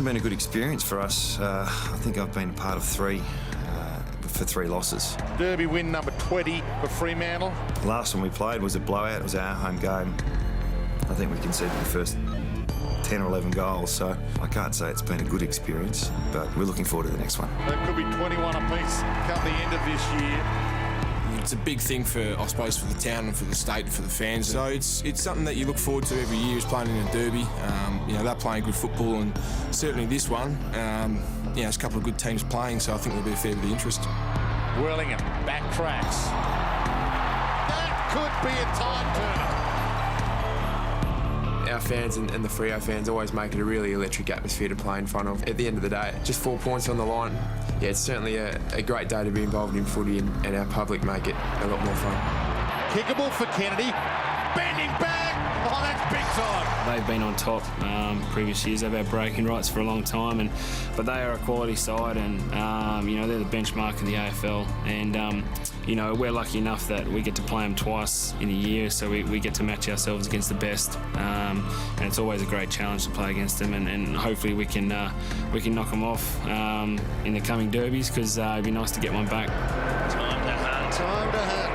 hasn't been a good experience for us. I think I've been part of three for 3 losses. Derby win number 20 for Fremantle. The last one we played was a blowout. It was our home game. I think we conceded the first 10 or 11 goals, so I can't say it's been a good experience, but we're looking forward to the next one. That could be 21 apiece come the end of this year. It's a big thing for, I suppose, for the town and for the state and for the fans. So it's something that you look forward to every year, is playing in a derby. You know, they're playing good football, and certainly this one, you know, there's a couple of good teams playing, so I think there'll be a fair bit of interest. Wellingham backtracks. That could be a time turner. Our fans and the Freo fans always make it a really electric atmosphere to play in front of. At the end of the day, just 4 points on the line. Yeah, it's certainly a great day to be involved in footy, and our public make it a lot more fun. Kickable for Kennedy. Bending back. Oh, that's big time. They've been on top previous years. They've had breaking rights for a long time, but they are a quality side, and you know, they're the benchmark in the AFL. And you know, we're lucky enough that we get to play them twice in a year, so we get to match ourselves against the best. And it's always a great challenge to play against them, and hopefully we can knock them off in the coming derbies, because it'd be nice to get one back. Time to hunt. Time to hunt.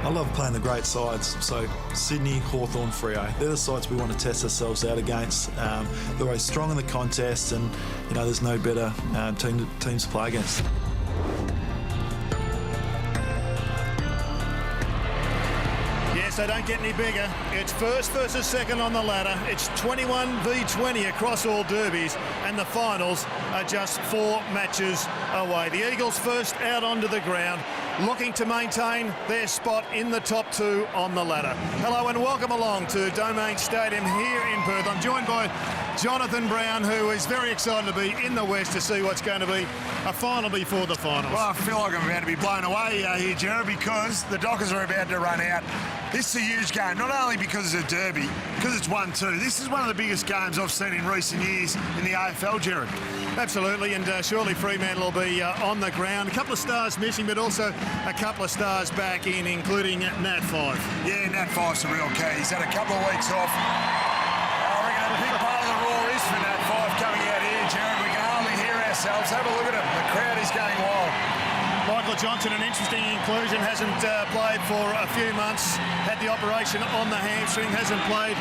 I love playing the great sides, so Sydney, Hawthorn, Freo. They're the sides we want to test ourselves out against. They're always strong in the contest, and you know, there's no better teams to play against. Yes, they don't get any bigger. It's first versus second on the ladder. It's 21 v 20 across all derbies, and the finals are just 4 matches away. The Eagles first out onto the ground, looking to maintain their spot in the top 2 on the ladder. Hello and welcome along to Domain Stadium here in Perth. I'm joined by Jonathan Brown, who is very excited to be in the West to see what's going to be a final before the finals. Well, I feel like I'm about to be blown away here, Jared, because the Dockers are about to run out. This is a huge game, not only because it's a derby, because it's 1-2. This is one of the biggest games I've seen in recent years in the AFL, Jared. Absolutely, and surely Fremantle will be on the ground. A couple of stars missing, but also a couple of stars back in, including Nat 5. Yeah, Nat 5's the real key. He's had a couple of weeks off. I reckon a big part of the roar is for Nat 5 coming out here, Jared. We can hardly hear ourselves. Have a look at him. The crowd is going wild. Michael Johnson, an interesting inclusion, hasn't played for a few months, had the operation on the hamstring, hasn't played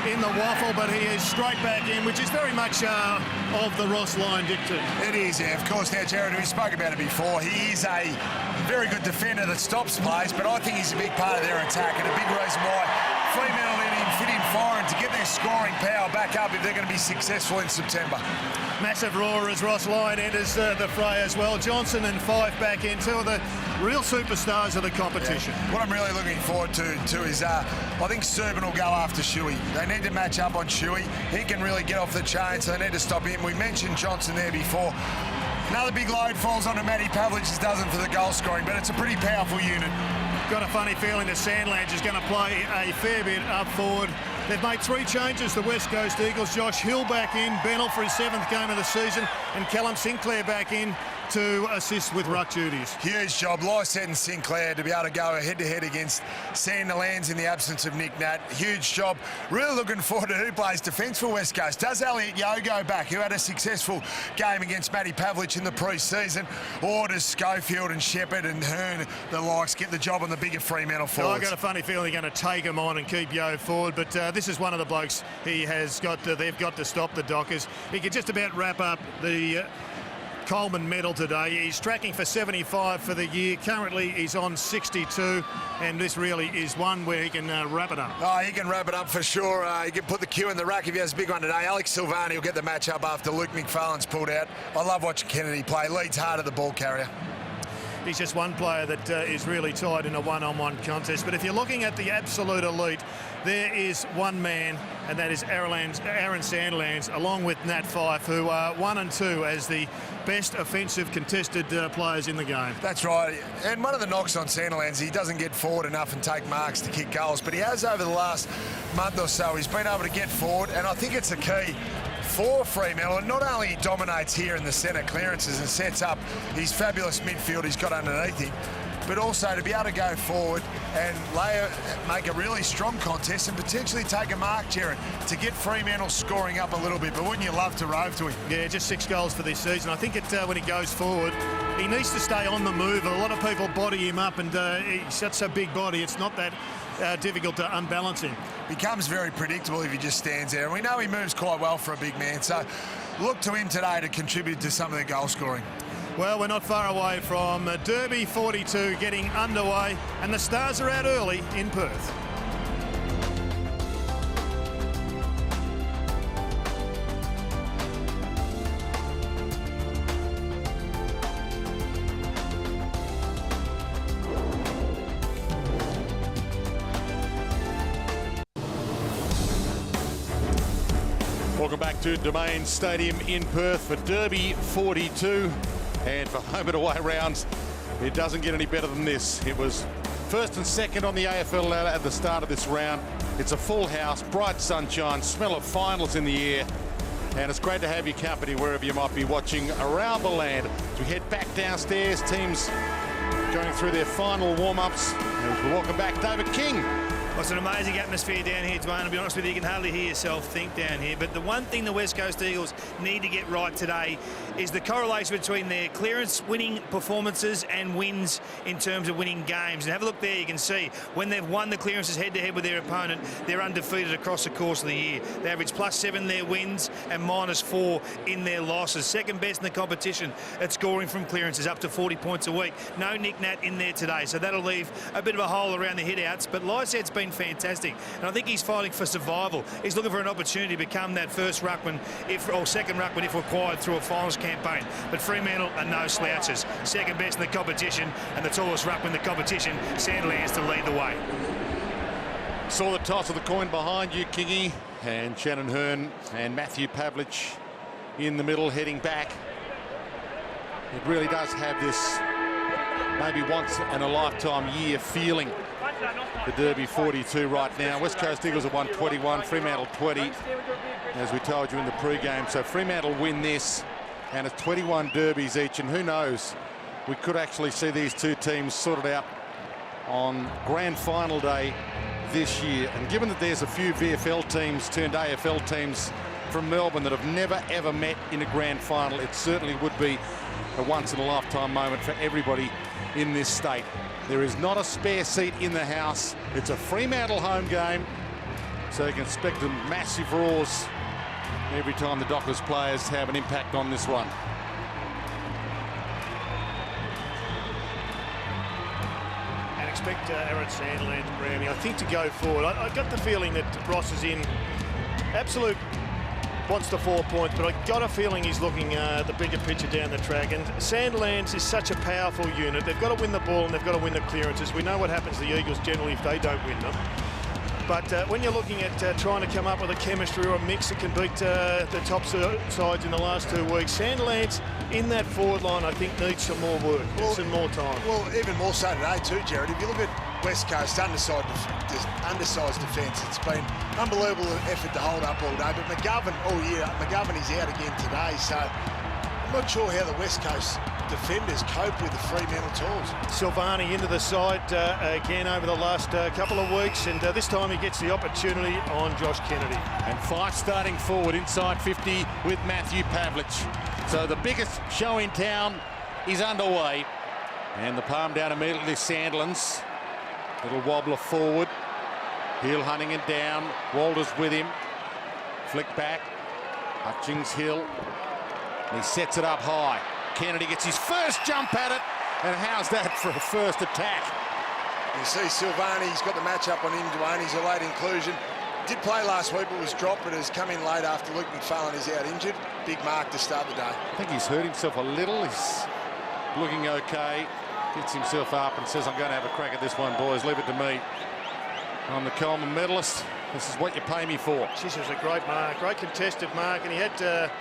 in the waffle, but he is straight back in, which is very much of the Ross line dictate. It is, yeah. Of course, now, Jared, we spoke about it before. He is a very good defender that stops plays, but I think he's a big part of their attack, and a big reason why Fremantle need him fit in firing to get their scoring power back up if they're going to be successful in September. Massive roar as Ross Lyon enters the fray as well. Johnson and Fife back in, 2 of the real superstars of the competition. Yeah. What I'm really looking forward to is I think Serban will go after Shuey. They need to match up on Shuey. He can really get off the chain, so they need to stop him. We mentioned Johnson there before. Another big load falls onto Matty Pavlich's dozen for the goal scoring, but it's a pretty powerful unit. Got a funny feeling that Sandlands is going to play a fair bit up forward. They've made 3 changes, the West Coast Eagles. Josh Hill back in, Bennell for his 7th game of the season, and Callum Sinclair back in to assist with ruck duties. Huge job. Lysette and Sinclair to be able to go head-to-head against Sandilands in the absence of Nick Nat. Huge job. Really looking forward to who plays defence for West Coast. Does Elliot Yeo go back, who had a successful game against Matty Pavlich in the pre-season, or does Schofield and Shepherd and Hearn, the likes, get the job on the bigger Fremantle forwards? I've got a funny feeling they're going to take him on and keep Yeo forward, but this is one of the blokes they've got to stop the Dockers. He could just about wrap up the Coleman medal today. He's tracking for 75 for the year. Currently he's on 62, and this really is one where he can wrap it up. Oh, he can wrap it up for sure. He can put the cue in the rack if he has a big one today. Alex Silvani will get the match up after Luke McFarlane's pulled out. I love watching Kennedy play. Leads hard at the ball carrier. He's just one player that is really tied in a one-on-one contest. But if you're looking at the absolute elite, there is one man, and that is Aaron Sandlands, along with Nat Fife, who are 1 and 2 as the best offensive contested players in the game. That's right. And one of the knocks on Sandilands, he doesn't get forward enough and take marks to kick goals, but he has over the last month or so. He's been able to get forward, and I think it's a key for Fremantle. And not only he dominates here in the centre clearances and sets up his fabulous midfield he's got underneath him, but also to be able to go forward and make a really strong contest and potentially take a mark, Jared, to get Fremantle scoring up a little bit. But wouldn't you love to rove to him? Yeah, just 6 goals for this season. I think when he goes forward, he needs to stay on the move. A lot of people body him up, and he's such a big body, it's not that difficult to unbalance him. Becomes very predictable if he just stands there. And we know he moves quite well for a big man, so look to him today to contribute to some of the goal scoring. Well, we're not far away from Derby 42 getting underway, and the Stars are out early in Perth. Welcome back to Domain Stadium in Perth for Derby 42. And for home and away rounds, it doesn't get any better than this. It was first and second on the AFL ladder at the start of this round. It's a full house, bright sunshine, smell of finals in the air. And it's great to have your company wherever you might be watching around the land. As we head back downstairs, teams going through their final warm-ups. And we welcome back David King. Well, it's an amazing atmosphere down here, Dwayne. To be honest with you, you can hardly hear yourself think down here. But the one thing the West Coast Eagles need to get right today is the correlation between their clearance winning performances and wins in terms of winning games. And have a look there, you can see when they've won the clearances head-to-head with their opponent, they're undefeated across the course of the year. They average +7 in their wins and -4 in their losses. Second best in the competition at scoring from clearances, up to 40 points a week. No Nick Nat in there today, so that'll leave a bit of a hole around the hit-outs. But Lyset's been fantastic, and I think he's fighting for survival. He's looking for an opportunity to become that first ruckman, or second ruckman if required, through a finals campaign. But Fremantle are no slouches. Second best in the competition, and the tallest ruckman in the competition, Sandilands, to lead the way. Saw the toss of the coin behind you, Kingy, and Shannon Hearn and Matthew Pavlich in the middle heading back. It really does have this maybe once in a lifetime year feeling. The Derby 42 right now. West Coast Eagles have won 21, Fremantle 20, as we told you in the pre-game. So Fremantle win this, and it's 21 derbies each, and who knows, we could actually see these two teams sorted out on grand final day this year. And given that there's a few VFL teams turned AFL teams from Melbourne that have never ever met in a grand final, it certainly would be a once in a lifetime moment for everybody in this state. There is not a spare seat in the house. It's a Fremantle home game, so you can expect a massive roars every time the Dockers players have an impact on this one. And expect Aaron Sandilands, Brownie, I think, to go forward. I got the feeling that Ross is in absolute wants the 4 points, but I got a feeling he's looking the bigger picture down the track. And Sandilands is such a powerful unit. They've got to win the ball and they've got to win the clearances. We know what happens to the Eagles generally if they don't win them. But when you're looking at trying to come up with a chemistry or a mix that can beat the top sides in the last 2 weeks, Sandilands in that forward line, I think, needs some more work, some more time. Well, even more so today too, Jared. If you look at West Coast undersized defence, it's been unbelievable effort to hold up all day. But McGovern is out again today, so I'm not sure how the West Coast defenders cope with the Fremantle tools. Silvani into the side again over the last couple of weeks, and this time he gets the opportunity on Josh Kennedy. And Fife starting forward inside 50 with Matthew Pavlich. So the biggest show in town is underway. And the palm down immediately, Sandilands. Little wobbler forward. Hill hunting it down. Walters with him. Flick back. Hutchings, Hill. And he sets it up high. Kennedy gets his first jump at it. And how's that for a first attack? You see Silvani, he's got the match-up on him, Dwayne. He's a late inclusion. Did play last week, but was dropped, but has come in late after Luke McFarlane is out injured. Big mark to start the day. I think he's hurt himself a little. He's looking okay. Gets himself up and says, I'm going to have a crack at this one, boys. Leave it to me. I'm the Coleman medalist. This is what you pay me for. This was a great mark, great contested mark, and he had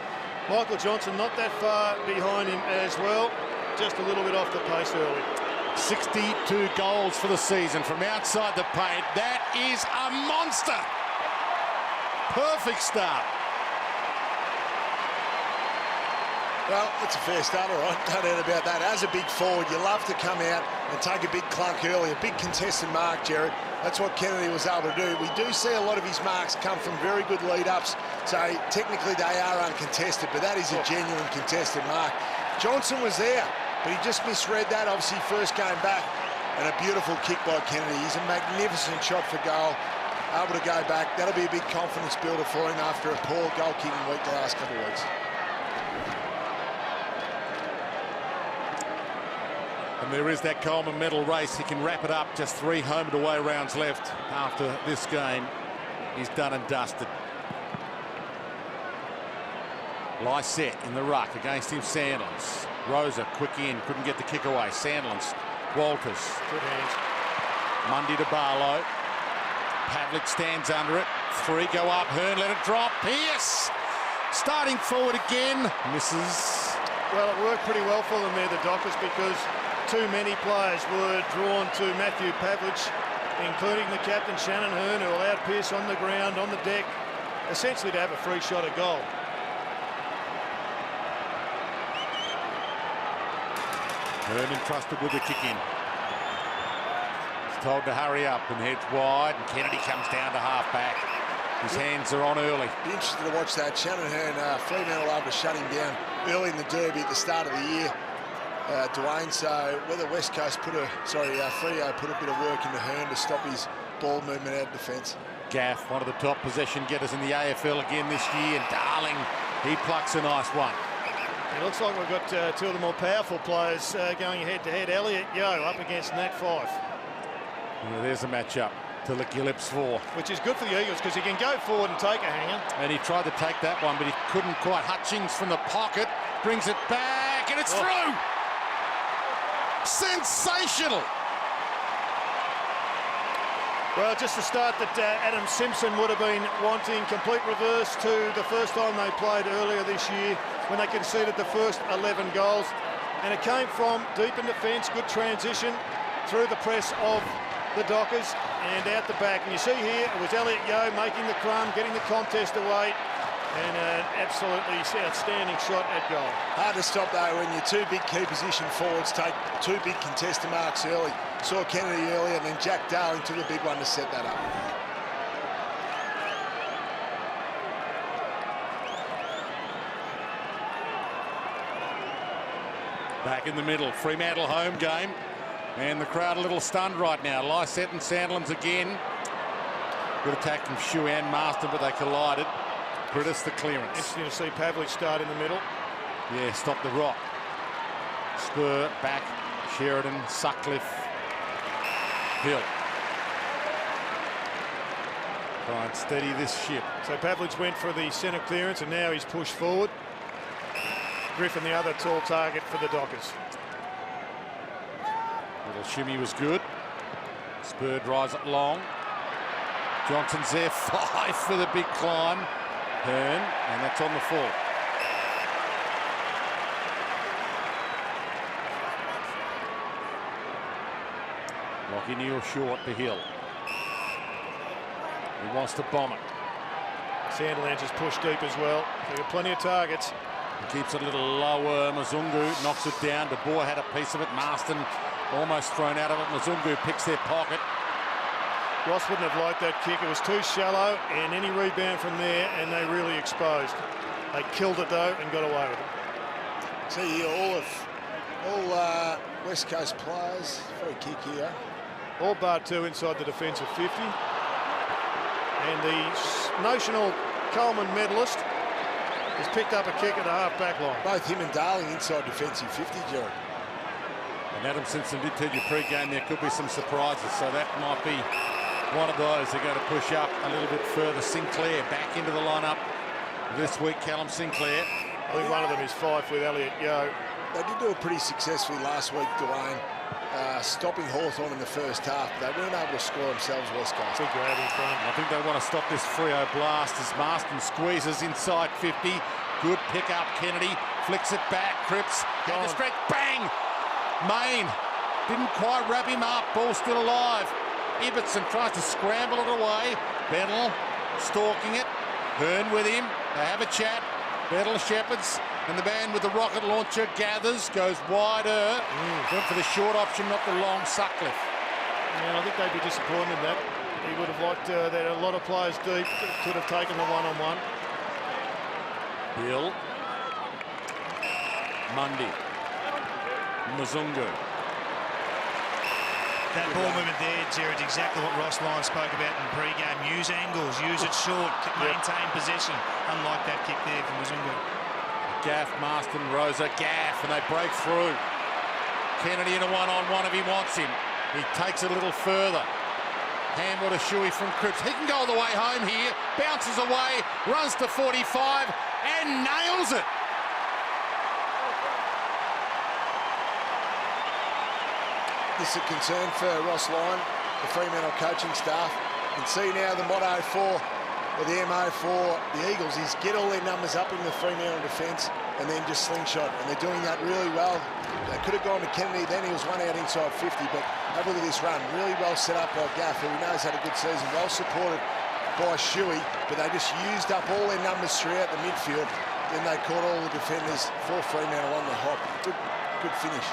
Michael Johnson not that far behind him as well. Just a little bit off the pace early. 62 goals for the season from outside the paint. That is a monster. Perfect start. Well, it's a fair start, all right. No doubt about that. As a big forward, you love to come out and take a big clunk early, a big contested mark, Jared. That's what Kennedy was able to do. We do see a lot of his marks come from very good lead-ups, so technically they are uncontested, but that is a genuine contested mark. Johnson was there, but he just misread that, obviously, first game back, and a beautiful kick by Kennedy. He's a magnificent shot for goal, able to go back. That'll be a big confidence builder for him after a poor goal-kicking week the last couple of weeks. And there is that Coleman medal race. He can wrap it up. Just 3 home and away rounds left after this game. He's done and dusted. Lysette in the ruck against him, Sandlands. Rosa, quick in, couldn't get the kick away. Sandlands, Walters. Good hands. Mundy to Barlow. Pavlich stands under it. 3 go up. Hearn let it drop. Pearce starting forward again. Misses. Well, it worked pretty well for them there, the Dockers, because too many players were drawn to Matthew Pavlich, including the captain, Shannon Hearn, who allowed Pearce on the ground, on the deck, essentially to have a free shot at goal. Hearn entrusted with the kick in. He's told to hurry up and heads wide, and Kennedy comes down to half-back. His hands are on early. Be interested to watch that. Shannon Hearn, Fremantle able to shut him down early in the derby at the start of the year. Dwayne, so whether West Coast Freo put a bit of work into Hearn to stop his ball movement out of defence. Gaff, one of the top possession getters in the AFL again this year, and Darling, he plucks a nice one. It looks like we've got 2 of the more powerful players going head-to-head. Elliot Yeo up against Nat Fyfe. Yeah, there's a matchup to lick your lips for. Which is good for the Eagles, because he can go forward and take a hanger. And he tried to take that one, but he couldn't quite. Hutchings from the pocket brings it back, and it's through! Sensational! Well, just the start that Adam Simpson would have been wanting. Complete reverse to the first time they played earlier this year when they conceded the first 11 goals. And it came from deep in defence, good transition through the press of the Dockers and out the back. And you see here, it was Elliot Yeo making the crumb, getting the contest away. And an absolutely outstanding shot at goal. Hard to stop though when your 2 big key position forwards take 2 big contested marks early. Saw Kennedy earlier, and then Jack Darling took a big one to set that up. Back in the middle, Fremantle home game, and the crowd a little stunned right now. Lysette and Sandlands again. Good attack from Shu and Marston, but they collided. Britis the clearance. Interesting to see Pavlich start in the middle. Yeah, stop the rock. Spur back, Sheridan, Sutcliffe, Hill. Try and steady this ship. So Pavlich went for the centre clearance, and now he's pushed forward. Griffin, the other tall target for the Dockers. Little shimmy was good. Spur drives it long. Johnson's there, 5 for the big climb. Hearn, and that's on the full. Lockie Neal short to Hill. He wants to bomb it. Sandlands has pushed deep as well. They've got plenty of targets. He keeps it a little lower. Mazungu knocks it down. De Boer had a piece of it. Marston almost thrown out of it. Mazungu picks their pocket. Ross wouldn't have liked that kick. It was too shallow, and any rebound from there, and they really exposed. They killed it though and got away with it. See all West Coast players. Free kick here. All bar 2 inside the defensive 50. And the notional Coleman medalist has picked up a kick at the half-back line. Both him and Darling inside defensive 50, Jared. And Adam Simpson did tell you pre-game there could be some surprises, so that might be one of those. They're going to push up a little bit further. Sinclair back into the lineup this week. Callum Sinclair. I think one of them is Fyfe with Elliot Yeo. They did do it pretty successfully last week, Dwayne, stopping Hawthorn in the first half. They weren't able to score themselves, West Coast. Big grab in front. I think they want to stop this Freo blast as Marston squeezes inside 50. Good pick up, Kennedy. Flicks it back. Cripps. Had the stretch. Bang! Main didn't quite wrap him up. Ball still alive. Ibbotson tries to scramble it away. Bennell stalking it. Hearn with him. They have a chat. Bennell, Shepherds. And the man with the rocket launcher gathers, goes wider. Went for the short option, not the long. Sutcliffe. And I think they'd be disappointed in that. He would have liked that a lot of players deep could have taken the one-on-one. Hill. Mundy. Mzungu. That ball movement there, Jared, exactly what Ross Lyon spoke about in pre-game. Use angles, use it short, maintain possession. Unlike that kick there from Mzungu. Gaff, Marston, Rosa, Gaff, and they break through. Kennedy in a one-on-one if he wants him. He takes it a little further. Handball to Shuey from Cripps. He can go all the way home here. Bounces away, runs to 45 and nails it. This is a concern for Ross Lyon, the Fremantle coaching staff. You can see now the motto for, or the MO for the Eagles is get all their numbers up in the Fremantle defence and then just slingshot. And they're doing that really well. They could have gone to Kennedy then, he was one out inside 50, but have a look at this run. Really well set up by Gaff, who we know has had a good season, well supported by Shuey, but they just used up all their numbers throughout the midfield. Then they caught all the defenders for Fremantle on the hop. Good finish.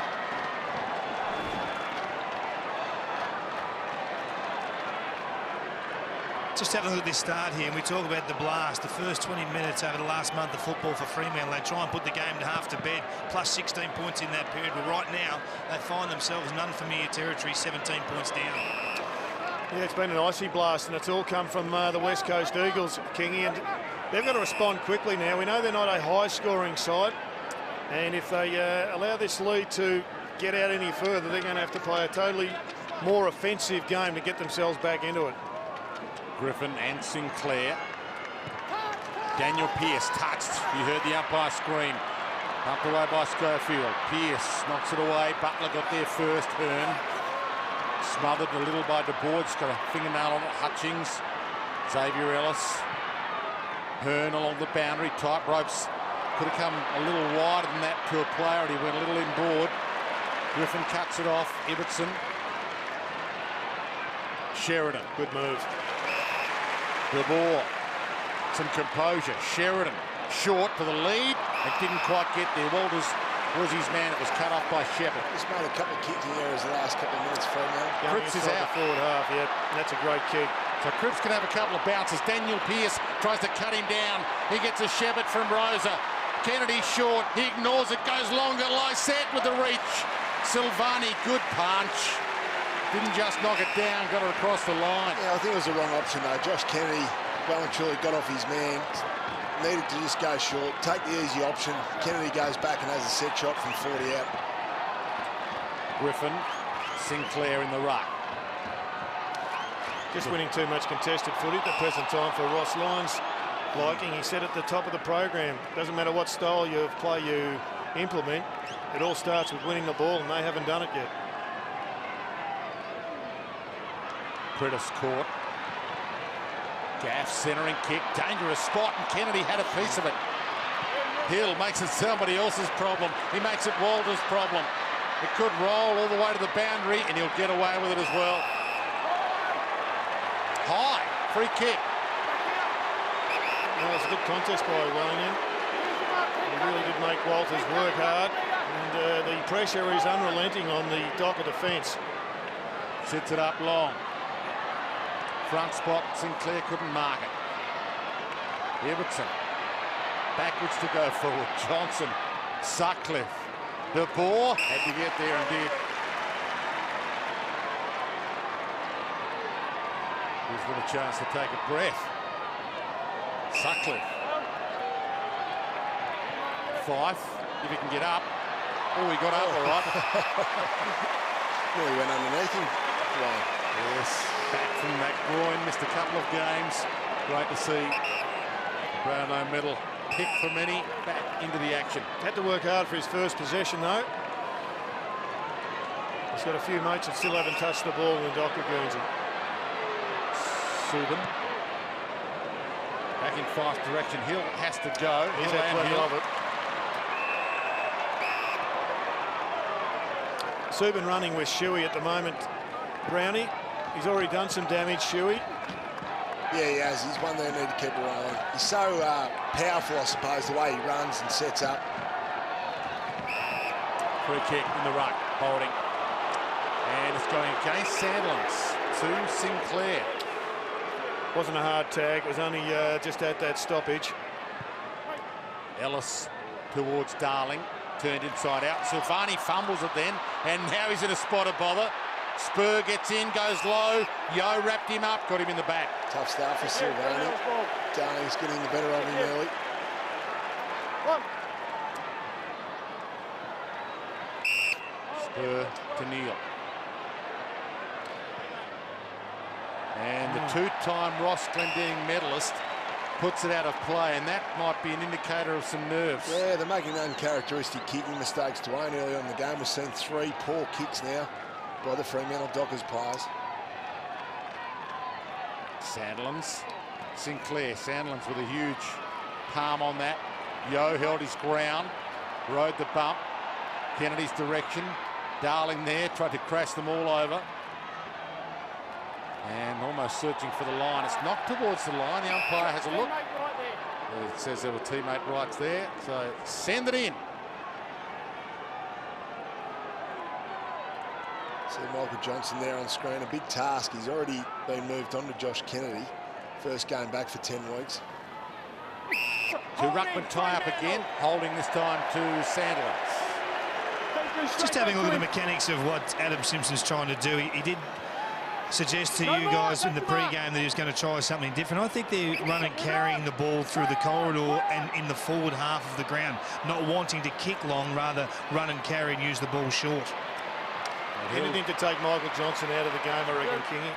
Just having a look at this start here, and we talk about the blast. The first 20 minutes over the last month of football for Fremantle, they try and put the game to half to bed, plus 16 points in that period. But right now, they find themselves in unfamiliar territory, 17 points down. Yeah, it's been an icy blast, and it's all come from the West Coast Eagles, Kingy, and they've got to respond quickly now. We know they're not a high-scoring side, and if they allow this lead to get out any further, they're going to have to play a totally more offensive game to get themselves back into it. Griffin and Sinclair. Daniel Pearce touched. You heard the umpire scream. Pumped away by Schofield. Pearce knocks it away. Butler got there first. Hearn smothered a little by De Boer's got a fingernail on it. Hutchings. Xavier Ellis. Hearn along the boundary. Tight ropes. Could have come a little wider than that to a player, and he went a little inboard. Griffin cuts it off. Ibbotson. Sheridan. Good move. De Boer, some composure. Sheridan, short for the lead. It didn't quite get there. Walters was his man. It was cut off by Shepherd. Just made a couple of kicking errors the last couple of minutes for him. Cripps is out. Forward half, yeah. That's a great kick. So Cripps can have a couple of bounces. Daniel Pearce tries to cut him down. He gets a Shepherd from Rosa. Kennedy short. He ignores it. Goes longer. Lysette with the reach. Silvani, good punch. Didn't just knock it down, got it across the line. Yeah, I think it was the wrong option though. Josh Kennedy well and truly got off his man. Needed to just go short, take the easy option. Kennedy goes back and has a set shot from 40 out. Griffin, Sinclair in the ruck. Just winning too much contested footy at the present time for Ross Lyon's liking. He said at the top of the program, doesn't matter what style of play you implement, it all starts with winning the ball, and they haven't done it yet. Prentice caught. Gaff centering kick, dangerous spot, and Kennedy had a piece of it. Hill makes it somebody else's problem. He makes it Walter's problem. It could roll all the way to the boundary, and he'll get away with it as well. High, free kick. Well, it's a good contest by Wellington. He really did make Walters work hard, and the pressure is unrelenting on the Docker defence. Sits it up long. Front spot, Sinclair couldn't mark it. Ibbotson, backwards to go forward. Johnson, Sutcliffe, De Boer had to get there and did. He's got a chance to take a breath. Sutcliffe. Fife, if he can get up. Oh, he got up all right. Well, he went underneath him. Wow. Yes, back from that groin, missed a couple of games. Great to see Brownlow medal picked for many, back into the action. Had to work hard for his first possession though. He's got a few mates that still haven't touched the ball in the Docker Guernsey. Subin. Back in Fife's direction. Hill has to go. He's Hill had plenty of it. Subin running with Shuey at the moment. Brownie, he's already done some damage, Shuey. Yeah, he has. He's one they need to keep an eye on. He's so powerful, I suppose, the way he runs and sets up. Free kick in the ruck, holding. And it's going against Sandlands to Sinclair. Wasn't a hard tag, it was only just at that stoppage. Ellis towards Darling, turned inside out. Silvani fumbles it then, and now he's in a spot of bother. Spur gets in, goes low. Yo wrapped him up, got him in the back. Tough start for Silvani. Darling's getting the better of him early. Spur to Neil. And the two-time Ross Glendinning medalist puts it out of play, and that might be an indicator of some nerves. Yeah, they're making uncharacteristic kicking mistakes. Dwayne early on in the game. We've seen 3 poor kicks now by the Fremantle Dockers players. Sandlands, Sinclair. Sandlands with a huge palm on that. Yo held his ground, rode the bump. Kennedy's direction. Darling there, tried to crash them all over. And almost searching for the line. It's knocked towards the line. The umpire has a look. It says there were teammate rights there. So send it in. See Michael Johnson there on screen. A big task. He's already been moved on to Josh Kennedy. First game back for 10 weeks. To Ruckman tie up again. Holding this time to Sandlands. Just having a look at the mechanics of what Adam Simpson's trying to do. He did suggest to you guys in the pre-game that he was going to try something different. I think they're running, carrying the ball through the corridor and in the forward half of the ground, not wanting to kick long, rather run and carry and use the ball short. Anything to take Michael Johnson out of the game, I reckon, Kingy.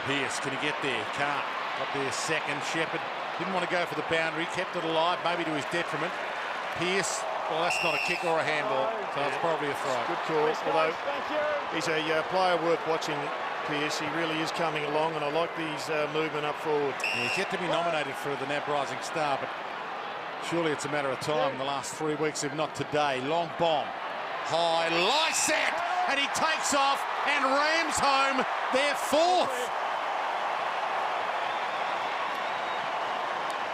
Pearce, can he get there? Can't. Got there second. Shepherd didn't want to go for the boundary, kept it alive, maybe to his detriment. Pearce, well, that's not a kick or a handball, so it's probably a throw. Good call, although he's a player worth watching, Pearce. He really is coming along, and I like his movement up forward. Yeah, he's yet to be nominated for the NAB Rising Star, but surely it's a matter of time in the last 3 weeks, if not today. Long bomb. High, Lysette, and he takes off and rams home their 4th.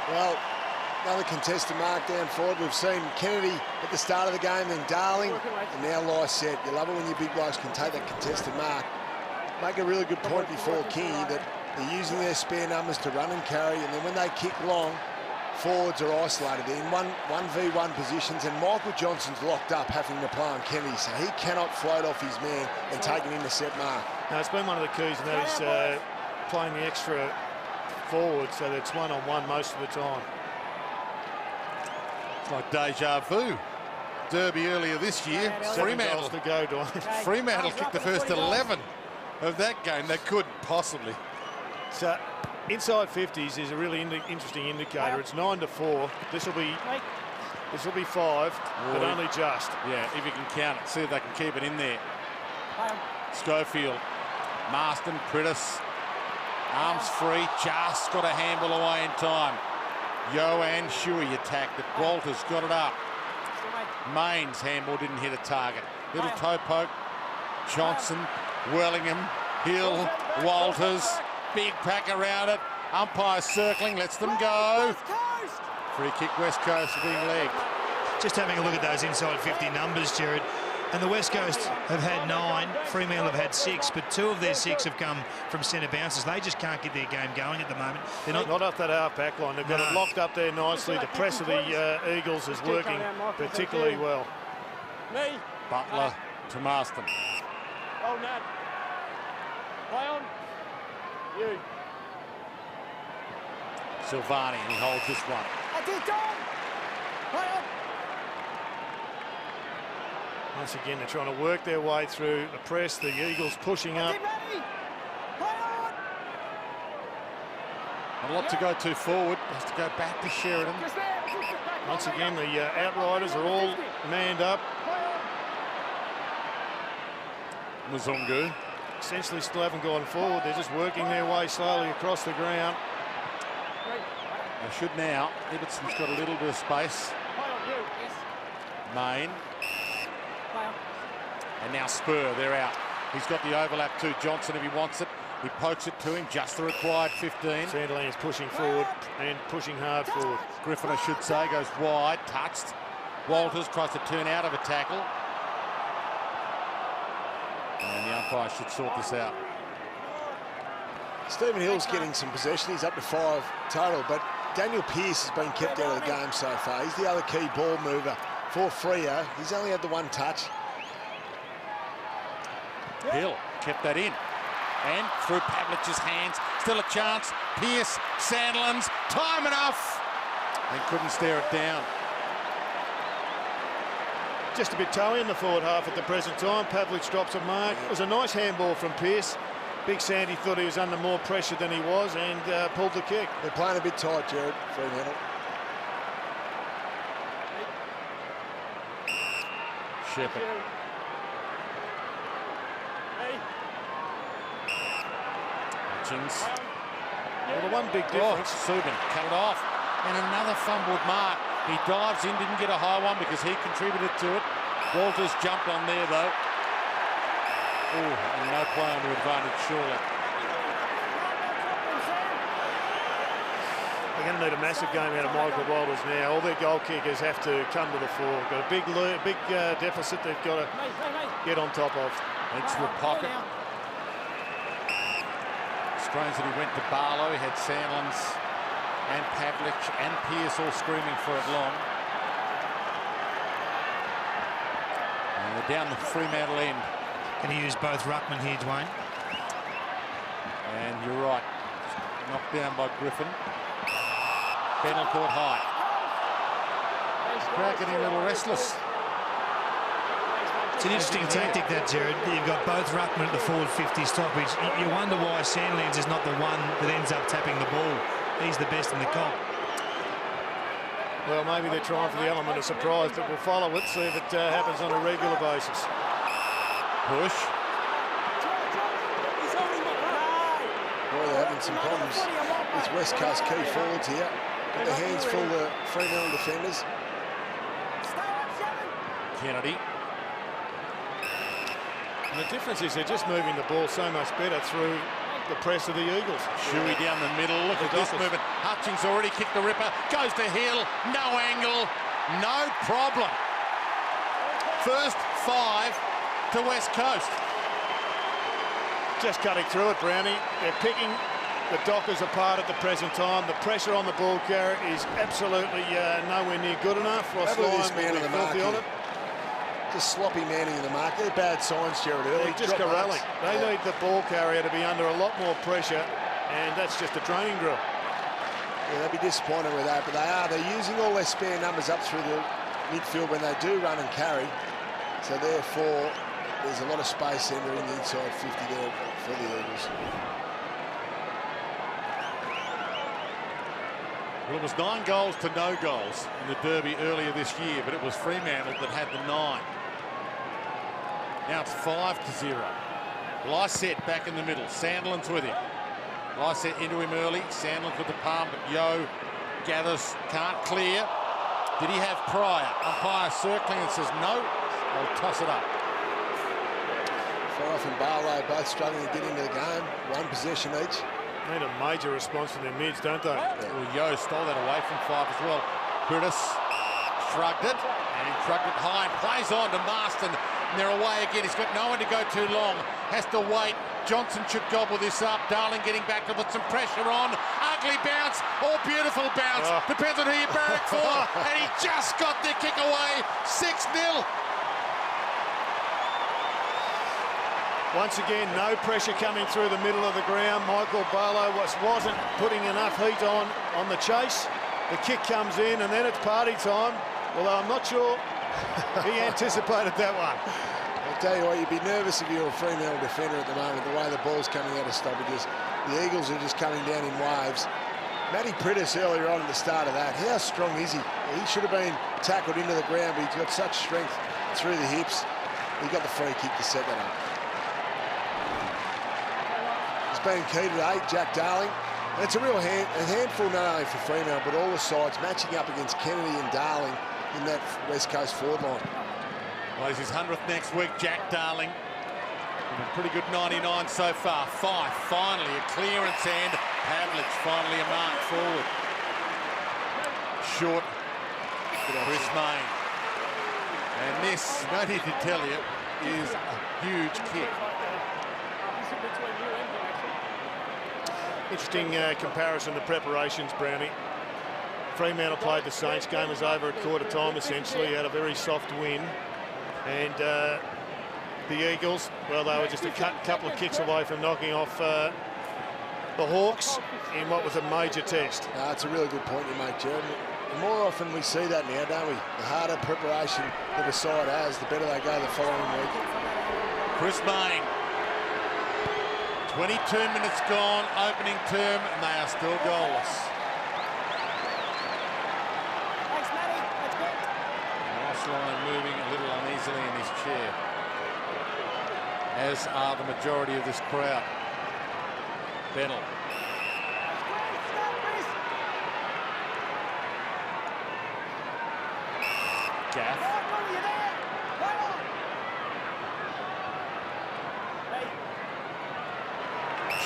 Well, another contested mark down forward. We've seen Kennedy at the start of the game, then Darling, and now Lysette. You love it when your big blokes can take that contested mark. Make a really good point before Kingy that they're using their spare numbers to run and carry, and then when they kick long, forwards are isolated in 1v1 positions, and Michael Johnson's locked up having to play on Kennedy, so he cannot float off his man and take an intercept mark. Now, it's been one of the keys, and that is playing the extra forward so that it's one-on-one most of the time. It's like deja vu. Derby earlier this year. Fremantle to go, Dwight. Fremantle kicked the first 11 of that game. They couldn't possibly. So inside 50s is a really interesting indicator. It's 9-4. This will be 5, but only just. Yeah, if you can count it, see if they can keep it in there. Schofield, Marston, Prittis, arms free, just got a handball away in time. Yo and Shuey attacked it. Walters got it up. Main's handball didn't hit a target. Little toe poke. Johnson, Wellingham, Hill, Walters. Big pack around it. Umpire circling, lets them go. Free kick, West Coast being legged. Just having a look at those inside 50 numbers, Jared. And the West Coast have had 9, Fremantle have had 6, but 2 of their 6 have come from centre bounces. They just can't get their game going at the moment. They're not up that half back line. They've got it locked up there nicely. The press of the Eagles is working particularly well. Butler to Marston. Oh, Nat. Play on. You. Silvani, and he holds this one. That's it, Tom. Play on. Once again, they're trying to work their way through the press. The Eagles pushing up. A lot to go to forward. Has to go back to Sheridan. Once again, the outriders are all manned up. Muzungu. Essentially still haven't gone forward. They're just working their way slowly across the ground. They should now. Ibbetson's got a little bit of space. Main. And now Spur, they're out. He's got the overlap to Johnson if he wants it. He pokes it to him, just the required 15. Sandland's pushing forward and pushing hard forward. Griffin, I should say, goes wide, touched. Walters tries to turn out of a tackle. And the umpire should sort this out. Stephen Hill's getting some possession. He's up to 5 total, but Daniel Pearce has been kept out of the game so far. He's the other key ball mover for Freo. He's only had the 1 touch. Hill kept that in. And through Pavlich's hands, still a chance. Pearce, Sandlands, time enough. And couldn't stare it down. Just a bit toey in the forward half at the present time. Pavlich drops a mark. It was a nice handball from Pearce. Big Sandy thought he was under more pressure than he was and pulled the kick. They're playing a bit tight, Jared, Fremantle. Shepherd. Hutchings. Well, the one big difference. Subin cut it off. And another fumbled mark. He dives in, didn't get a high one because he contributed to it. Walters jumped on there, though. Oh, and no play on the advantage, surely. They're going to need a massive game out of Michael Walters now. All their goal kickers have to come to the fore. Got a big deficit they've got to get on top of. Into a pocket. Strange that he went to Barlow. He had Sandlands and Pavlich and Pearce all screaming for it long. And they're down the Fremantle end. Can he use both ruckman here, Dwayne? And you're right. Knocked down by Griffin. Bennell caught high. Crowd getting a little restless. It's an interesting tactic that, Jared. You've got both ruckmen at the forward 50 stoppage. You wonder why Sandlands is not the one that ends up tapping the ball. He's the best in the comp. Well, maybe they're trying for the element of surprise, but we'll follow it, see if it happens on a regular basis. Push. Boy, they're having some problems with West Coast key forwards here. Got their hands full of Fremantle defenders. Kennedy. And the difference is they're just moving the ball so much better through the press of the Eagles. Shuey down the middle. Look at this movement. Hutchings already kicked the ripper. Goes to Hill. No angle. No problem. First 5 to West Coast. Just cutting through it, Brownie. They're picking the Dockers apart at the present time. The pressure on the ball carrier is absolutely nowhere near good enough. Ross Lyon man of the mark on it. Just sloppy manning in the mark. They're bad signs, Jared. Early. Just corralling. They need the ball carrier to be under a lot more pressure, and that's just a training drill. Yeah, they'd be disappointed with that, but they are. They're using all their spare numbers up through the midfield when they do run and carry. So therefore, there's a lot of space entering the inside 50 there for the Eagles. Well, it was 9 goals to no goals in the Derby earlier this year, but it was Fremantle that had the 9. Now it's 5-0. Lysett back in the middle. Sandlands with him. Lysett into him early. Sandlands with the palm, but Yo gathers, can't clear. Did he have Pryor? Umpire circling and says no. I'll toss it up. Fife and Barlow both struggling to get into the game. 1 possession each. Need a major response from their mids, don't they? Well, Yo stole that away from Fife as well. Curtis shrugged it, and he shrugged it high and plays on to Marston. And they're away again. He's got no one to go too long. Has to wait. Johnson should gobble this up. Darling getting back to put some pressure on. Ugly bounce, or beautiful bounce. Depends on who you barrack for. And he just got the kick away. 6-0. Once again, no pressure coming through the middle of the ground. Michael Barlow wasn't putting enough heat on the chase. The kick comes in, and then it's party time. Although I'm not sure he anticipated that one. I'll tell you what, you'd be nervous if you're a Fremantle defender at the moment, the way the ball's coming out of stoppages. The Eagles are just coming down in waves. Matty Prittis earlier on at the start of that, how strong is he? He should have been tackled into the ground, but he's got such strength through the hips. He got the free kick to set that up. It's been key today, Jack Darling. And it's a real handful not only for Fremantle, but all the sides matching up against Kennedy and Darling in that West Coast forward line. Well, it's his 100th next week, Jack Darling. And a pretty good 99 so far. Fife, finally a clearance, and Pavlich finally a mark forward. Short, Chris Mayne. And this, no need to tell you, is a huge kick. Interesting comparison to preparations, Brownie. Fremantle played the Saints. Game was over at quarter time, essentially. Had a very soft win. And the Eagles, well, they were just a couple of kicks away from knocking off the Hawks in what was a major test. That's a really good point you make, Jared. And more often we see that now, don't we? The harder preparation that a side has, the better they go the following week. Chris Main. 22 minutes gone, opening term, and they are still goalless. Thanks, Matty. That's good. Ross Lyon moving a little uneasily in his chair, as are the majority of this crowd. Bennell. Gaff.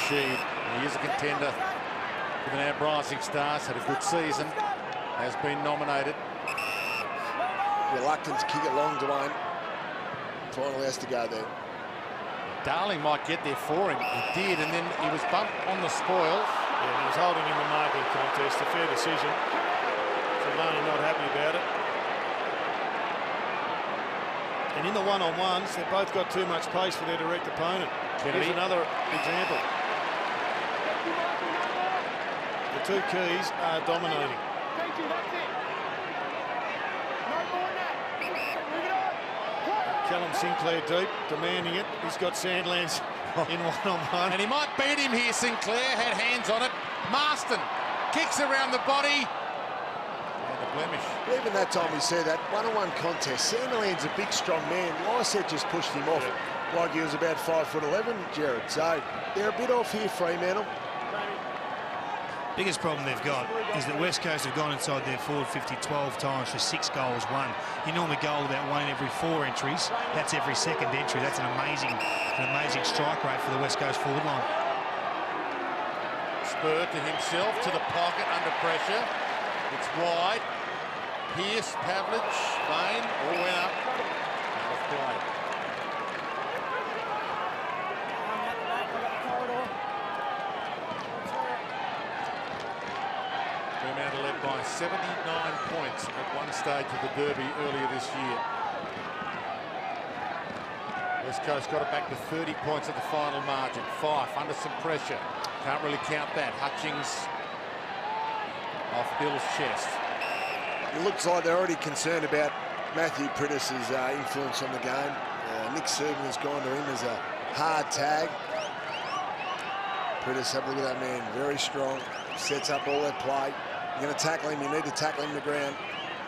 Sheed, he is a contender for the now Rising Stars, had a good season, has been nominated. Reluctant to kick it long, Dwayne. Finally has to go there. Darling might get there for him. He did, and then he was bumped on the spoil. Yeah, he was holding in the marking contest. A fair decision. Savani not happy about it. And in the one-on-ones, they've both got too much pace for their direct opponent. Kennedy. Here's another example. The two keys are dominating. Thank you, that's it. No more than that. Move it on. Callum Sinclair deep, demanding it. He's got Sandlands in one-on-one. And he might beat him here. Sinclair had hands on it. Marston kicks around the body. And a blemish. Even that time we said that one-on-one contest, Sandiland's a big, strong man. Lysette just pushed him off like he was about 5'11", Jared. So they're a bit off here, Fremantle. Biggest problem they've got is that West Coast have gone inside their forward 50 12 times for 6 goals won. You normally goal about 1 in every 4 entries. That's every second entry. That's an amazing strike rate for the West Coast forward line. Spur to himself, to the pocket under pressure. It's wide. Pearce, Pavlich, Bain, all went up. Out of play. Fremantle led by 79 points at one stage of the Derby earlier this year. West Coast got it back to 30 points at the final margin. Fife under some pressure. Can't really count that. Hutchings off Bill's chest. It looks like they're already concerned about Matthew Priddis's influence on the game. Nick Serban has gone to him as a hard tag. Priddis, have a look at that man. Very strong. Sets up all that play. You're going to tackle him. You need to tackle him to ground.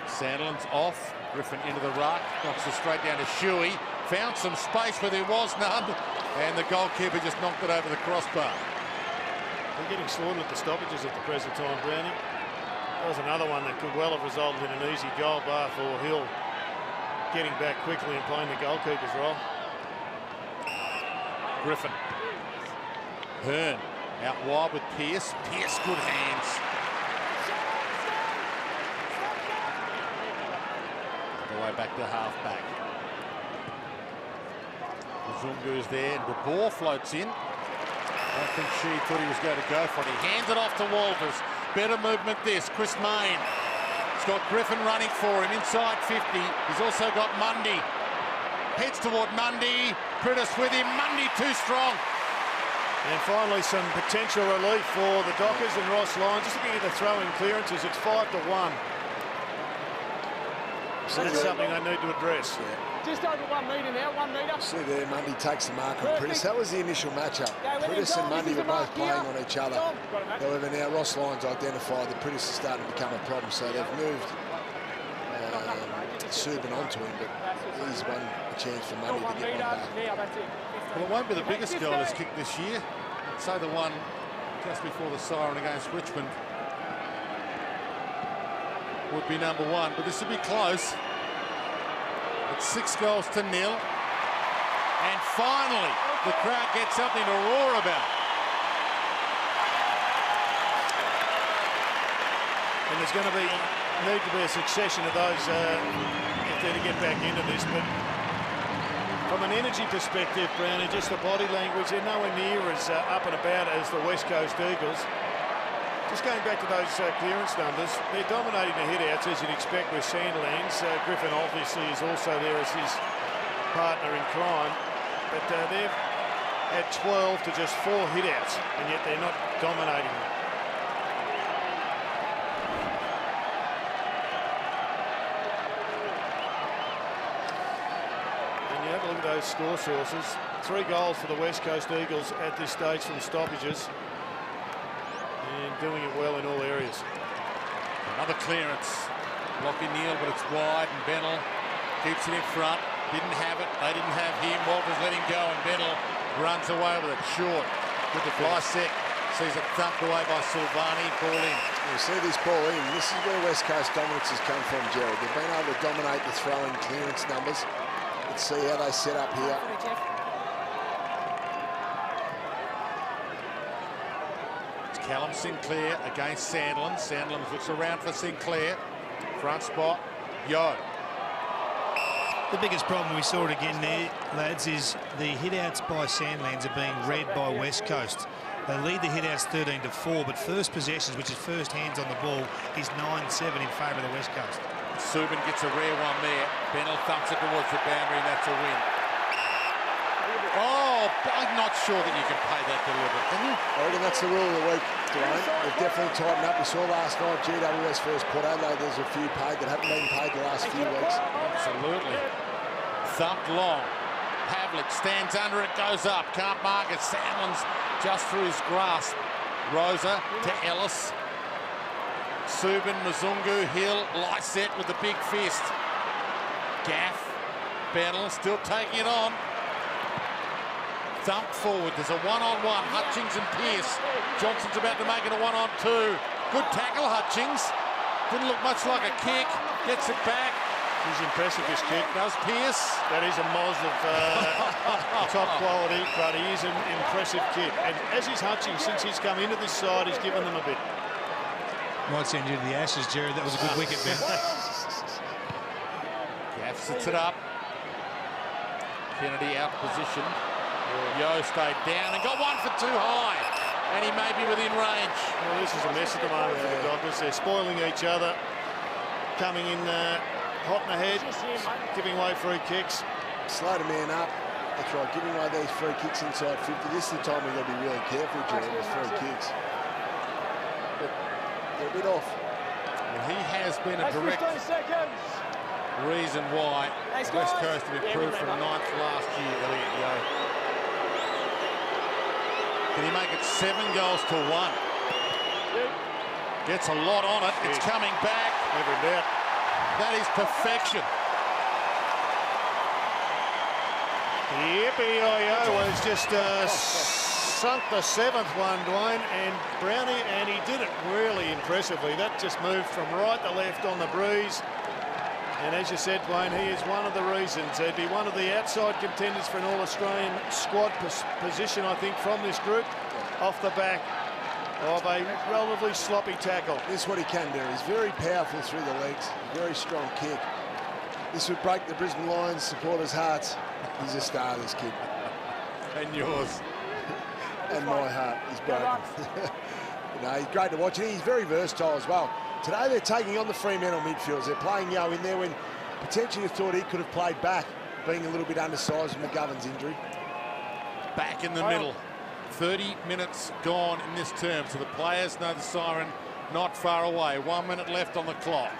Sandilands off. Griffin into the ruck. Knocks it straight down to Shuey. Found some space where there was none. And the goalkeeper just knocked it over the crossbar. They're getting slaughtered at the stoppages at the present time, Brownie. That was another one that could well have resulted in an easy goal, bar for Hill getting back quickly and playing the goalkeeper's role. Griffin. Hearn out wide with Pearce. Pearce, good hands. The way back to half-back. Zungu's there. The ball floats in. I don't think she thought he was going to go for it. He hands it off to Walters. Better movement this. Chris Main. He's got Griffin running for him inside 50. He's also got Mundy. Heads toward Mundy. Priddis with him. Mundy too strong. And finally some potential relief for the Dockers and Ross Lyon. Just looking at the throw-in clearances, it's 5-1. So that's something they need to address. Yeah. Just over 1 metre now, 1 metre. See there, Mundy takes the mark on Priddis. That was the initial matchup. Priddis and Mundy were both playing on each other. However, now Ross Lyon's identified that Priddis is starting to become a problem, so they've moved Serban onto him, but he's one chance for Mundy to get one back. Well, it won't be the biggest goal that's kicked this year. I'd say the one just before the siren against Richmond would be number 1, but this would be close. It's 6-0. And finally, the crowd gets something to roar about. And there's going to be need to be a succession of those if they're to get back into this. But from an energy perspective, Brownie, just the body language, they're nowhere near as up and about as the West Coast Eagles. Just going back to those clearance numbers, they're dominating the hit-outs, as you'd expect with Sandilands. Griffin obviously is also there as his partner in crime, but they've had 12 to just 4 hit-outs, and yet they're not dominating them. And you have a look at those score sources. 3 goals for the West Coast Eagles at this stage from stoppages. And doing it well in all areas. Another clearance. Lockie Neal, but it's wide, and Bennell keeps it in front. Didn't have it. They didn't have him. Walters let him go, and Bennell runs away with it. Short. Good defence. Lysek sees it thumped away by Silvani. Ball in. You see this ball in. This is where West Coast dominance has come from, Gerald. They've been able to dominate the throw-in clearance numbers. Let's see how they set up here. Callum Sinclair against Sandland. Sandland looks around for Sinclair. Front spot, Yo. The biggest problem we saw it again there, lads, is the hit-outs by Sandlands are being read by West Coast. They lead the hit-outs 13-4, but first possessions, which is first hands on the ball, is 9-7 in favour of the West Coast. Subin gets a rare one there. Bennell thumps it towards the boundary, and that's a win. Oh, I'm not sure that you can pay that deliberate, can you? I reckon that's the rule of the week, Dwayne. They've definitely tightened up. We saw last night GWS first put Adelaide. There's a few paid that haven't been paid the last few weeks. Absolutely. Thumped long. Pavlik stands under it, goes up. Can't mark it. Sandland's just through his grasp. Rosa to Ellis. Subin, Mzungu, Hill, Lysette with the big fist. Gaff, Bennell still taking it on. Thump forward. There's a one-on-one. Hutchings and Pearce. Johnson's about to make it a one-on-two. Good tackle, Hutchings. Didn't look much like a kick. Gets it back. He's impressive, this kid. Does Pearce. That is a moz of top quality, but he is an impressive kid. And as is Hutchings, since he's come into this side, he's given them a bit. Might send you to the Ashes, Jared. That was a good wicket, Ben. Gaff sits it up. Kennedy out of position. Yo stayed down and got one for too high. And he may be within range. Well, this is a mess at the moment for the Dockers. They're spoiling each other. Coming in hot in the head. Giving away free kicks. Slow the man up. That's right, giving away these free kicks inside 50. This is the time we've got to be really careful, Jared, with free kicks. But they're a bit off. And he has been a direct reason why West Coast have improved from 9th last year, Elliot Yeo. Can he make it 7 goals to 1? Gets a lot on it. It's coming back. Never doubt. That is perfection. Yippee-yo-yo was just sunk the 7th one, Dwayne, and Brownie, and he did it really impressively. That just moved from right to left on the breeze. And as you said, Dwayne, he is one of the reasons. He'd be one of the outside contenders for an All-Australian squad position, I think, from this group, off the back of a relatively sloppy tackle. This is what he can do. He's very powerful through the legs, very strong kick. This would break the Brisbane Lions supporters' hearts. He's a star, this kid. And yours. And my heart is broken. You know, he's great to watch, and he's very versatile as well. Today they're taking on the Fremantle midfields. They're playing Yo in there when potentially you thought he could have played back, being a little bit undersized with McGovern's injury. Back in the middle. 30 minutes gone in this term, so the players know the siren not far away. 1 minute left on the clock.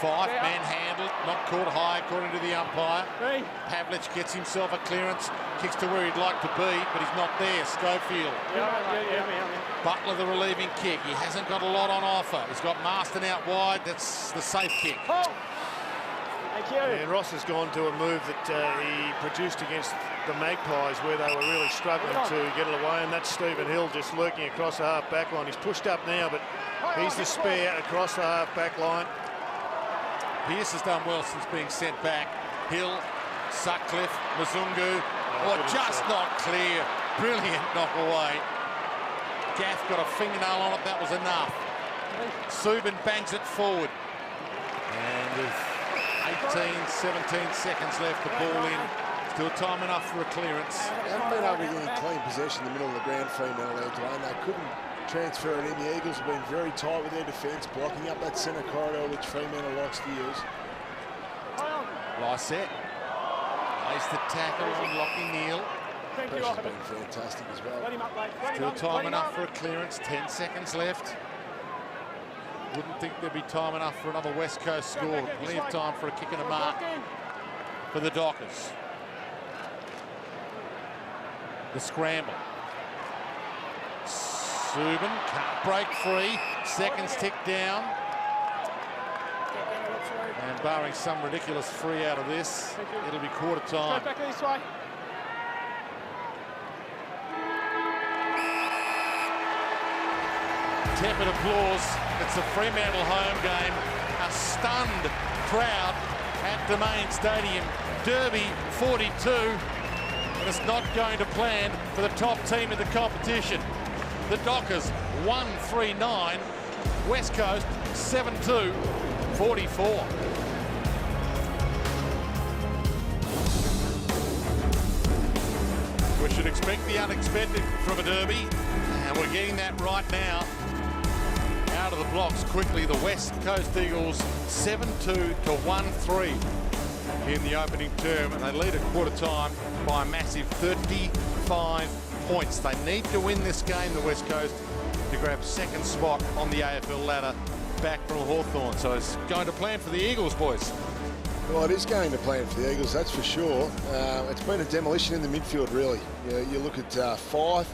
Fife manhandled, not caught high according to the umpire. Pavlich gets himself a clearance, kicks to where he'd like to be, but he's not there. Schofield. Butler the relieving kick. He hasn't got a lot on offer. He's got Marston out wide. That's the safe kick. Thank you. And Ross has gone to a move that he produced against the Magpies, where they were really struggling to get it away, and that's Stephen Hill just lurking across the half-back line. He's pushed up now, but he's the spare across the half-back line. Pearce has done well since being sent back. Hill, Sutcliffe, Mzungu. Just not clear. Brilliant knock away. Gaff got a fingernail on it. That was enough. Subin bangs it forward. And with 18, 17 seconds left, the ball in. Still time enough for a clearance. They haven't been able to get clean possession in the middle of the ground, Fremantle there, Dwayne. They couldn't transfer it in. The Eagles have been very tight with their defence, blocking up that centre corridor, which Fremantle likes to use. Lysette lays the tackle on Lockie Neal. Pressure's been fantastic as well. Still time enough for a clearance, 10 seconds left. Wouldn't think there'd be time enough for another West Coast score. Plenty of time for a kick and a mark for the Dockers. The scramble. Subin can't break free. Seconds tick down. And barring some ridiculous free out of this, it'll be quarter time. Back this way. Tepid applause. It's a Fremantle home game. A stunned crowd at Domain Stadium. Derby 42. And it's not going to plan for the top team in the competition. The Dockers 1-3-9. West Coast 7-2. 44. We should expect the unexpected from a derby, and we're getting that right now. Out of the blocks quickly, the West Coast Eagles 7-2 to 1-3 in the opening term, and they lead at quarter time by a massive 35 points. They need to win this game, the West Coast, to grab second spot on the AFL ladder back from Hawthorn. So it's going to plan for the Eagles, boys. Well, it is going to plan for the Eagles, that's for sure. It's been a demolition in the midfield, really. You look at Fyfe,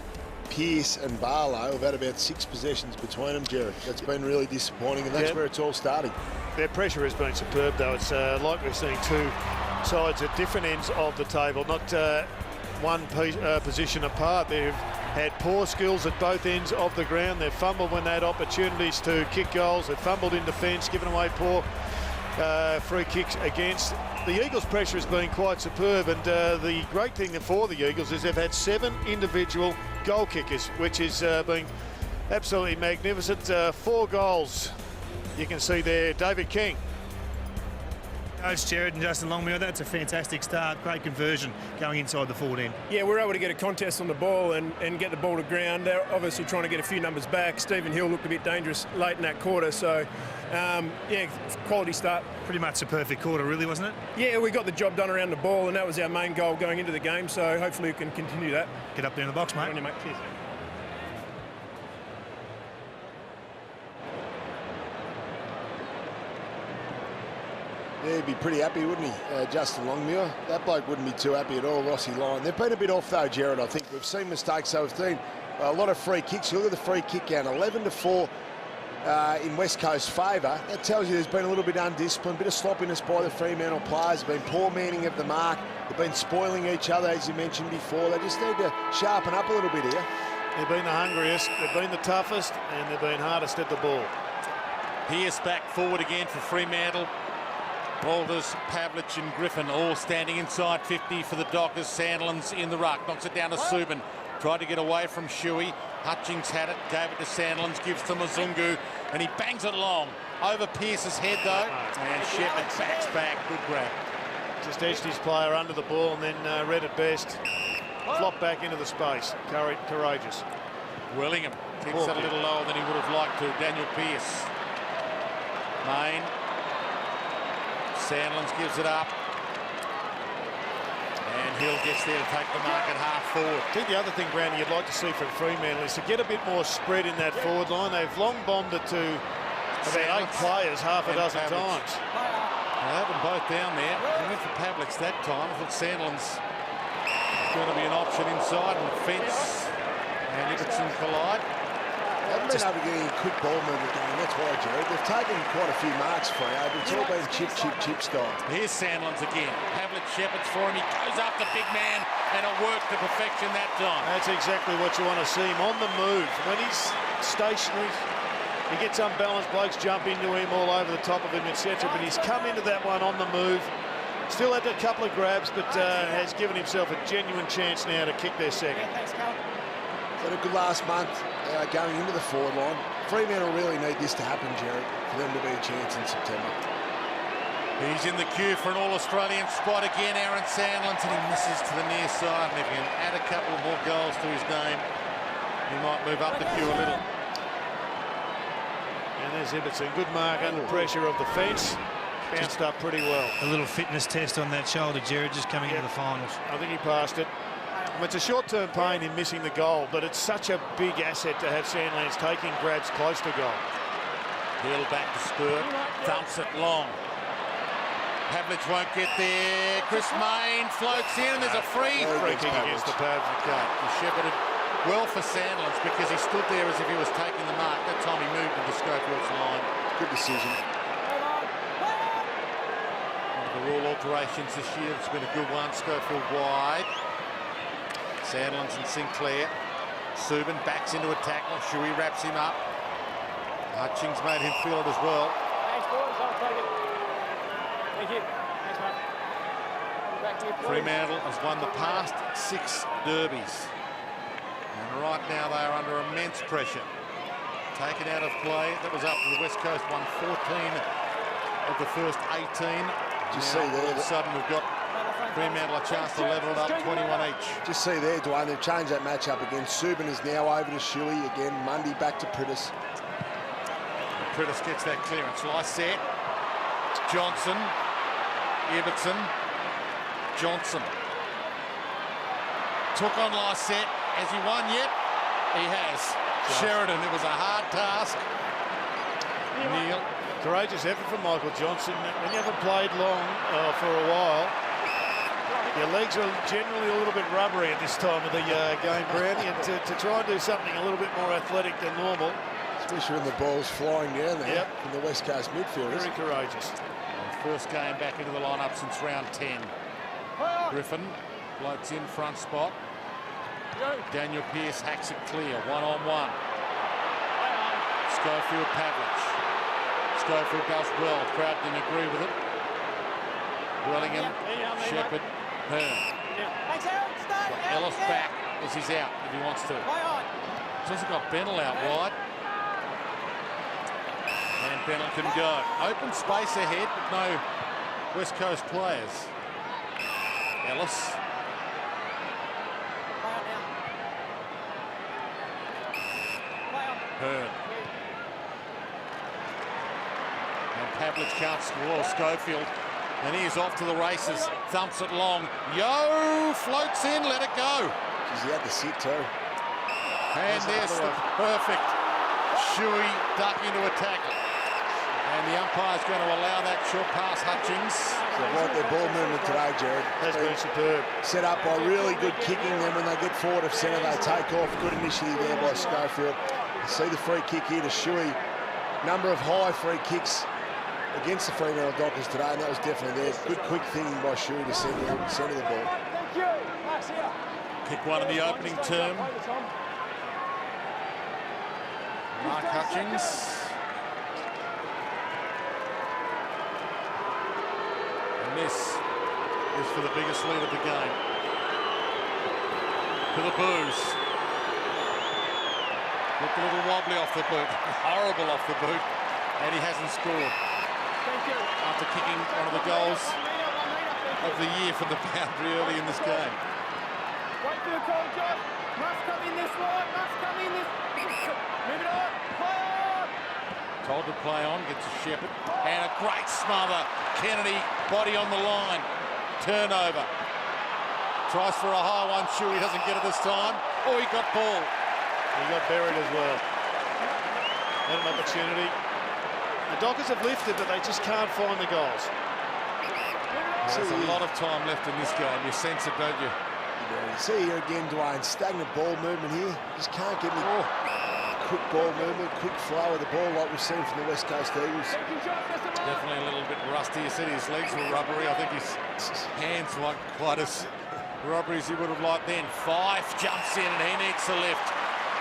Pearce and Barlow have had about 6 possessions between them, Jared. That's been really disappointing, and that's where it's all starting. Their pressure has been superb, though. It's like we're seeing two sides at different ends of the table, not one position apart. They've had poor skills at both ends of the ground. They've fumbled when they had opportunities to kick goals. They've fumbled in defence, given away poor free kicks against. The Eagles' pressure has been quite superb, and the great thing for the Eagles is they've had 7 individual goal kickers, which is been absolutely magnificent. 4 goals. You can see there, David King. Coach Jared and Justin Longmuir, that's a fantastic start. Great conversion going inside the forward end. Yeah, we're able to get a contest on the ball and get the ball to ground. They're obviously trying to get a few numbers back. Stephen Hill looked a bit dangerous late in that quarter, so yeah, quality start. Pretty much a perfect quarter, really, wasn't it? Yeah, we got the job done around the ball, and that was our main goal going into the game, so hopefully we can continue that. Get up there in the box, mate. On you, mate. Cheers. Yeah, he'd be pretty happy, wouldn't he, Justin Longmuir? That bloke wouldn't be too happy at all, Rossi Lyon. They've been a bit off, though, Jared, I think. We've seen mistakes, so we've seen a lot of free kicks. You look at the free kick count, 11-4 in West Coast favour. That tells you there's been a little bit undisciplined, a bit of sloppiness by the Fremantle players. There's been poor manning of the mark. They've been spoiling each other, as you mentioned before. They just need to sharpen up a little bit here. They've been the hungriest, they've been the toughest, and they've been hardest at the ball. Pearce back forward again for Fremantle. Boulders, Pavlich and Griffin all standing inside 50 for the Dockers. Sandlin's in the ruck, knocks it down to Subin. Tried to get away from Shuey. Hutchings had it, gave it to Sandlins, gives to Mzungu, and he bangs it long. Over Pearce's head, though, and Shepherd backs back. Good grab. Just edged his player under the ball and then read it best. Flopped back into the space. Courageous. Wellingham tips it a little lower than he would have liked to. Daniel Pearce. Main. Sandlins gives it up. And Hill gets there to take the mark at half forward. I think the other thing, Brownie, you'd like to see from Fremantle is to get a bit more spread in that forward line. They've long bombed it to about 8 players half a dozen times. They have them both down there. They went for Pavlich that time. I thought Sandlin's going to be an option inside and fence and Ibbotson collide. They haven't been able to get any quick ball movement going. That's why, Jared. They've taken quite a few marks for you, but it's all been chip style. Here's Sandlins again. Pavlich shepherds for him. He goes up the big man, and it worked to perfection that time. That's exactly what you want to see him on the move. When he's stationary, he gets unbalanced. Blokes jump into him all over the top of him, etc. But he's come into that one on the move. Still had a couple of grabs, but has given himself a genuine chance now to kick their second. Had a good last month going into the forward line. Fremantle really need this to happen, Jared, for them to be a chance in September. He's in the queue for an All-Australian spot again, Aaron Sandlands, and he misses to the near side. And if he can add a couple more goals to his name, he might move up the queue a little. And there's Ibbotson. Good mark under pressure of the fence. Bounced up pretty well. A little fitness test on that shoulder, Jared, just coming into the finals. I think he passed it. I mean, it's a short-term pain in missing the goal, but it's such a big asset to have Sandlands taking grabs close to goal. Hill back to Spur, thumps it long. Pavlich won't get there. Chris Mayne floats in, and there's a free kick against the Pavlich. He shepherded well for Sandlands because he stood there as if he was taking the mark. That time he moved into Schofield's line. Good decision. One of the rule alterations this year, it's been a good one. Schofield wide. Sandlands and Sinclair. Subin backs into a tackle. Shuey wraps him up. Hutchings made him feel it as well. Thanks, boys. I'll take it. Thank you. Thanks, mate. Back to you, please. Fremantle has won the past 6 derbies. And right now they are under immense pressure. Taken out of play. That was after the West Coast won 14 of the first 18. Just now, see there. All of a sudden we've got Fremantle a chance to level it up 21 each. Just see there, Dwayne, they've changed that match-up again. Subin is now over to Shuey again. Mundy back to Prittis. Prittis gets that clearance. Lysette, Johnson, Ibbotson, Johnson. Took on Lysette. Has he won yet? He has. Sheridan, it was a hard task. Neil. Courageous effort from Michael Johnson. When you haven't played long for a while, your legs are generally a little bit rubbery at this time of the game, Brownie, and to try and do something a little bit more athletic than normal. Especially when the ball's flying down there from the West Coast midfielders. Very courageous. First game back into the lineup since round 10. Griffin floats in front spot. Daniel Pearce hacks it clear, one-on-one. Schofield, Pavlich. Schofield does well. Crowd didn't agree with it. Wellingham, Shepherd, Hearn. Got Ellis back as he's out if he wants to. He's also got Bennell out wide. And Bennell can go. Open space ahead, but no West Coast players. Ellis. Hearn. And Pavlich can't score. Schofield. And he is off to the races. Thumps it long. Yo! Floats in. Let it go. Jeez, he had to sit too. And there's the perfect Shuey duck into a tackle. And the umpire's going to allow that short pass, Hutchings. They like their ball movement today, Jared. Has been superb. Set up by really good kicking. Then when they get forward of centre, they take off. Good initiative there by Schofield. You see the free kick here to Shuey. Number of high free kicks against the Fremantle Dockers today, and that was definitely there. Good quick thinking by Shuey to centre the ball. Kick one in the opening term. Mark Hutchings. And this is for the biggest lead of the game. To the boos. Looked a little wobbly off the boot. Horrible off the boot. And he hasn't scored. After kicking one of the goals of the year from the boundary early in this game. Wait for the call, Josh. Must come in this line. Must come in this. Move it on. Play on. Told to play on. Gets a Shepherd. And a great smother. Kennedy, body on the line. Turnover. Tries for a high one. Shuey doesn't get it this time. Oh, he got ball. He got buried as well. Had an opportunity. The Dockers have lifted, but they just can't find the goals. There's a lot of time left in this game. You sense it, don't you? You see here again, Dwayne, stagnant ball movement here. Just can't get any quick ball movement, quick flow of the ball like we've seen from the West Coast Eagles. Definitely a little bit rusty. You said his legs were rubbery. I think his hands weren't quite as rubbery as he would have liked then. Fife jumps in and he needs to lift.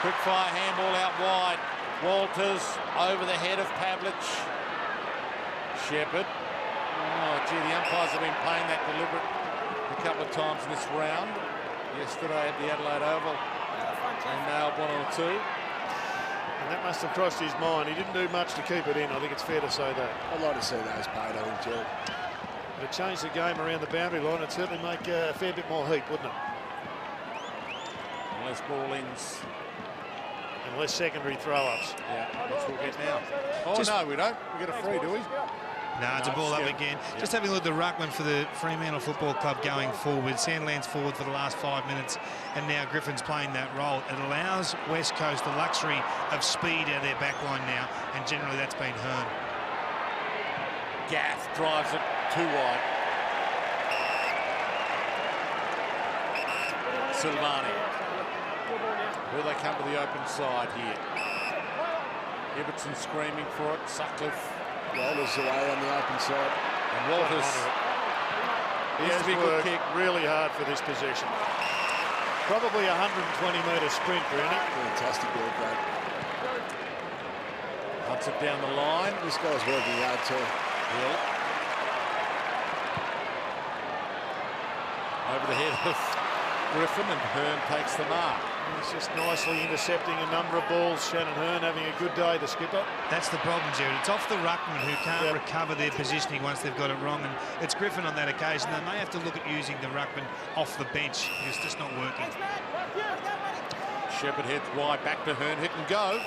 Quick fire handball out wide. Walters over the head of Pavlich. Shepherd. Oh, gee, the umpires have been playing that deliberate a couple of times in this round. Yesterday at the Adelaide Oval, they nailed one or two. And that must have crossed his mind. He didn't do much to keep it in. I think it's fair to say that. I'd like to see those paid, I think, Gerald. If it changed the game around the boundary line, it'd certainly make a fair bit more heat, wouldn't it? Unless ball-ins. Unless secondary throw-ups. Yeah, which we'll get now. Oh, no, we don't. We get a free, do we? No, it's a ball up again. Just having a look at the ruckman for the Fremantle Football Club going forward. Sandland's forward for the last 5 minutes, and now Griffin's playing that role. It allows West Coast the luxury of speed out of their back line now, and generally that's been Hearn. Gaff drives it too wide. Silvani. Will they come to the open side here? Ibbotson screaming for it. Sutcliffe. Walters away on the open side. And Walters. He has worked really hard for this possession. Probably a 120-metre sprint, really. Fantastic work, mate. Hunts it down the line. This guy's working hard too. Hill. Over the head of Griffin, and Hearn takes the mark. He's just nicely intercepting a number of balls. Shannon Hearn having a good day, the skipper. That's the problem, Jared. It's off the ruckman who can't recover their positioning once they've got it wrong, and it's Griffin on that occasion. They may have to look at using the ruckman off the bench. It's just not working. Shepherd heads wide, back to Hearn, hit and go.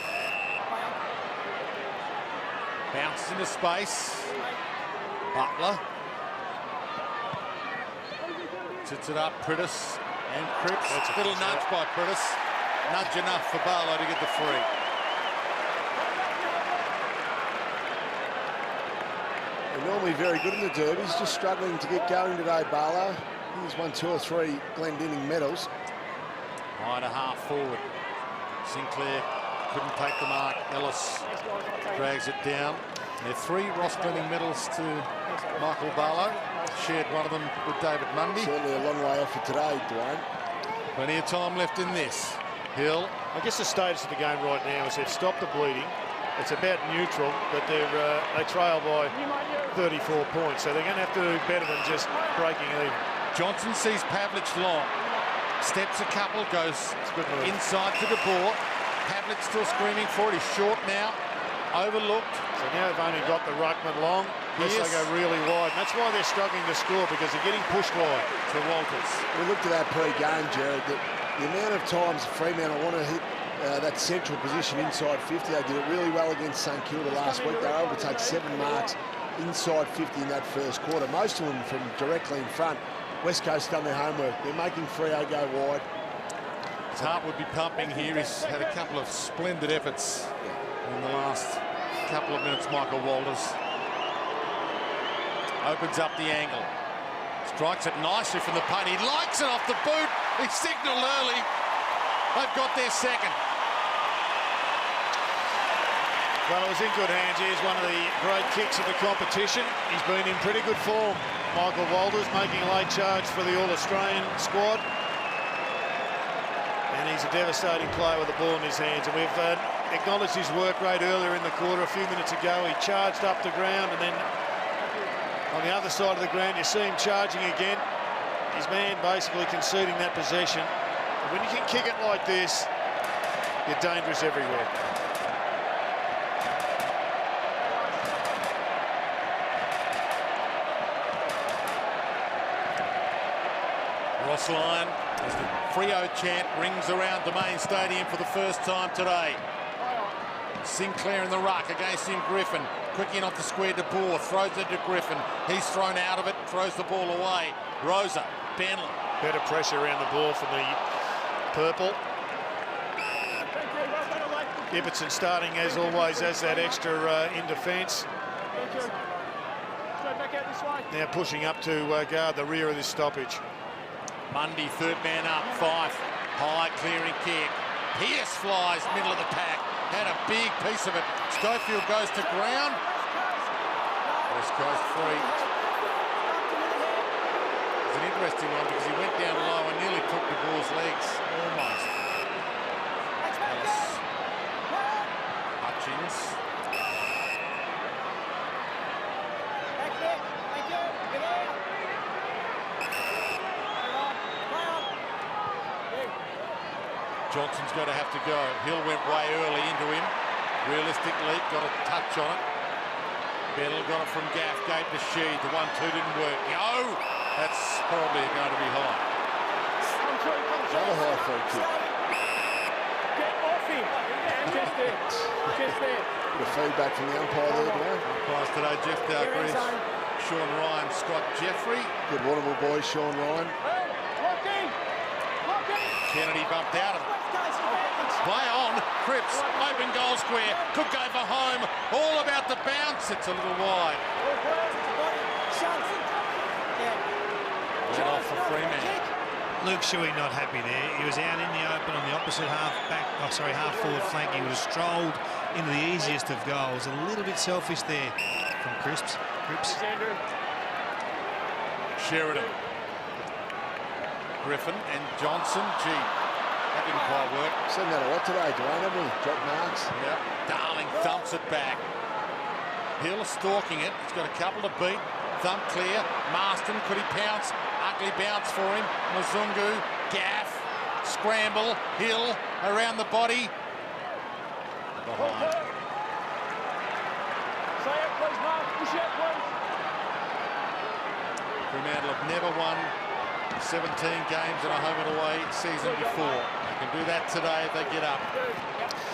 Bounces into space. Butler. Sits it up, Prittis and Cripps. Little nudge by Prittis. Nudge enough for Barlow to get the free. They're normally very good in the derbies, just struggling to get going today, Barlow. He's won 2 or 3 Glendinning medals. High to half forward. Sinclair couldn't take the mark. Ellis drags it down. There are 3 Ross Glenning medals to Michael Barlow. Shared one of them with David Mundy. Certainly a long way off for today, Dwayne. Plenty of time left in this. Hill. I guess the status of the game right now is they've stopped the bleeding. It's about neutral, but they trail by 34 points, so they're going to have to do better than just breaking even. Johnson sees Pavlich long. Steps a couple, goes inside to De Boer. Pavlich still screaming for it. He's short now. Overlooked. So now they've only got the ruckman long. Yes, they go really wide. And that's why they're struggling to score, because they're getting pushed wide to Walters. We looked at that pre-game, Jared, that the amount of times Fremantle want to hit that central position inside 50. They did it really well against St Kilda last week. They were able to take 7 marks inside 50 in that first quarter. Most of them from directly in front. West Coast done their homework. They're making Freo go wide. His heart would be pumping here. He's had a couple of splendid efforts in the last couple of minutes. Michael Walters opens up the angle. Strikes it nicely from the punt. He likes it off the boot. He signalled early. They've got their second. Well, it was in good hands. Here's one of the great kicks of the competition. He's been in pretty good form. Michael Walters making a late charge for the All-Australian squad. And he's a devastating player with the ball in his hands. And we've acknowledged his work rate earlier in the quarter. A few minutes ago, he charged up the ground, and then on the other side of the ground, you see him charging again. His man basically conceding that possession. And when you can kick it like this, you're dangerous everywhere. Ross Lyon, as the Freo chant rings around Domain Stadium for the first time today. Sinclair in the ruck against him, Griffin. Quick in off the square to Boer, throws it to Griffin. He's thrown out of it, throws the ball away. Rosa, Benley. Better pressure around the ball from the purple. Ibbotson starting as always as that extra in defence. Now pushing up to guard the rear of this stoppage. Mundy, third man up, Fife. High clearing kick. Pearce flies middle of the pack. Had a big piece of it. Schofield goes to ground. West Coast free. It's an interesting one because he went down low and nearly took the ball's legs. Almost. Ellis. Hutchins. Johnson's going to have to go. Hill went way early into him. Realistic leap, got a touch on it. Bettle got it from Gaff, gave to Sheed. The 1-2 didn't work. No! That's probably going to be high. Another high free kick. Get off him. Just there. Just there. Bit of feedback from the umpire there, Dwayne. Umpires today, Jeff Dalgrees, Sean Ryan, Scott Jeffrey. Good Warrnambool boy, Sean Ryan. Lock in. Lock in. Kennedy bumped out of it. Play on, Cripps, open goal square, could go for home, all about the bounce, it's a little wide. Went off for Fremantle. Luke Shuey not happy there. He was out in the open on the opposite half forward flank. He would have strolled into the easiest of goals. A little bit selfish there from Cripps. Sheridan. Griffin and Johnson. Gee, that didn't quite work. Seen that a lot today, Dwayne, haven't we? Drop marks. Yeah. Darling thumps it back. Hill stalking it. He's got a couple to beat. Thump clear. Marston, could he pounce? Ugly bounce for him. Mzungu, Gaff, scramble. Hill around the body. Behind. Say it, please, Mark. Push it, please. Fremantle have never won 17 games in a home and away season before. They can do that today if they get up.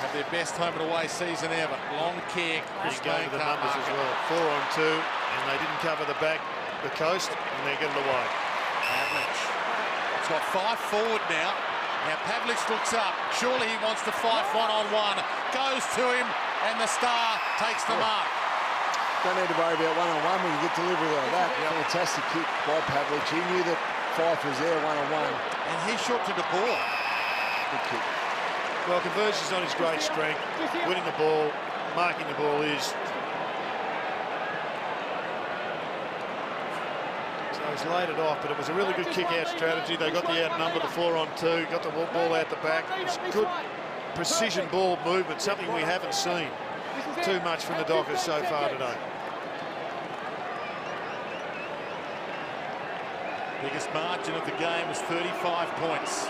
Have their best home and away season ever. Long kick. You go to the numbers as well. 4 on 2, and they didn't cover the back, the coast, and they get it away. Pavlich. It's got 5 forward now. Now Pavlich looks up. Surely he wants to fight one-on-one. Goes to him, and the star takes the mark. Don't need to worry about one-on-one when you get delivery like that. Fantastic kick by Pavlich. He knew that Fife was there one-on-one. And he shot to the ball. Good kick. Well, conversion's not his great strength. Winning the ball, marking the ball is. So he's laid it off, but it was a really good kick-out strategy. They got the outnumber, the 4 on 2, got the ball out the back. It was good precision ball movement, something we haven't seen too much from the Dockers so far today. Biggest margin of the game was 35 points.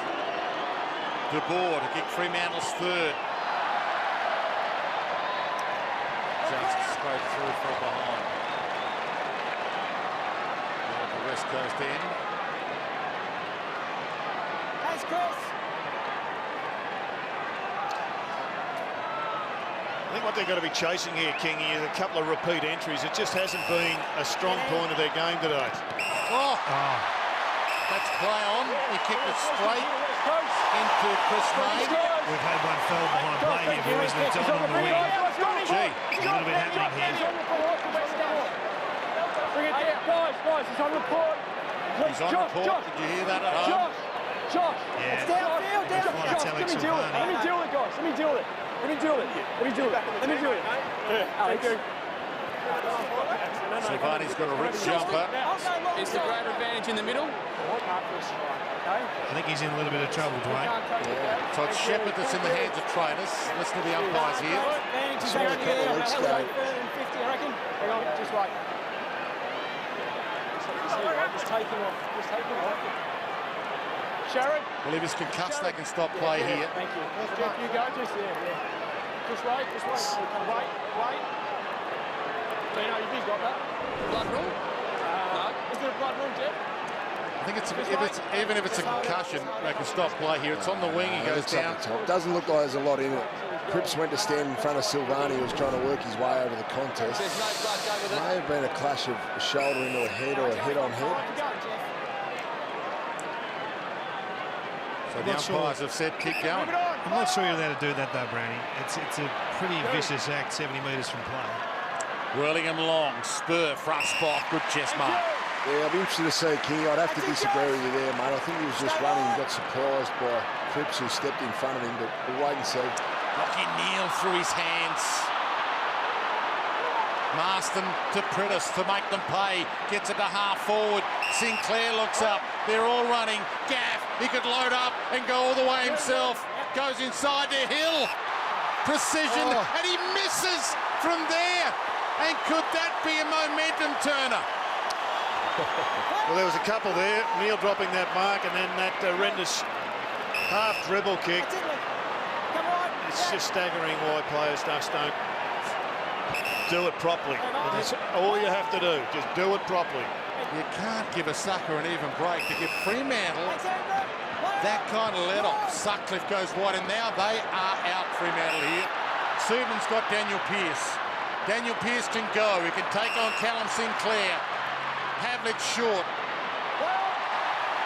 De Boer to kick Fremantle's third. Just straight through from behind. At the West Coast end. Thanks, Chris. I think what they've got to be chasing here, Kingy, is a couple of repeat entries. It just hasn't been a strong point of their game today. Oh! That's play on. He kicked it straight into Chris May. We've had one fell behind play here, boys. They've done on the wing. Gee, a little bit happening here. Bring it down. Guys, he's on report. He's on report. Did you hear that at home? Josh. Yeah. It's downfield, Josh, let me deal with it. Let me deal with it, guys. Let me deal with it. Let me deal with it. Let me deal with it. Let me do it. Alex. Silvani's got a rip jumper. It's the greater advantage in the middle. I think he's in a little bit of trouble, Dwayne. Yeah. So it's Shepherd that's in the hands of trainers. Listen to the umpires here. Saw a couple of weeks ago. I reckon. Hang on, just right. Just take him off. Just take him off. Sharon. Well, if he's concussed, they can stop play here. Thank you. Jeff, you go. Just there. Just wait. Wait. Dino, you've got that. Blood rule? No. Is there a blood rule, Jeff? I think even if it's a concussion, they can stop play here. It's on the wing. He goes down. Doesn't look like there's a lot in it. Cripps went to stand in front of Silvani, who was trying to work his way over the contest. There's no blood go with it. May have been a clash of a shoulder into a head or a head on head. So the umpires have said keep going. I'm not sure you're allowed to do that, though, Brownie. It's a pretty vicious act, 70 metres from play. Whirlingham long, spur, front spot, good chest mark. Yeah, I'd be interested to see King. I'd have to disagree with you there, mate. I think he was just running and got surprised by Cripps, who stepped in front of him, but we'll wait and see. Lockie Neal through his hands. Marston to Prittis to make them pay. Gets it to half forward. Sinclair looks up. They're all running. Gaff, he could load up and go all the way himself. Goes inside to Hill. Precision, and he misses from there. And could that be a momentum turner? Well, there was a couple there. Neil dropping that mark, and then that horrendous half dribble kick. It's just staggering why players just don't do it properly. That's all you have to do, just do it properly. You can't give a sucker an even break. To give Fremantle that kind of let-off. Sutcliffe goes wide, and now they are out, Fremantle here. Subin's got Daniel Pearce. Daniel Pearce can go. He can take on Callum Sinclair. Pavlich short.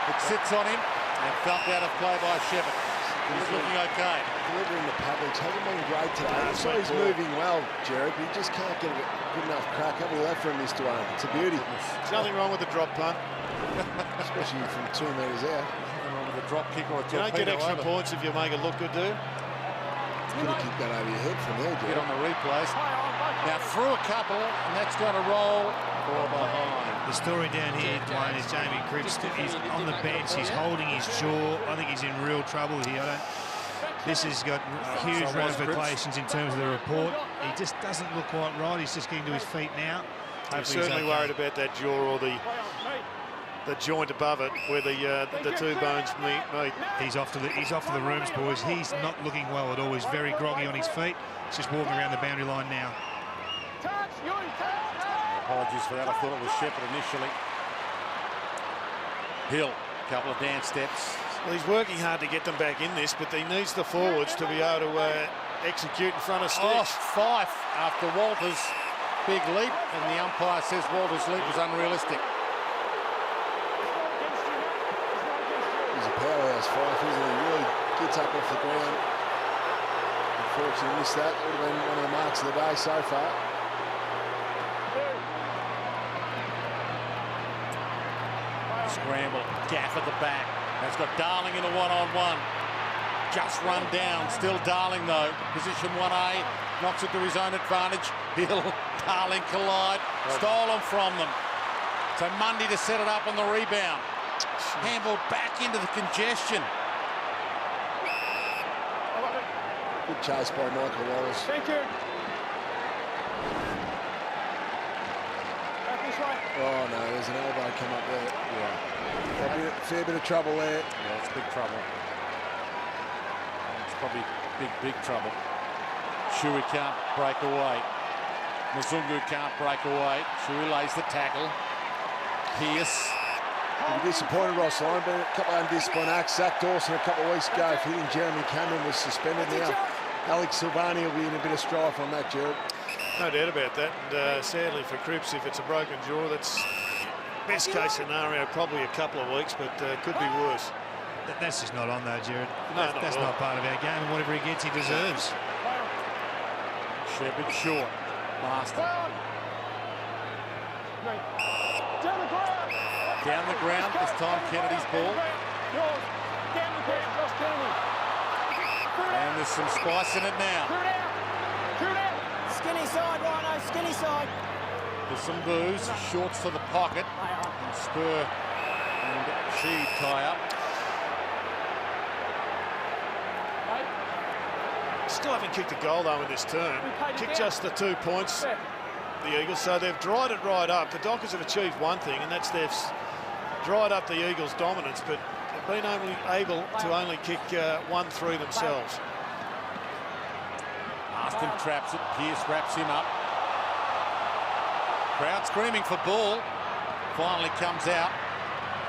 It sits on him and thumped out of play by Shepherd. He's looking okay. Delivering the Pavlich hasn't been great today. So he's moving well, Jared, but he just can't get a good enough crack up. We left for him this to It's a beauty. There's nothing wrong with the drop punt. Especially from 2 metres out. Nothing wrong with a drop kick or a You don't get extra points if you make it look good, do you? Could have kicked that over your head from there, Get Jared. on the replays. Now through a couple, and that's going to roll or behind. The story down here, Dwayne, is Jamie Cripps is on the bench. He's holding his jaw. I think he's in real trouble here. This has got huge ramifications in terms of the report. He just doesn't look quite right. He's just getting to his feet now. I'm certainly worried about that jaw or the joint above it where the two bones meet. He's off to the rooms, boys. He's not looking well at all. He's very groggy on his feet. He's just walking around the boundary line now. Apologies for that. I thought it was Shepherd initially. Hill, couple of dance steps. Well, he's working hard to get them back in this, but he needs the forwards to be able to execute in front of sticks. Fife after Walter's big leap, and the umpire says Walter's leap was unrealistic. He's a powerhouse Fife, isn't he? He really gets up off the ground. Unfortunately missed that. Would have been one of the marks of the day so far. Scramble, Gaff at the back. That's got Darling in a one-on-one. Just run down, still Darling though. Position 1A, knocks it to his own advantage. Hill, Darling collide, stolen from them. So Mundy to set it up on the rebound. Handball back into the congestion. Good chase by Michael Wallace. Thank you. Oh no, there's an elbow come up there. Yeah. Fair bit of trouble there. Yeah, it's big trouble. It's probably big trouble. Shui can't break away. Mzungu can't break away. Shui lays the tackle. Pearce. You'll be disappointed, Ross Lyon, but a couple of undisciplined acts. Zach Dawson a couple of weeks ago for hitting Jeremy Cameron was suspended now. Alex Silvani will be in a bit of strife on that, Jared. No doubt about that, and sadly for Cripps, if it's a broken jaw, that's best case scenario, probably a couple of weeks, but could be worse. That's just not on though, Jared. No, that's not part of our game, and whatever he gets, he deserves. Shepherd short. Master. Down the ground, this time Kennedy's ball. And there's some spice in it now. Skinny side, Rhino, skinny side. There's some booze, shorts to the pocket. And Spur and she tie up. Still haven't kicked a goal though in this term. Kicked just the 2 points, the Eagles, so they've dried it right up. The Dockers have achieved one thing, and that's they've dried up the Eagles' dominance, but they've been able to only kick 1-3 themselves. Marston traps it, Pearce wraps him up. Crowd screaming for ball. Finally comes out.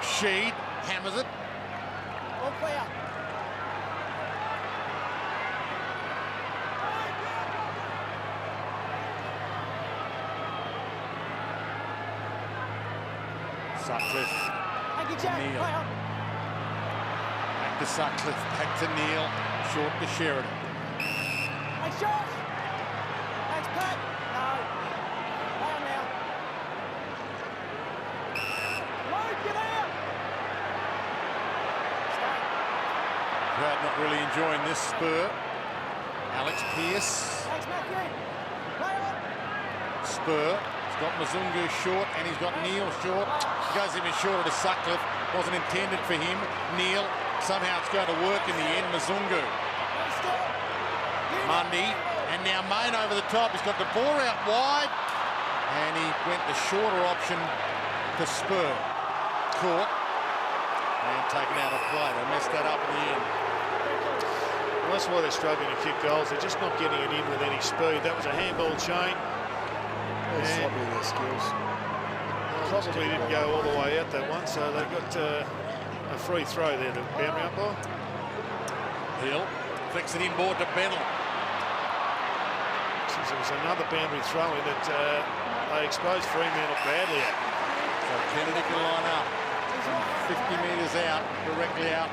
Sheed hammers it. All clear. Sutcliffe. Thank you, Jack. Neil. Back to Sutcliffe, back to Neil. Short to Sheridan. Thanks, Josh. Thanks, Pat. No. Play on now. Luke, get out. Stay. Crowd not really enjoying this. Spur. Alex Pearce. Thanks, Matthew. Play on. Spur. He's got Mzungu short and he's got Neil short. He goes even shorter to Sutcliffe. Wasn't intended for him. Neil. Somehow it's going to work in the end. Mzungu. Mundy. And now Main over the top. He's got the ball out wide. And he went the shorter option to Spur. Caught. And taken out of play. They messed that up in the end. Well, that's why they're struggling to kick goals. They're just not getting it in with any speed. That was a handball chain. That's sloppy their skills. Probably didn't go all the way out that one, so they got a free throw there, the boundary umpire. Hill flicks it inboard to Bennell. Since it was another boundary throw in that they exposed Fremantle badly at. So Kennedy can line up from 50 metres out, directly out.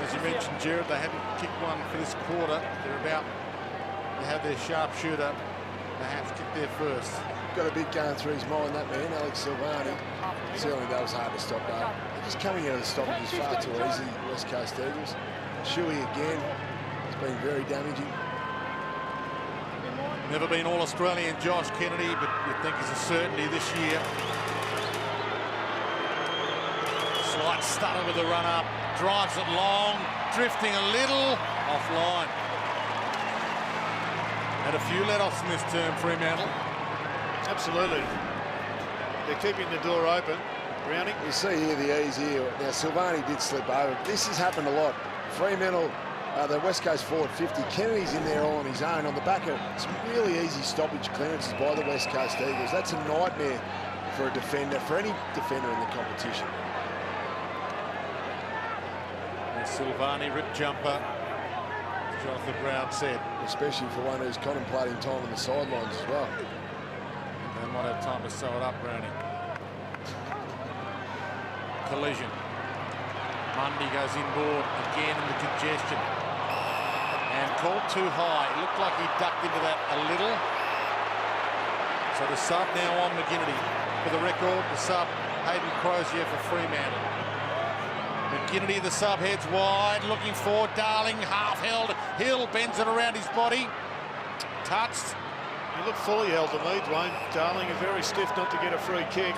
As you mentioned, Jared, they hadn't kicked one for this quarter. They're about to have their sharpshooter perhaps kick there first. Got a bit going through his mind, that man, Alex Silvani. Certainly that was hard to stop, though. Just coming out of the stoppages far too easy, West Coast Eagles. Shuey again, it's been very damaging. Never been All-Australian Josh Kennedy, but you'd think he's a certainty this year. Slight stutter with the run-up, drives it long, drifting a little offline. Had a few let-offs in this term, Fremantle. Absolutely. They're keeping the door open. Browning. You see here the ease here. Now, Silvani did slip over. This has happened a lot. Fremantle, the West Coast forward 50. Kennedy's in there all on his own on the back of some really easy stoppage clearances by the West Coast Eagles. That's a nightmare for a defender, for any defender in the competition. And Silvani, rip jumper, as Jonathan Brown said. Especially for one who's contemplating time on the sidelines as well. They might have time to sew it up, Browning. Collision. Mundy goes inboard again in the congestion. And called too high. It looked like he ducked into that a little. So the sub now on McGinnity. For the record, the sub, Hayden Crozier for Fremantle. McGinnity, the sub, heads wide, looking for Darling, half held. Hill bends it around his body. Touched. He looked fully held to me, Dwayne. Darling is very stiff not to get a free kick.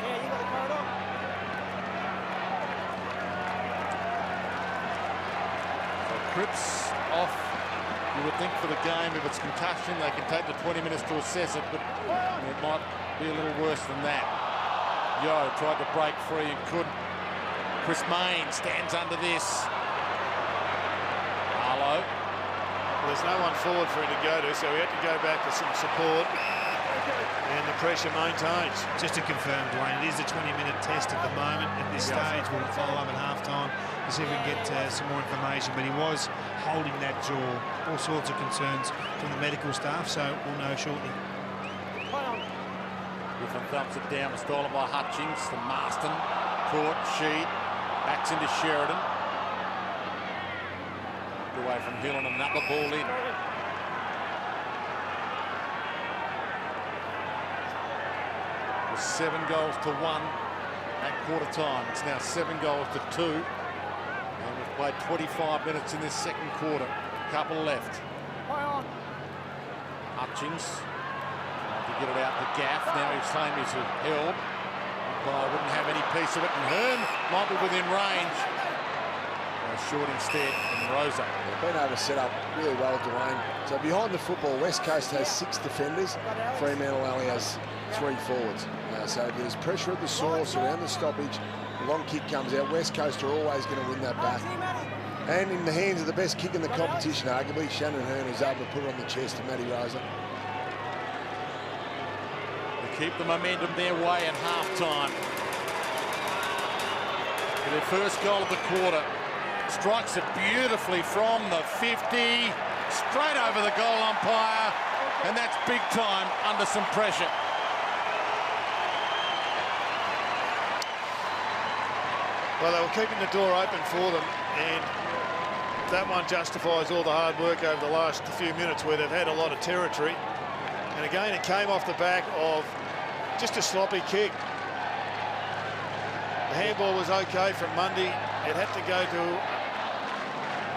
So Cripps off, you would think, for the game. If it's concussion, they can take the 20 minutes to assess it, but it might be a little worse than that. Yo tried to break free and couldn't. Chris Main stands under this. Arlo. There's no one forward for him to go to, so he had to go back for some support. And the pressure maintains. Just to confirm, Dwayne, it is a 20-minute test at the moment. At this stage, we'll follow up at half-time to see if we can get some more information. But he was holding that jaw. All sorts of concerns from the medical staff, so we'll know shortly. Griffin thumps it down, stolen by Hutchings. The Marston, caught, Sheed, backs into Sheridan. Away from Hill and another ball in. With 7 goals to 1 at quarter time. It's now 7 goals to 2. And we've played 25 minutes in this second quarter. Couple left. Hutchings trying to get it out the gaff. Now he's saying he's held. Umpire wouldn't have any piece of it, and Hearn might be within range. Short instead, and Rosa. They've been able to set up really well, Dwayne. So behind the football, West Coast has 6 defenders. Fremantle only has 3 forwards. So there's pressure at the source around the stoppage. The long kick comes out. West Coast are always going to win that back. And in the hands of the best kick in the competition, arguably, Shannon Hearn is able to put it on the chest of Matty Rosa. They keep the momentum their way at half-time. For their first goal of the quarter. Strikes it beautifully from the 50, straight over the goal umpire, and that's big time under some pressure. Well, they were keeping the door open for them, and that one justifies all the hard work over the last few minutes where they've had a lot of territory. And again, it came off the back of just a sloppy kick. The handball was okay from Mundy. It had to go to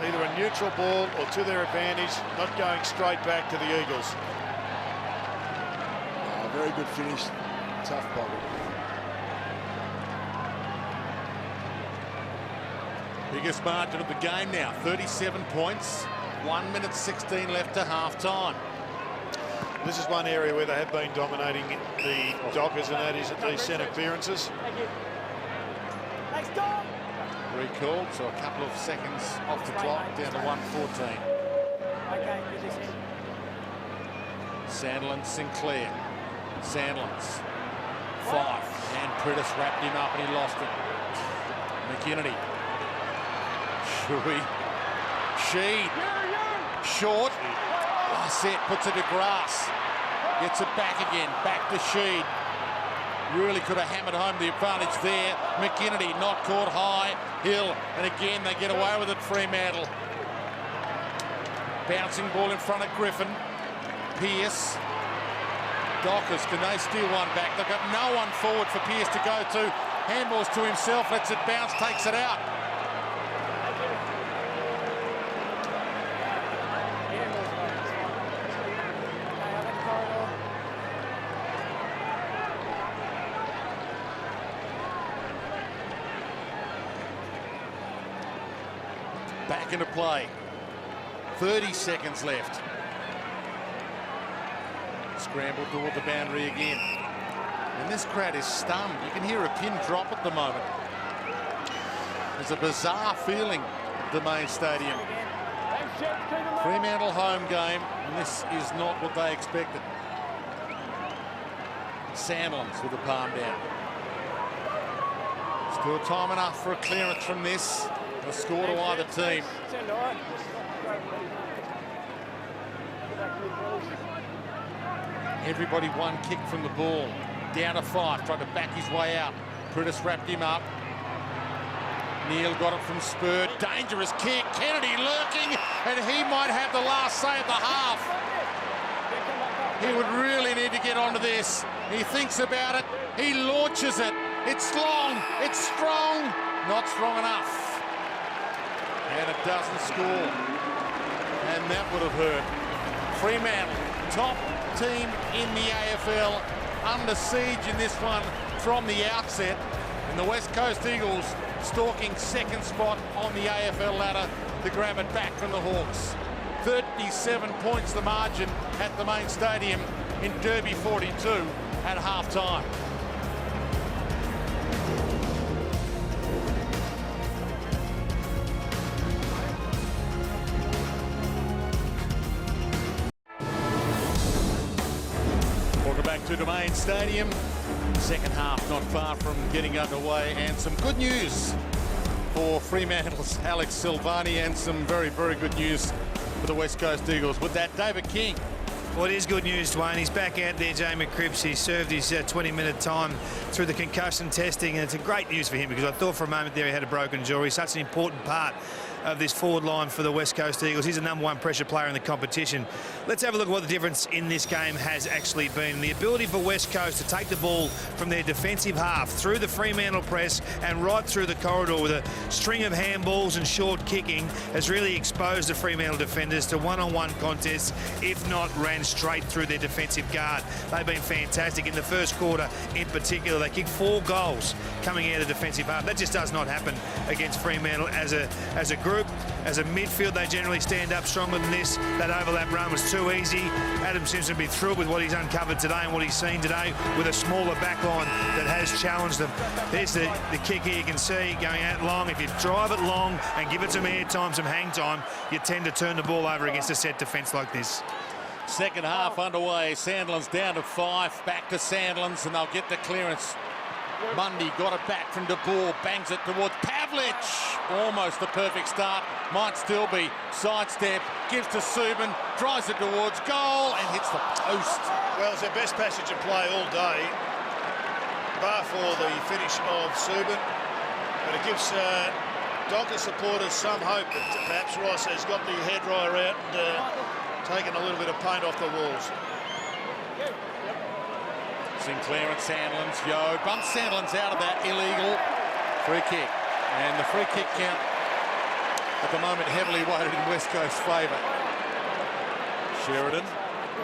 either a neutral ball or to their advantage, not going straight back to the Eagles. Very good finish, tough pocket. Biggest margin of the game now, 37 points, 1 minute 16 left to half-time. This is one area where they have been dominating the Dockers, and that is at these centre clearances. Recalled, so a couple of seconds off the clock, down to 1:14. Sandland, Sinclair. Sandlands. Five. And Prittis wrapped him up and he lost it. McInerney. Shui. Sheed. Short. Set puts it to grass. Gets it back again. Back to Sheed. Really could have hammered home the advantage there. McInerney not caught high. Hill. And again they get away with it, Fremantle. Bouncing ball in front of Griffin. Pearce. Dockers, can they steal one back? They've got no one forward for Pearce to go to. Handballs to himself, lets it bounce, takes it out. Back into play. 30 seconds left. Scramble toward the boundary again. And this crowd is stunned. You can hear a pin drop at the moment. There's a bizarre feeling at the main stadium. Fremantle home game, and this is not what they expected. Sandlands with the palm down. Still time enough for a clearance from this. A score to either team. Everybody one kick from the ball. Down to Fife, tried to back his way out. Prittis wrapped him up. Neal got it from Spur. Dangerous kick. Kennedy lurking, and he might have the last say at the half. He would really need to get onto this. He thinks about it. He launches it. It's long. It's strong. Not strong enough. And it doesn't score. And that would have hurt. Fremantle, top team in the AFL, under siege in this one from the outset. And the West Coast Eagles stalking second spot on the AFL ladder to grab it back from the Hawks. 37 points the margin at the main stadium in Derby 42 at half-time. Back to the main stadium. Second half not far from getting underway, and some good news for Fremantle's Alex Silvani, and some very, very good news for the West Coast Eagles. With that, David King. Well, it is good news, Dwayne. He's back out there, Jamie Cripps. He served his 20-minute time through the concussion testing, and it's a great news for him, because I thought for a moment there he had a broken jaw. He's such an important part of this forward line for the West Coast Eagles. He's the #1 pressure player in the competition. Let's have a look at what the difference in this game has actually been. The ability for West Coast to take the ball from their defensive half through the Fremantle press and right through the corridor with a string of handballs and short kicking has really exposed the Fremantle defenders to one-on-one contests, if not ran straight through their defensive guard. They've been fantastic in the first quarter in particular. They kicked 4 goals coming out of the defensive half. That just does not happen against Fremantle as a group. As a midfield, they generally stand up stronger than this. That overlap run was too easy. Adam Simpson will be thrilled with what he's uncovered today and what he's seen today with a smaller backline that has challenged them. There's the kick here, you can see going out long. If you drive it long and give it some air time, some hang time, you tend to turn the ball over against a set defence like this. Second half underway. Sandlands down to 5. Back to Sandlands, and they'll get the clearance. Mundy got it back from De Boer, bangs it towards Pavlich. Almost the perfect start, might still be. Sidestep, gives to Subin, drives it towards goal and hits the post. Well, it's their best passage of play all day, bar for the finish of Subin. But it gives Docker supporters some hope that perhaps Ross has got the hairdryer out and taken a little bit of paint off the walls. Sinclair and Sandlands. Yo bumps Sandlands out of that illegal free kick. And the free kick count at the moment heavily weighted in West Coast's favour. Sheridan,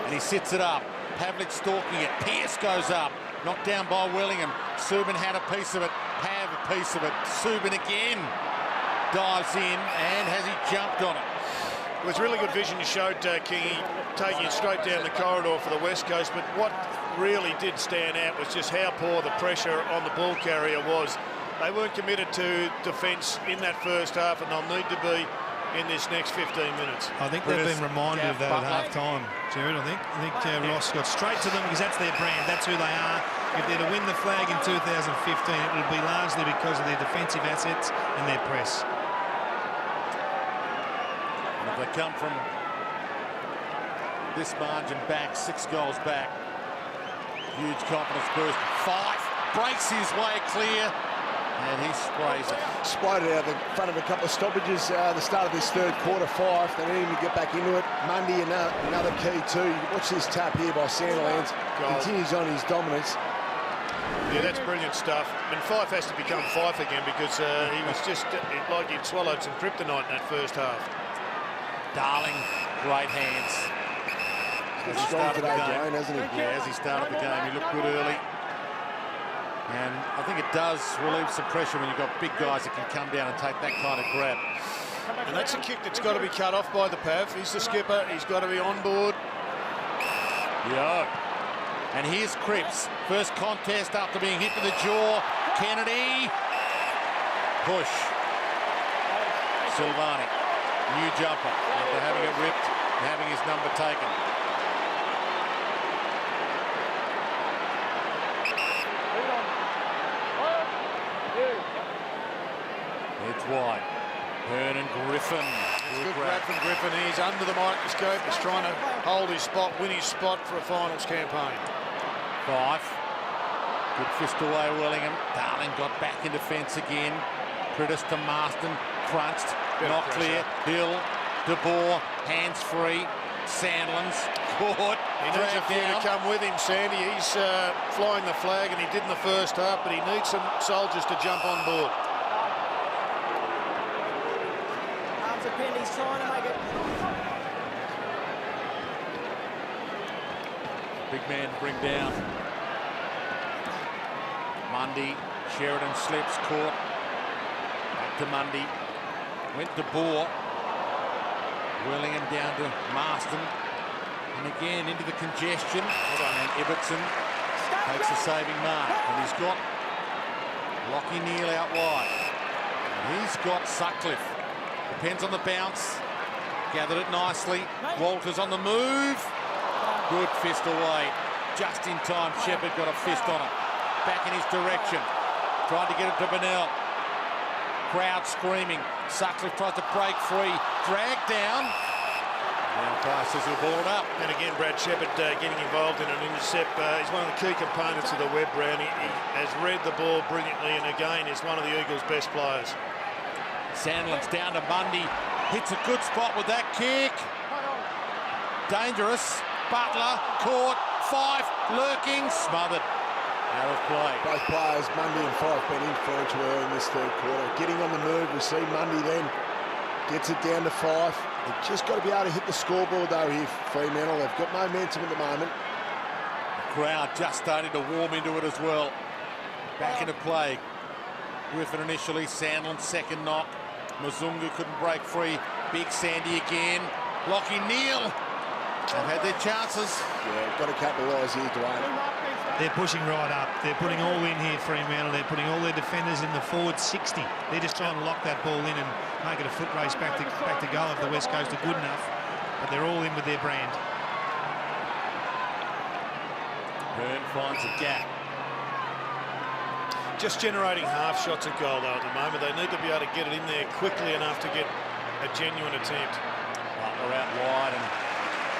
and he sits it up. Pavlich stalking it. Pearce goes up. Knocked down by Willingham. Subin had a piece of it. Pav a piece of it. Subin again dives in, and has he jumped on it? It was really good vision you showed, Kingy, taking it straight down the corridor for the West Coast, but what really did stand out was just how poor the pressure on the ball carrier was. They weren't committed to defence in that first half, and they'll need to be in this next 15 minutes. I think they've been reminded of that at half-time, Jared. I think Ross got straight to them because that's their brand. That's who they are. If they're to win the flag in 2015, it will be largely because of their defensive assets and their press. And if they come from this margin back, 6 goals back, huge confidence boost. Fife breaks his way clear, and he sprays it. Sprayed it out the front of a couple of stoppages the start of this third quarter. Fife, they need him to get back into it. Mundy, another key too. Watch this tap here by Sandilands. Continues on his dominance. Yeah, that's brilliant stuff. And Fife has to become Fife again because he was just like he'd swallowed some kryptonite in that first half. Darling, great hands. He's strong today, Dwayne, hasn't he? Yeah, as he started the game, he looked good early. And I think it does relieve some pressure when you've got big guys that can come down and take that kind of grab. And that's a kick that's got to be cut off by the Pav. He's the skipper. He's got to be on board. Yeah. And here's Cripps. First contest after being hit to the jaw. Kennedy. Push. Silvani. New jumper after having it ripped and having his number taken. It's wide. Hearn and Griffin. Good grab from Griffin. He's under the microscope. He's trying to hold his spot, win his spot for a finals campaign. Fife. Good fist away, Wellingham. Darling got back in defence again. Prittis to Marston. Crunched. Not clear. Hill. De Boer. Hands free. Sandlands. Caught. He needs a few to come with him, Sandy. He's flying the flag, and he did in the first half, but he needs some soldiers to jump on board. He's trying to make it. Big man to bring down. Mundy. Sheridan slips. Caught. Back to Mundy. Went to Boer. Wellingham down to Marston. And again into the congestion. And Ibbotson takes a saving mark. And he's got Lockie Neal out wide. And he's got Sutcliffe. Depends on the bounce. Gathered it nicely. Walters on the move. Good fist away. Just in time, Shepherd got a fist on it. Back in his direction. Tried to get it to Bennell. Crowd screaming. Sutcliffe tries to break free. Drag down. Now passes the ball up. And again, Brad Shepherd getting involved in an intercept. He's one of the key components of the Webb round. He has read the ball brilliantly, and again is one of the Eagles' best players. Sandlands down to Mundy. Hits a good spot with that kick. Dangerous. Butler caught. Fife lurking. Smothered. Out of play. Both players, Mundy and Fife, been influential early in this third quarter. Getting on the move, we see Mundy then gets it down to Fife. They've just got to be able to hit the scoreboard though here, Fremantle. They've got momentum at the moment. The crowd just starting to warm into it as well. Back into play. Griffin initially, Sandland second knock. Mzungu couldn't break free. Big Sandy again. Lockie Neal. They've had their chances. Yeah, got to capitalise here, Dwayne. They're pushing right up. They're putting all in here, Fremantle. They're putting all their defenders in the forward 60. They're just trying to lock that ball in and make it a foot race back to goal if the West Coast are good enough. But they're all in with their brand. Hearn finds a gap. Just generating half shots at goal though at the moment. They need to be able to get it in there quickly enough to get a genuine attempt. Butler out wide and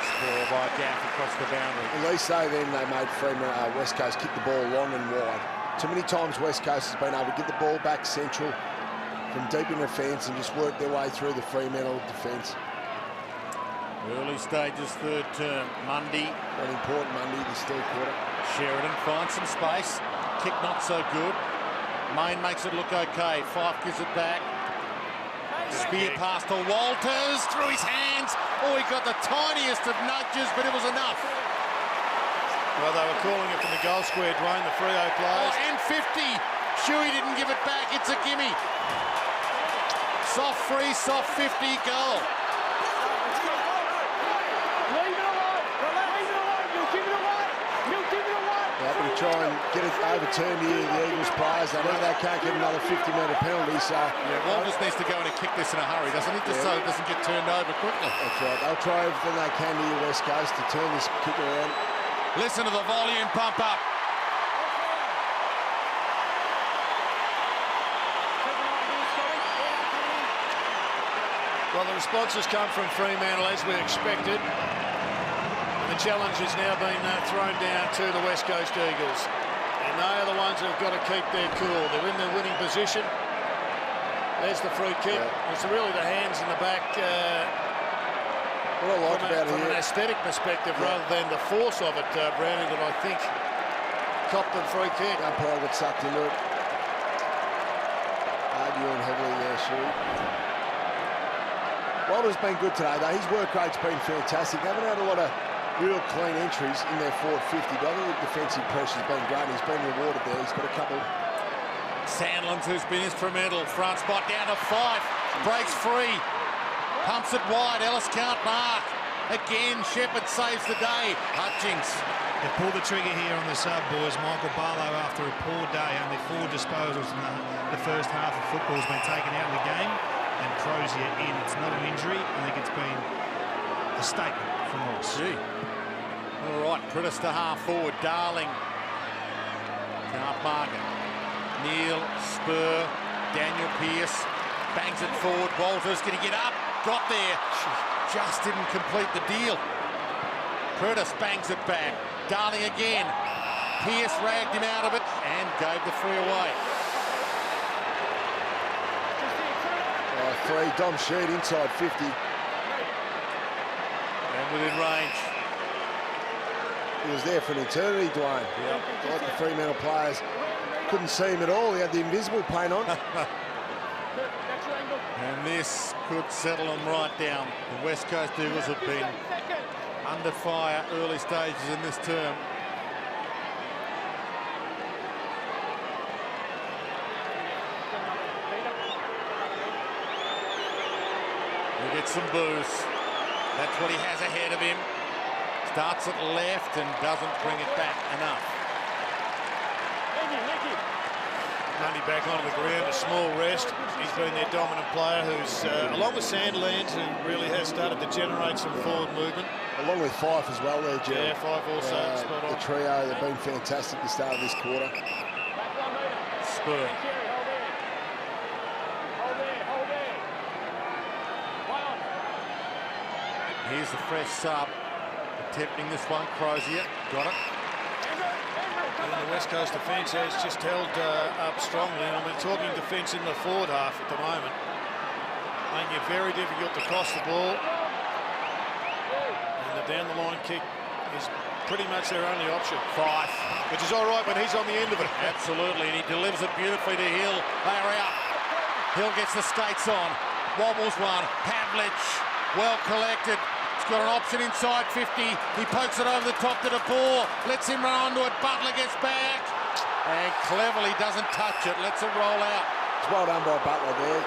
score by Gaff across the boundary. At least they made West Coast kick the ball long and wide. Too many times West Coast has been able to get the ball back central from deep in the fence and just work their way through the Fremantle defence. Early stages, third term. Mundy. An important Mundy this third quarter. Sheridan finds some space. Kick not so good. Main makes it look okay. Fife gives it back. Spear pass to Walters through his hands. Oh, he got the tiniest of nudges, but it was enough. Well, they were calling it from the goal square, Dwayne, the Freo players. Oh, and 50. Shuey didn't give it back. It's a gimme. Soft free, soft 50 goal. Leave it alone. Leave it alone. You'll give it away. You'll give it away. Up in try and get it overturned here, the Eagles players. They know they can't get another 50-metre penalty, so... Yeah, Walters needs to go in and kick this in a hurry, doesn't he? Just so it doesn't get turned over quickly. That's right. They'll try everything they can here, West Coast, to turn this kick around. Listen to the volume pump up. Well, the response has come from Fremantle as we expected. And the challenge has now been thrown down to the West Coast Eagles. And they are the ones who have got to keep their cool. They're in their winning position. There's the free kick. Yeah. It's really the hands in the back. What I like about it from an aesthetic perspective, rather than the force of it, Brownie, that I think copped the free kick. Umpire got sucked into it. Arguing heavily there, Shu. Walter's been good today, though. His work rate's been fantastic. They haven't had a lot of real clean entries in their forward 50, but I think the defensive pressure's been great. He's been rewarded there. He's got a couple. Sandlands, who's been instrumental. Front spot down to 5. Breaks free. Pumps it wide. Ellis can't mark. Again, Shepherd saves the day. Hutchings. They pulled the trigger here on the sub, boys. Michael Barlow, after a poor day, only 4 disposals in the first half of football, has been taken out of the game. And Crozier in. It's not an injury. I think it's been a statement from Ross. Gee. All right, Prittis to half forward. Darling can't mark it. Neil, Spur, Daniel Pearce bangs it forward. Walters going to get up. Got there. Just didn't complete the deal. Prittis bangs it back. Darling again. Pearce ragged him out of it and gave the free away. 3, Dom Sheed inside 50. And within range. He was there for an eternity, Dwayne. Yep. Like the Fremantle players couldn't see him at all. He had the invisible paint on. And this could settle them right down. The West Coast Eagles have been under fire early stages in this term. He gets some boos. That's what he has ahead of him. Starts at left and doesn't bring it back enough. Money back onto the ground, a small rest. He's been their dominant player who's, along with Sandlands, who really has started to generate some forward movement. Along with Fife as well there, Jerry. Yeah, Fife also spot on. The trio, they've been fantastic the start of this quarter. Spur. Here's the fresh sub. Attempting this one, Crozier. Got it. And the West Coast defence has just held up strongly. And we're talking defence in the forward half at the moment. Making it very difficult to cross the ball. And the down-the-line kick is pretty much their only option. Fife. Which is all right when he's on the end of it. Absolutely, and he delivers it beautifully to Hill. They are out. Hill gets the skates on. Wobbles one. Pavlich, well collected. He's got an option inside 50. He pokes it over the top to the ball. Lets him run onto it. Butler gets back. And cleverly doesn't touch it. Lets it roll out. It's well done by Butler there.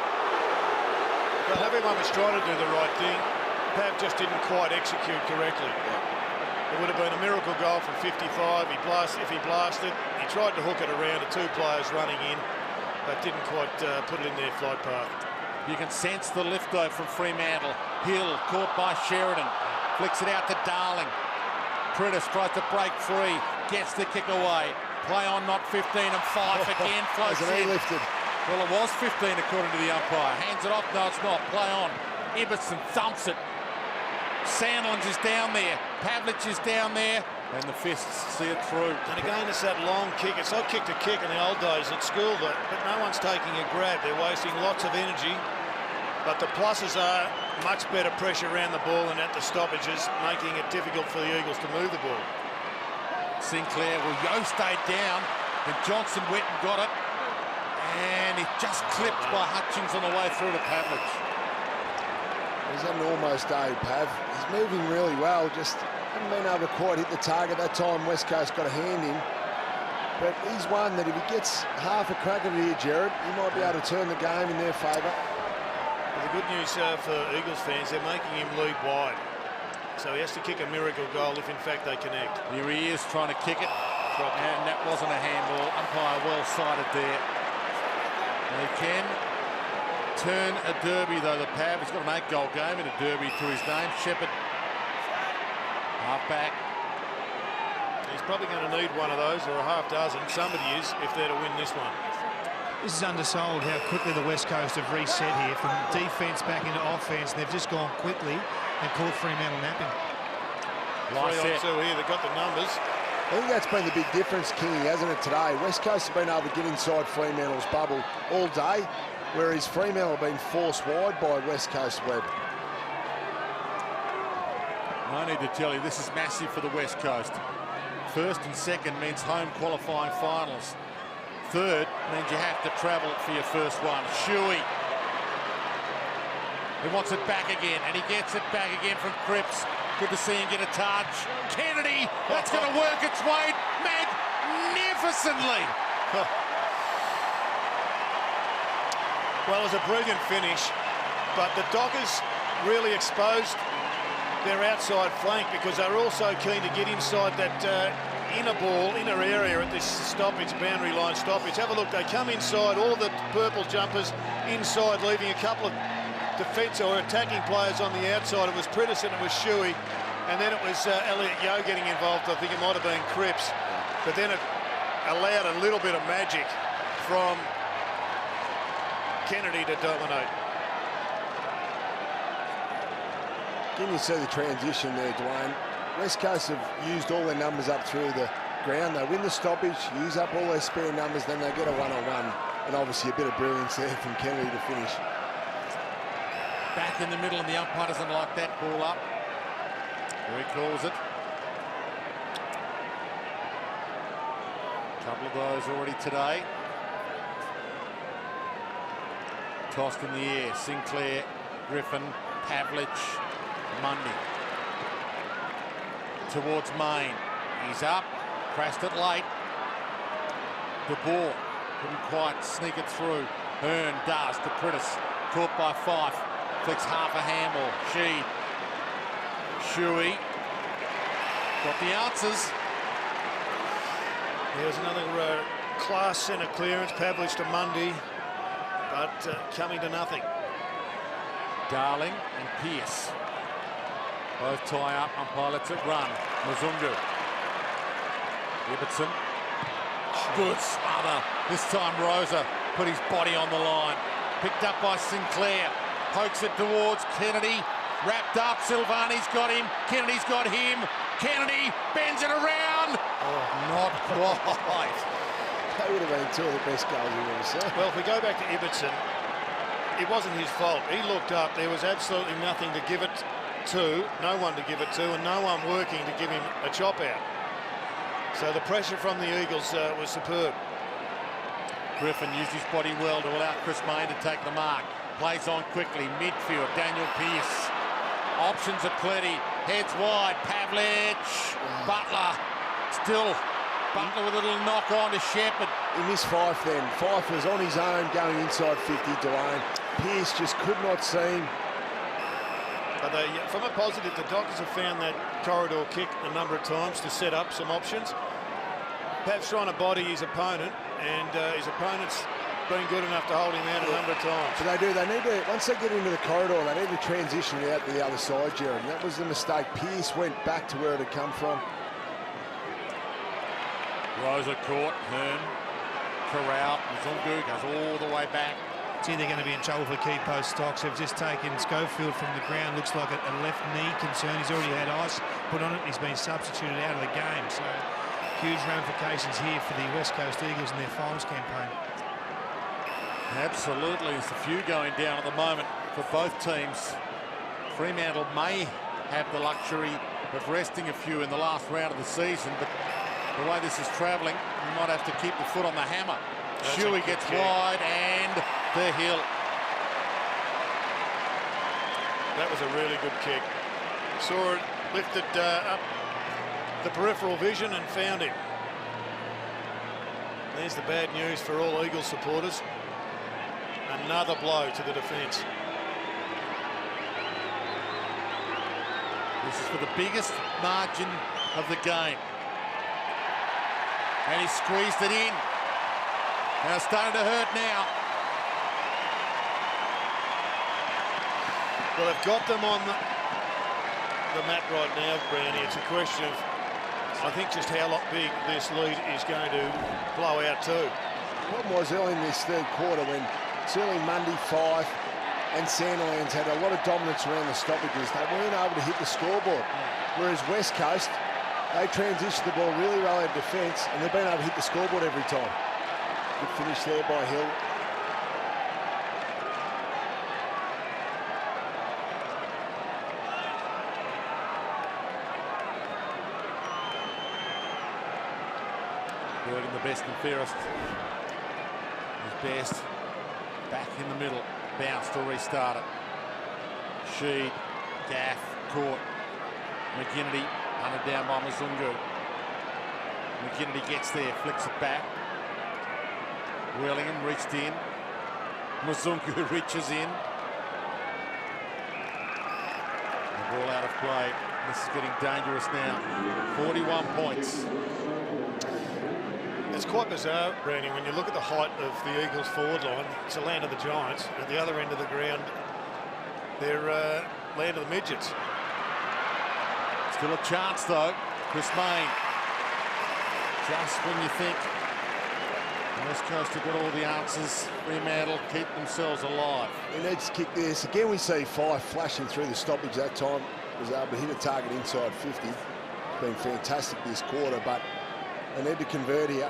Well, everyone was trying to do the right thing. Pav just didn't quite execute correctly. It would have been a miracle goal from 55 if he blasted. He tried to hook it around to 2 players running in, but didn't quite put it in their flight path. You can sense the lift though from Fremantle. Hill caught by Sheridan. Flicks it out to Darling. Prittis tries to break free. Gets the kick away. Play on, not 15, and Fife again floats in. Lifted. Well, it was 15 according to the umpire. Hands it off. No, it's not. Play on. Ibbotson thumps it. Sandlands is down there. Pavlich is down there. And the fists see it through. And again, it's that long kick. It's not kick to kick in the old days at school, but no one's taking a grab. They're wasting lots of energy. But the pluses are much better pressure around the ball and at the stoppages, making it difficult for the Eagles to move the ball. Sinclair, well, Yo stayed down, and Johnson went and got it. And he just clipped by Hutchings on the way through to Pavlich. He's had an almost day, Pav. He's moving really well, just haven't been able to quite hit the target. That time West Coast got a hand in. But he's one that if he gets half a crack at it here, Jared, he might be able to turn the game in their favour. Well, the good news for Eagles fans, they're making him lead wide. So he has to kick a miracle goal if in fact they connect. Here he is trying to kick it. properly. And that wasn't a handball. Umpire well sighted there. They can turn a derby, though, the Pav. He's got an 8-goal game in a derby to his name. Shepherd, half back. He's probably going to need one of those, or a half dozen. Somebody is, if they're to win this one. This is undersold how quickly the West Coast have reset here from defence back into offence. They've just gone quickly and caught Fremantle napping. 3 on 2 here, they've got the numbers. I think that's been the big difference, Kingy, hasn't it, today? West Coast have been able to get inside Fremantle's bubble all day, whereas Fremantle have been forced wide by West Coast web. No need to tell you, this is massive for the West Coast. First and second means home qualifying finals. Third means you have to travel for your first one. Shuey. He wants it back again, and he gets it back again from Cripps. Good to see him get a touch. Kennedy, that's going to work its way magnificently. Well, it was a brilliant finish, but the Dockers really exposed their outside flank because they were also keen to get inside that inner area at this stoppage, boundary line stoppage. Have a look, they come inside, all the purple jumpers inside, leaving a couple of defence or attacking players on the outside. It was Pritis and it was Shuey, and then it was Elliot Yeo getting involved. I think it might have been Cripps, but then it allowed a little bit of magic from Kennedy to dominate. Can you see the transition there, Dwayne? West Coast have used all their numbers up through the ground. They win the stoppage, use up all their spare numbers, then they get a one-on-one, and obviously a bit of brilliance there from Kennedy to finish. Back in the middle, and the umpire doesn't like that ball up. He calls it. A couple of those already today. Tossed in the air. Sinclair, Griffin, Pavlich, Mundy. Towards Main. He's up. Crashed it late. De Boer couldn't quite sneak it through. Hearn does to Pritis. Caught by Fife. Flicks half a handball. Shuey got the answers. There's another class centre clearance. Pavlich to Mundy, but coming to nothing. Darling and Pearce both tie up. Umpire lets it run. Mzungu. Ibbotson. Good smother. This time Rosa put his body on the line. Picked up by Sinclair. Pokes it towards Kennedy. Wrapped up. Silvani's got him. Kennedy's got him. Kennedy bends it around. Oh, not quite. That would have been two of the best goals we've ever seen. Well, if we go back to Ibbotson, it wasn't his fault. He looked up. There was absolutely nothing to give it to, no one to give it to, and no one working to give him a chop out. So the pressure from the Eagles was superb. Griffin used his body well to allow Chris Main to take the mark. Plays on quickly. Midfield, Daniel Pearce. Options are plenty. Heads wide. Pavlich. Butler. Still. Butler with a little knock on to Shepherd. He missed Fife then. Fife was on his own going inside 50, Dwayne. Pearce just could not see him. But from a positive, the Dockers have found that corridor kick a number of times to set up some options. Perhaps trying to body his opponent, and his opponent's been good enough to hold him out a number of times. So they do. They need to, once they get into the corridor, they need to transition out to the other side, Jared. And that was the mistake. Pearce went back to where it had come from. Rosa caught. Hearn. Corral. Mzungu goes all the way back. See, they're going to be in trouble for key post stocks. They've just taken Schofield from the ground. Looks like a left knee concern. He's already had ice put on it. He's been substituted out of the game. So huge ramifications here for the West Coast Eagles in their finals campaign. Absolutely. There's a few going down at the moment for both teams. Fremantle may have the luxury of resting a few in the last round of the season, but the way this is travelling, you might have to keep the foot on the hammer. Shuey gets wide and the hill. That was a really good kick. Saw it lifted up the peripheral vision and found him. There's the bad news for all Eagles supporters. Another blow to the defence. This is for the biggest margin of the game. And he squeezed it in. Now it's starting to hurt now. Well, they've got them on the map right now, Brownie. It's a question of, I think, just how big this lead is going to blow out too. The problem was early in this third quarter when certainly Mundy, Fife and Sandilands had a lot of dominance around the stoppages. They weren't able to hit the scoreboard. Whereas West Coast, they transitioned the ball really well out of defence and they've been able to hit the scoreboard every time. Good finish there by Hill. Working the best and fairest. His best. Back in the middle. Bounce to restart it. Sheed. Gaff. Caught. McGinnity. Hunted down by Mzungu. McGinnity gets there. Flicks it back. Wellingham reached in. Mzungu reaches in. The ball out of play. This is getting dangerous now. 41 points. It's quite bizarre, Brownie, when you look at the height of the Eagles forward line. It's the land of the Giants. At the other end of the ground, they're land of the midgets. Still a chance, though. Chris Mayne. Just when you think West Coast have got all the answers, Fremantle keep themselves alive. He needs to kick this. Again, we see Fife flashing through the stoppage that time. Was able to hit a target inside 50. It's been fantastic this quarter, but they need to convert here.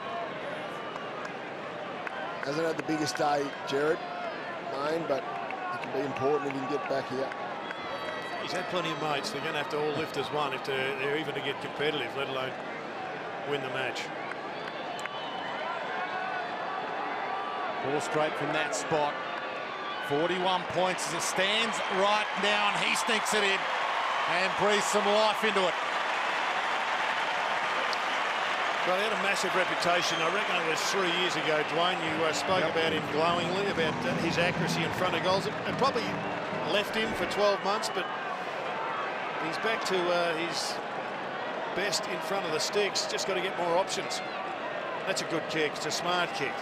Hasn't had the biggest day, Jared Mayne, but it can be important if he can get back here. He's had plenty of mates. They're going to have to all lift as one if they're even to get competitive, let alone win the match. 4 straight from that spot. 41 points as it stands right now, and he sneaks it in and breathes some life into it. Well, he had a massive reputation. I reckon it was 3 years ago, Dwayne, you spoke about him glowingly, about his accuracy in front of goals. It probably left him for 12 months, but he's back to his best in front of the sticks. Just got to get more options. That's a good kick. It's a smart kick.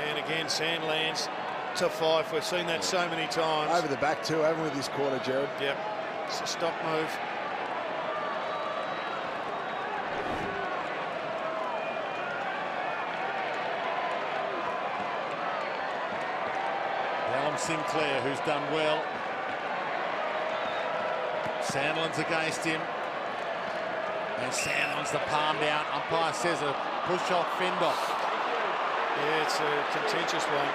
And again, Sandlands to Fife. We've seen that so many times. Over the back too, haven't we, this quarter, Jared? Yep. It's a stop move. Callum Sinclair, who's done well. Sandland's against him. And Sandland's the palm down. Umpire says a push-off fend-off. Yeah, it's a contentious one.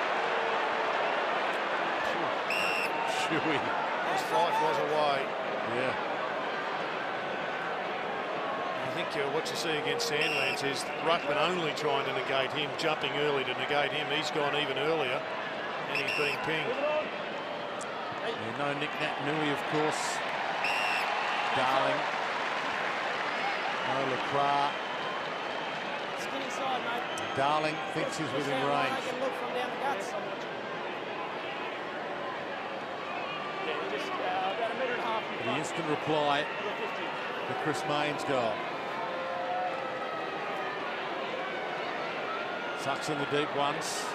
Chewy. His Fife was away. Yeah. I think what you see against Sandlands is Ruckman only trying to negate him, jumping early to negate him. He's gone even earlier, and he's being pinged. Yeah, no Nick Nat Nui, of course. Darling. No Lacroix. Darling thinks he's within range. The instant reply to Chris Mayne's goal. Sucks in the deep ones.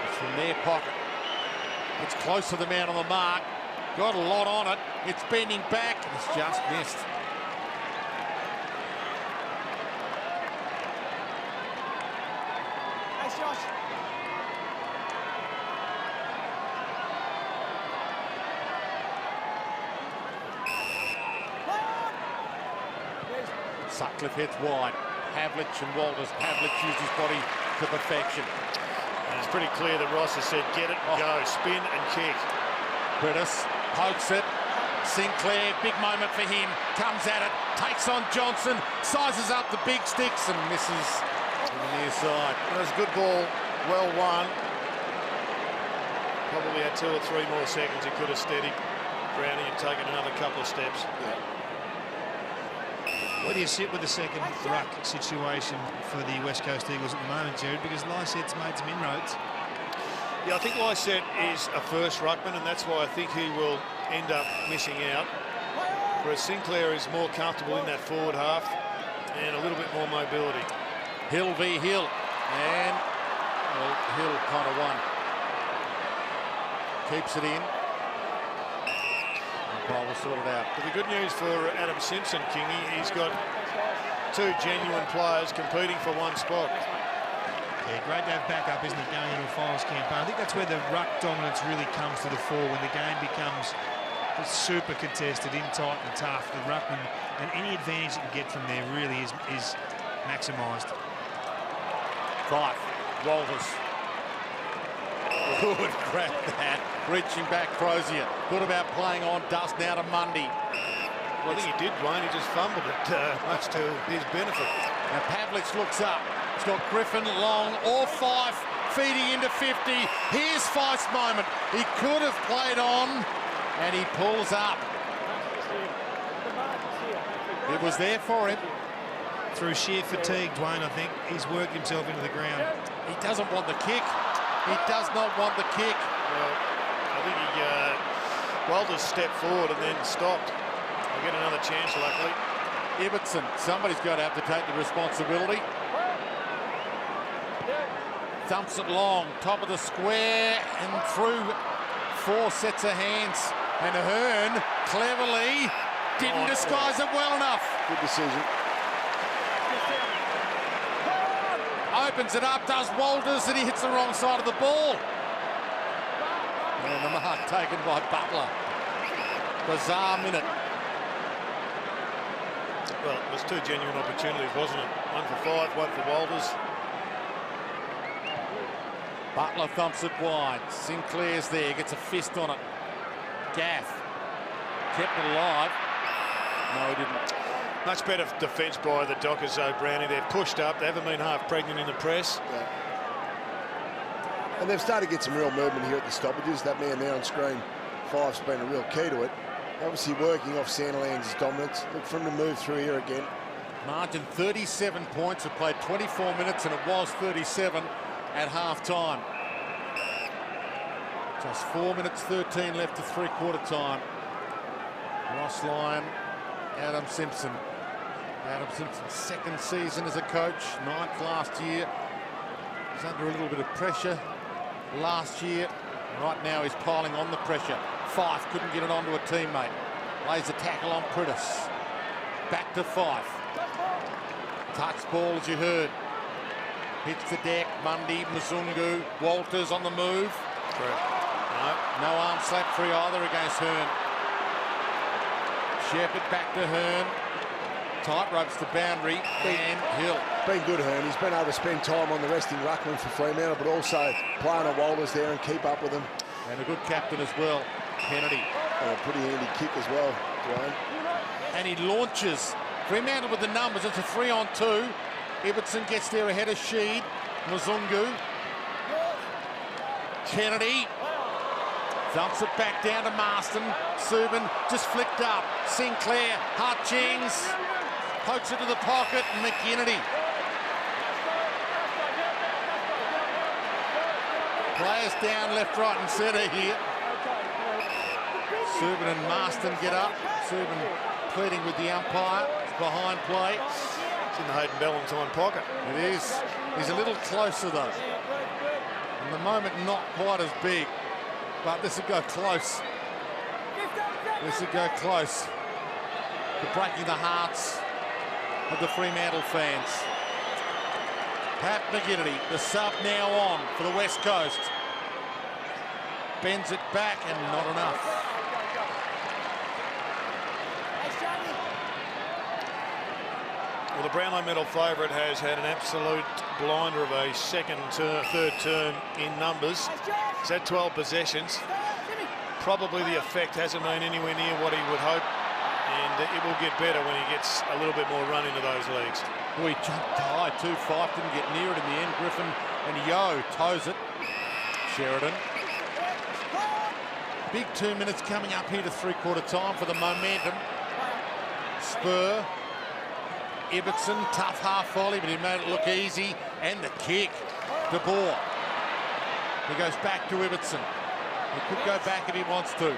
It's from their pocket. It's close to the man on the mark. Got a lot on it. It's bending back. It's just missed. Thanks, Josh. Sutcliffe hits wide. Pavlich and Walters. Pavlich used his body to perfection. And it's pretty clear that Ross has said, get it and go, spin and kick. Curtis pokes it. Sinclair, big moment for him. Comes at it, takes on Johnson, sizes up the big sticks and misses to the near side. It was a good ball, well won. Probably had 2 or 3 more seconds. He could have steadied Brownie and taken another couple of steps. Yeah. Where do you sit with the second ruck situation for the West Coast Eagles at the moment, Jared? Because Lysette's made some inroads. Yeah, I think Lysette is a first ruckman, and that's why I think he will end up missing out. whereas Sinclair is more comfortable in that forward half and a little bit more mobility. Hill v Hill, and well, Hill kind of won. Keeps it in. Umpire will sort it out. But the good news for Adam Simpson, Kingy, he's got two genuine players competing for one spot. Yeah, great to have backup, isn't it, going into a finals campaign? I think that's where the ruck dominance really comes to the fore, when the game becomes super contested, in tight and tough. The ruckman, and any advantage you can get from there really is maximised. Five. Walters. Good grab that. Reaching back, Crozier. Good about playing on dust now to Mundy. Well, I think he did, Wayne. He just fumbled it, much to his benefit. Now Pavlich looks up. He's got Griffin, Long, or Fife feeding into 50. Here's Fife's moment. He could have played on, and he pulls up. It was there for him. Through sheer fatigue, Dwayne, I think he's worked himself into the ground. He doesn't want the kick. He does not want the kick. Well, I think Walters stepped forward and then stopped. He'll get another chance, luckily. Ibbotson, somebody's got to have to take the responsibility. Thumps it long, top of the square, and through 4 sets of hands. And Hearn cleverly didn't disguise it well enough. Good decision. Opens it up, does Walters, and he hits the wrong side of the ball. And the mark taken by Butler. Bizarre minute. Well, it was two genuine opportunities, wasn't it? One for Fife, one for Walters. Butler thumps it wide. Sinclair's there, gets a fist on it. Gaff kept it alive. No, he didn't. Much better defence by the Dockers, though, Brownie. They've pushed up. They haven't been half pregnant in the press. Yeah. And they've started to get some real movement here at the stoppages. That man there on screen, Fife's been a real key to it. Obviously working off Sandilands' dominance. Look for him to move through here again. Margin 37 points. Have played 24 minutes, and it was 37 at half-time. Just 4 minutes 13 left to three-quarter time. Ross Lyon, Adam Simpson. Adam Simpson's second season as a coach, 9th last year. He's under a little bit of pressure last year. Right now he's piling on the pressure. Fife couldn't get it onto a teammate. Lays a tackle on Pritis. Back to Fife. Touch ball, as you heard. Hits the deck. Mundy, Mzungu, Walters on the move. Correct. No arm slap free either against Hearn. Shepherd back to Hearn. Tight ropes the boundary, and Hill. Been good, Hearn. He's been able to spend time on the resting ruckman for Fremantle, but also playing on Walters there and keep up with him. And a good captain as well, Kennedy. And a pretty handy kick as well, Dwayne. And he launches. Fremantle with the numbers. It's a 3-on-2. Ibbotson gets there ahead of Sheed. Mzungu. Kennedy. Dumps it back down to Marston. Subin just flicked up. Sinclair, Hutchings. Pokes it to the pocket. McKinney. Players down left, right and centre here. Subin and Marston get up. Subin pleading with the umpire. It's behind play. It's in the Hayden Ballantyne pocket. It is. He's a little closer though. And the moment not quite as big. But this will go close. This will go close to breaking the hearts of the Fremantle fans. Pat McGinnity, the sub now on for the West Coast. Bends it back and not enough. Well, the Brownlow medal favourite has had an absolute blinder of a third turn in numbers. He's had 12 possessions. Probably the effect hasn't been anywhere near what he would hope, and it will get better when he gets a little bit more run into those legs. Well, he jumped high too. Fife didn't get near it in the end. Griffin and Yo toes it. Sheridan. Big 2 minutes coming up here to three-quarter time for the momentum. Spur. Ibbotson, tough half volley, but he made it look easy. And the kick. De Boer. He goes back to Ibbotson. He could go back if he wants to.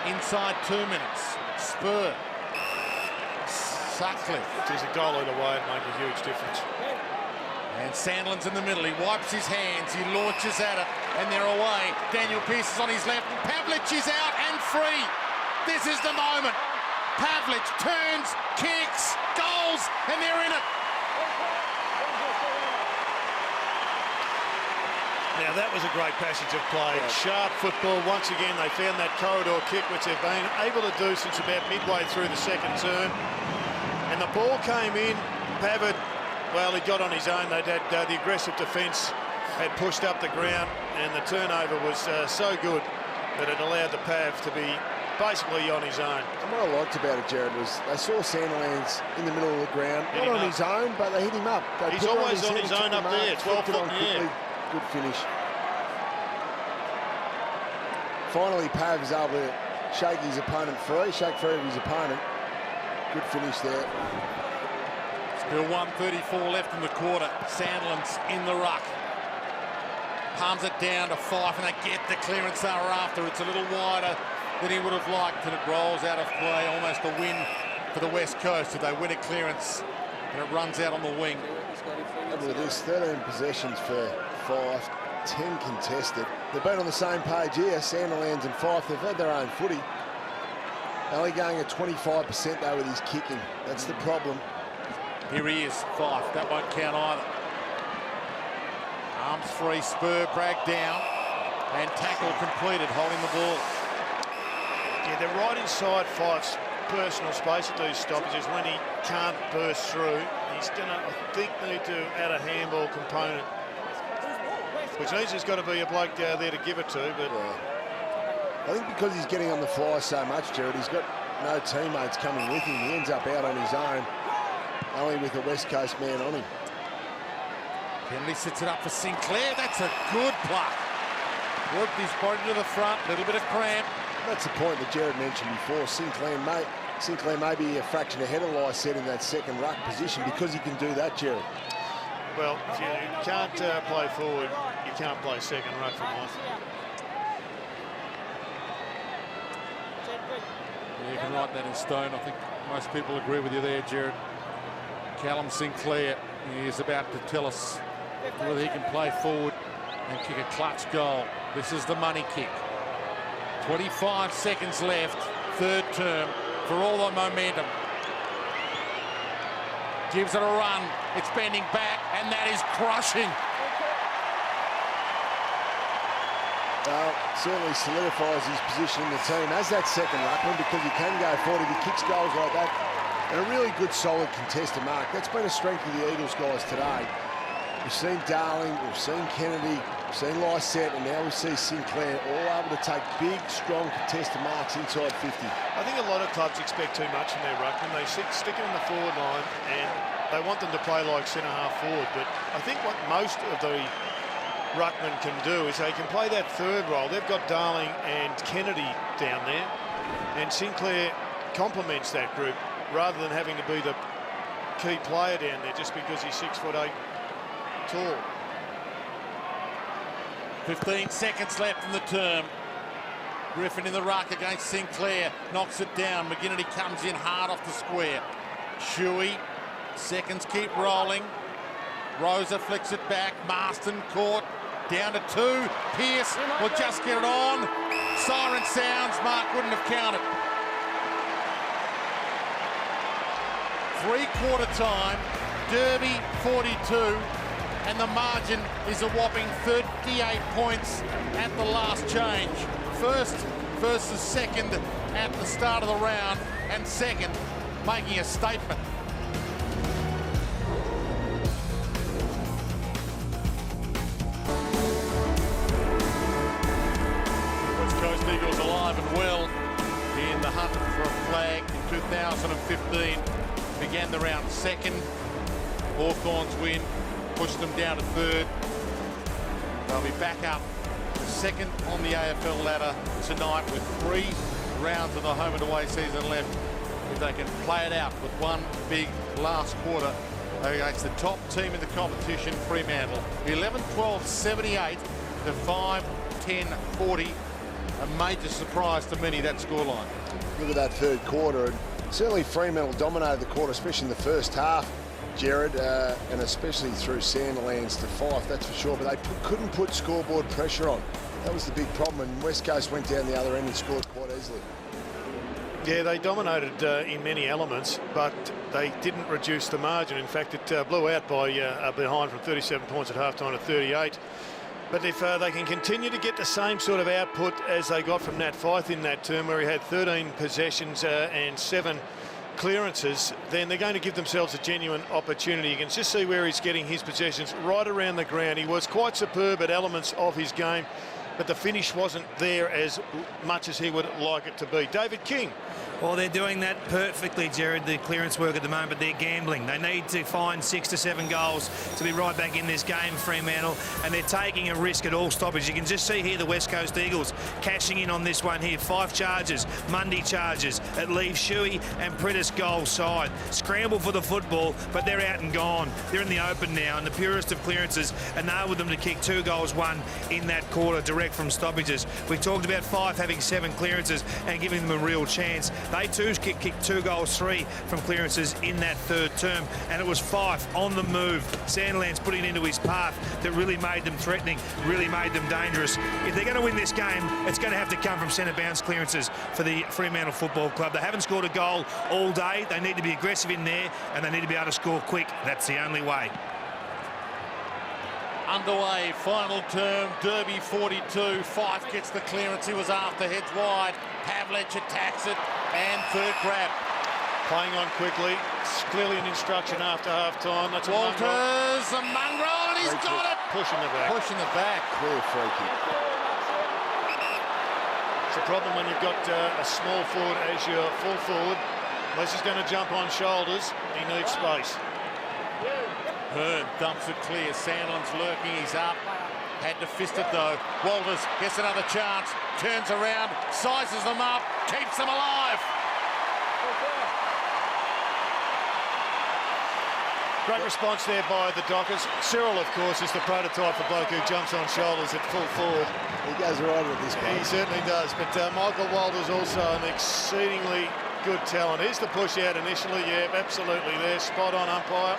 inside 2 minutes. Spur. Sutcliffe. If there's a goal either way, it'd make a huge difference. And Sandlin's in the middle. He wipes his hands. He launches at it, and they're away. Daniel Pearce is on his left. Pavlich is out and free. This is the moment. Pavlich turns, kicks, goals, and they're in it. Now that was a great passage of play. Sharp football. Once again, they found that corridor kick, which they've been able to do since about midway through the second term. And the ball came in. Pavitt, well, he got on his own. They'd had the aggressive defence had pushed up the ground, and the turnover was so good that it allowed the Pav to be basically on his own. And what I liked about it, Jared, was they saw Sandlands in the middle of the ground, not on his own, but they hit him up. He's always on his own up there, 12 foot in the air. Good finish. Finally, Pav is able to shake his opponent free, shake free of his opponent. Good finish there. Still 1:34 left in the quarter. Sandlin's in the ruck. Palms it down to Fife, and they get the clearance they were after. It's a little wider than he would have liked, and it rolls out of play. Almost a win for the West Coast. If they win a clearance, and it runs out on the wing. And with this, 13 possessions for Fife, 10 contested. They've been on the same page here. Sandilands and Fife, they've had their own footy. Only going at 25% though with his kicking. That's the problem. Here he is, Fife. That won't count either. Arms free, Spur, Bragg down, and tackle completed, holding the ball. Yeah, they're right inside Fife's personal space at these stoppages when he can't burst through. He's going to, I think, need to add a handball component, which means there's got to be a bloke there to give it to. But I think because he's getting on the fly so much, Jared, he's got no teammates coming with him. He ends up out on his own, only with a West Coast man on him. Kennedy sits it up for Sinclair. That's a good pluck. Worked his body to the front, little bit of cramp. That's the point that Jared mentioned before. Sinclair may be a fraction ahead of Lysette in that second ruck position because he can do that, Jared. Well, if you can't play forward, you can't play second ruck for mine. Yeah, you can write that in stone. I think most people agree with you there, Jared. Callum Sinclair is about to tell us whether he can play forward and kick a clutch goal. This is the money kick. 25 seconds left, third term, for all the momentum. Gives it a run. It's bending back, and that is crushing. Well, certainly solidifies his position in the team as that second ruckman because he can go forward if he kicks goals like that. And a really good, solid contested mark. That's been a strength of the Eagles guys today. We've seen Darling, we've seen Kennedy, we've seen Lysette, and now we see Sinclair all able to take big, strong contested marks inside 50. I think a lot of clubs expect too much from their ruckman. They stick them in the forward line and they want them to play like centre-half forward. But I think what most of the ruckman can do is they can play that third role. They've got Darling and Kennedy down there, and Sinclair complements that group rather than having to be the key player down there just because he's 6'8" tall. 15 seconds left in the term. Griffin in the ruck against Sinclair, knocks it down. McGinnity comes in hard off the square. Shuey, seconds keep rolling. Rosa flicks it back. Marston caught, down to 2. Pearce will just get it on. Siren sounds, Mark wouldn't have counted. Three-quarter time, Derby 42, and the margin is a whopping 38 points at the last change. First versus second at the start of the round, and second making a statement. West Coast Eagles alive and well in the hunt for a flag in 2015. Began the round second. Hawthorns win, pushed them down to third. They'll be back up to second on the AFL ladder tonight with 3 rounds of the home and away season left. If they can play it out with one big last quarter against the top team in the competition, Fremantle. 11-12-78 to 5-10-40. a major surprise to many, that scoreline. Look at that third quarter. And certainly Fremantle dominated the quarter, especially in the first half, Jared, and especially through Sandilands to Fife, that's for sure. But they couldn't put scoreboard pressure on. That was the big problem, and West Coast went down the other end and scored quite easily. Yeah, they dominated in many elements, but they didn't reduce the margin. In fact, it blew out by behind from 37 points at halftime to 38. But if they can continue to get the same sort of output as they got from Nat Fyfe in that term, where he had 13 possessions and 7 clearances, then they're going to give themselves a genuine opportunity. You can just see where he's getting his possessions right around the ground. He was quite superb at elements of his game, but the finish wasn't there as much as he would like it to be. David King. Well, they're doing that perfectly, Jared, the clearance work at the moment, but they're gambling. They need to find 6 to 7 goals to be right back in this game, Fremantle, and they're taking a risk at all stoppage. You can just see here the West Coast Eagles cashing in on this one here. 5 charges, Mundy charges. It leaves Shuey and Prentice goal side. Scramble for the football, but they're out and gone. They're in the open now, and the purest of clearances enabled them to kick 2 goals, 1 in that quarter, direct from stoppages. We talked about Fife having 7 clearances and giving them a real chance. They too kicked 2 goals, 3 from clearances in that third term, and it was Fife on the move. Sandilands putting it into his path that really made them threatening, really made them dangerous. If they're going to win this game, it's going to have to come from centre bounce clearances for the Fremantle Football Club. They haven't scored a goal all day. They need to be aggressive in there, and they need to be able to score quick. That's the only way. Underway, final term, Derby 42. Fife gets the clearance. He was after, heads wide. Pavlich attacks it, and third grab. Playing on quickly. It's clearly an instruction after half-time. That's Walters, a mongrel, and he's got it. Pushing the back. Pushing the back. Clear free kick. It's a problem when you've got a small forward as your full forward. Unless he's going to jump on shoulders, he needs space. Hearn dumps it clear. Sandland's lurking. He's up. Had to fist it though. Walters gets another chance. Turns around, sizes them up, keeps them alive. Great response there by the Dockers. Cyril, of course, is the prototype for bloke who jumps on shoulders at full forward. He goes right at this point. He certainly does. But Michael Walters also an exceedingly good talent. Here's the push out initially. Yeah, absolutely there. Spot on umpire.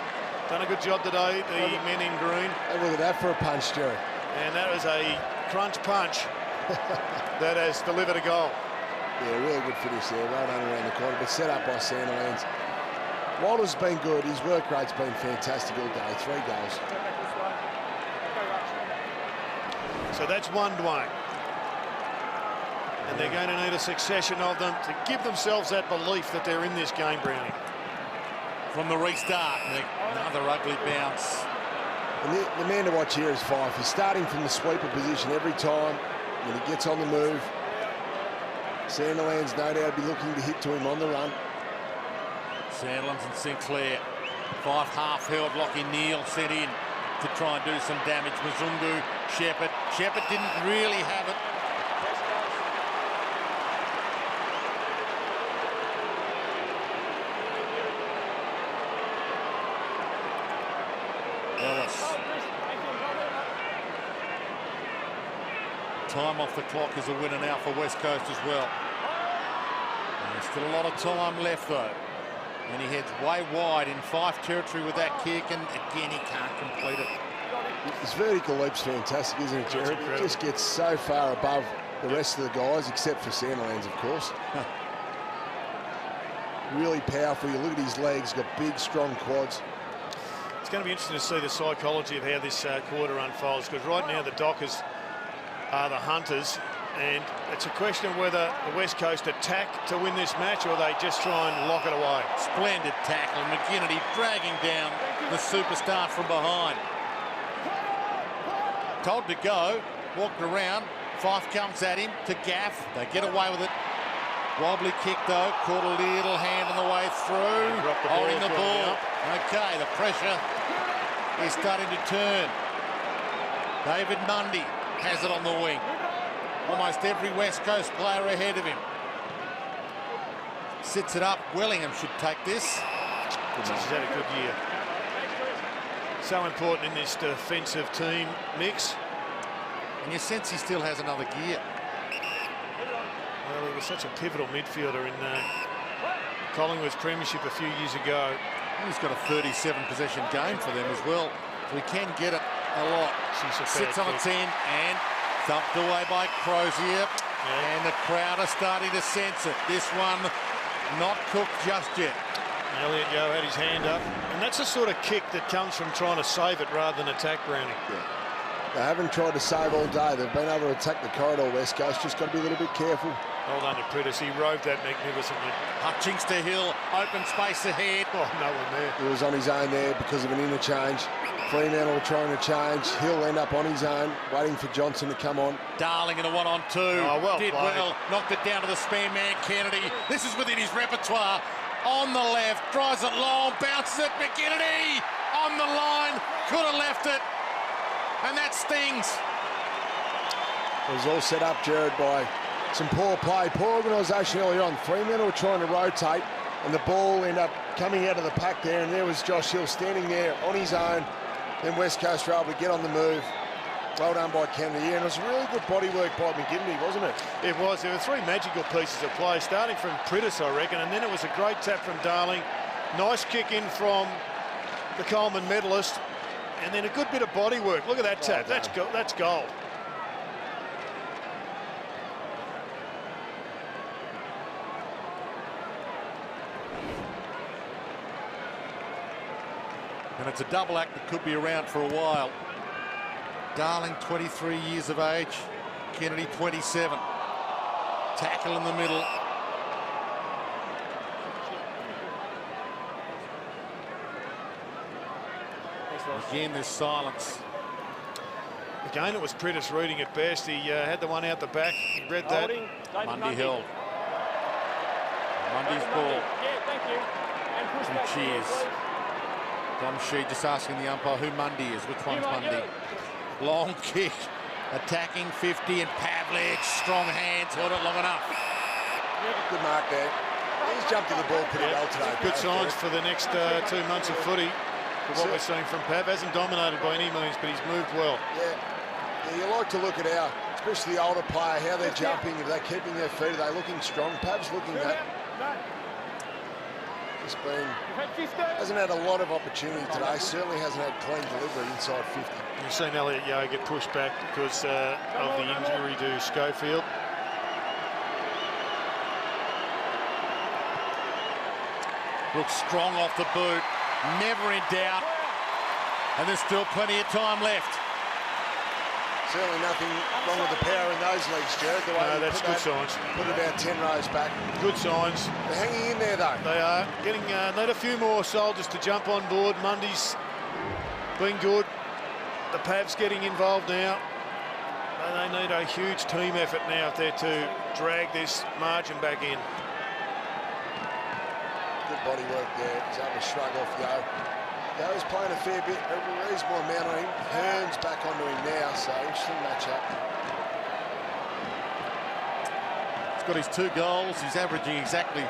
Done a good job today, the men in green. Have a look at that for a punch, Jerry. And that was a crunch punch that has delivered a goal. Yeah, really good finish there. Well done around the corner, but set up by Sandilands. Walter's been good. His work rate's been fantastic all day. 3 goals. So that's one, Dwayne. And they're going to need a succession of them to give themselves that belief that they're in this game, Brownie. From the restart, another ugly bounce. And the man to watch here is Fife. He's starting from the sweeper position every time when he gets on the move. Sandilands no doubt be looking to hit to him on the run. Sandlands and Sinclair. Fife half-held. Lockie Neal set in to try and do some damage. Mzungu, Shepherd. Shepherd didn't really have it. Time off the clock is a winner now for West Coast as well. There's still a lot of time left though. And he heads way wide in Fife territory with that kick, and again he can't complete it. His vertical leap's fantastic, isn't it, Jared? It just gets so far above the rest of the guys, except for Sandilands, of course. Really powerful. You look at his legs, got big, strong quads. It's going to be interesting to see the psychology of how this quarter unfolds, because right now the Dockers are the hunters, and it's a question of whether the West Coast attack to win this match or they just try and lock it away. Splendid tackle. McGinnity dragging down the superstar from behind. Told to go, walked around. Fife comes at him to gaff. They get away with it. Wobbly kick though, caught a little hand on the way through. Holding the ball. Okay, the pressure is starting to turn. David Mundy has it on the wing. Almost every West Coast player ahead of him. Sits it up. Wellingham should take this. He's had a good year. So important in this defensive team mix. And you sense he still has another gear. was such a pivotal midfielder in Collingwood's premiership a few years ago. He's got a 37 possession game for them as well. So he can get it a lot. Sits on its end and thumped away by Crozier. Yeah. And the crowd are starting to sense it. This one not cooked just yet. Elliot Yeo had his hand up. And that's the sort of kick that comes from trying to save it rather than attack Browning. Yeah. They haven't tried to save all day. They've been able to attack the corridor, West Coast. Just got to be a little bit careful. Well done to Prittis. He roved that magnificently. Hutchings to Hill. Open space ahead. Oh, no one there. He was on his own there because of an interchange. Fremantle trying to change. He'll end up on his own, waiting for Johnson to come on. Darling in a 1-on-2. Oh, well Did played. well. Knocked it down to the spare man, Kennedy. This is within his repertoire. On the left. Drives it long. Bounces it. McKennedy on the line. Could have left it. And that stings. It was all set up, Jared, by some poor play, poor organisation early on. Fremantle were trying to rotate, and the ball ended up coming out of the pack there, and there was Josh Hill standing there on his own. Then West Coast were able to get on the move. Well done by Kennedy, and it was really good body work by McGinnity, wasn't it? It was. There were three magical pieces of play, starting from Prittis, I reckon, and then it was a great tap from Darling. Nice kick in from the Coleman medalist, and then a good bit of body work. Look at that tap. That's gold. And it's a double act that could be around for a while. Darling, 23 years of age. Kennedy, 27. Tackle in the middle. Again, there's silence. Again, it was Prittis reading it best. He had the one out the back. He read that. Mundy held. Mundy's ball. Yeah, thank you. And push Some back. cheers. Dom Sheed just asking the umpire who Mundy is. Which one's Mundy? Long kick. Attacking 50 and Pavlich. Strong hands. Held it long enough. Good mark there. He's jumped to the ball pretty well today. Good signs for the next 2 months of footy. For what we're seeing from Pav. Hasn't dominated by any means, but he's moved well. Yeah, you like to look at our, especially the older player, how they're jumping, if they're keeping their feet, are they looking strong? Pav's looking that. Just been, hasn't had a lot of opportunity today, certainly hasn't had clean delivery inside 50. You've seen Elliot Yeo get pushed back because of the injury to Schofield. Looks strong off the boot. Never in doubt. And there's still plenty of time left. Certainly nothing wrong with the power in those legs, Jared. The way No, that's good signs. Put about 10 rows back. Good signs. They're hanging in there, though. They are getting, need a few more soldiers to jump on board. Mundy's been good. The Pavs getting involved now. They need a huge team effort now if they're to drag this margin back in. Good body work there. He's able to shrug off Yeo. Yeo's playing a fair bit, a reasonable amount on him. Hearn's back onto him now, so interesting matchup. He's got his 2 goals. He's averaging exactly,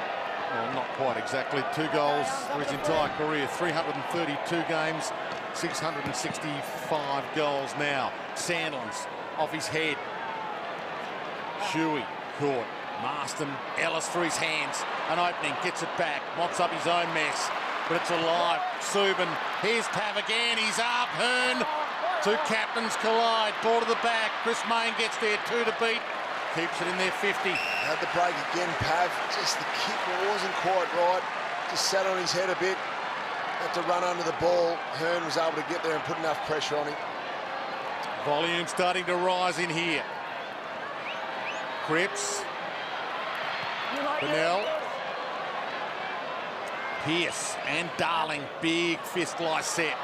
well, not quite exactly, 2 goals for his entire career. 332 games, 665 goals now. Sandlands off his head. Shuey caught. Marston, Ellis through his hands. An opening, gets it back, mops up his own mess. But it's alive. Subin, here's Pav again, he's up. Hearn, 2 captains collide. Ball to the back, Chris Mayne gets there, 2 to beat. Keeps it in there, 50. Had the break again, Pav. Just the kick wasn't quite right. Just sat on his head a bit. Had to run under the ball. Hearn was able to get there and put enough pressure on him. Volume starting to rise in here. Cripps. Bennell. Pearce and Darling. Big fist-like set.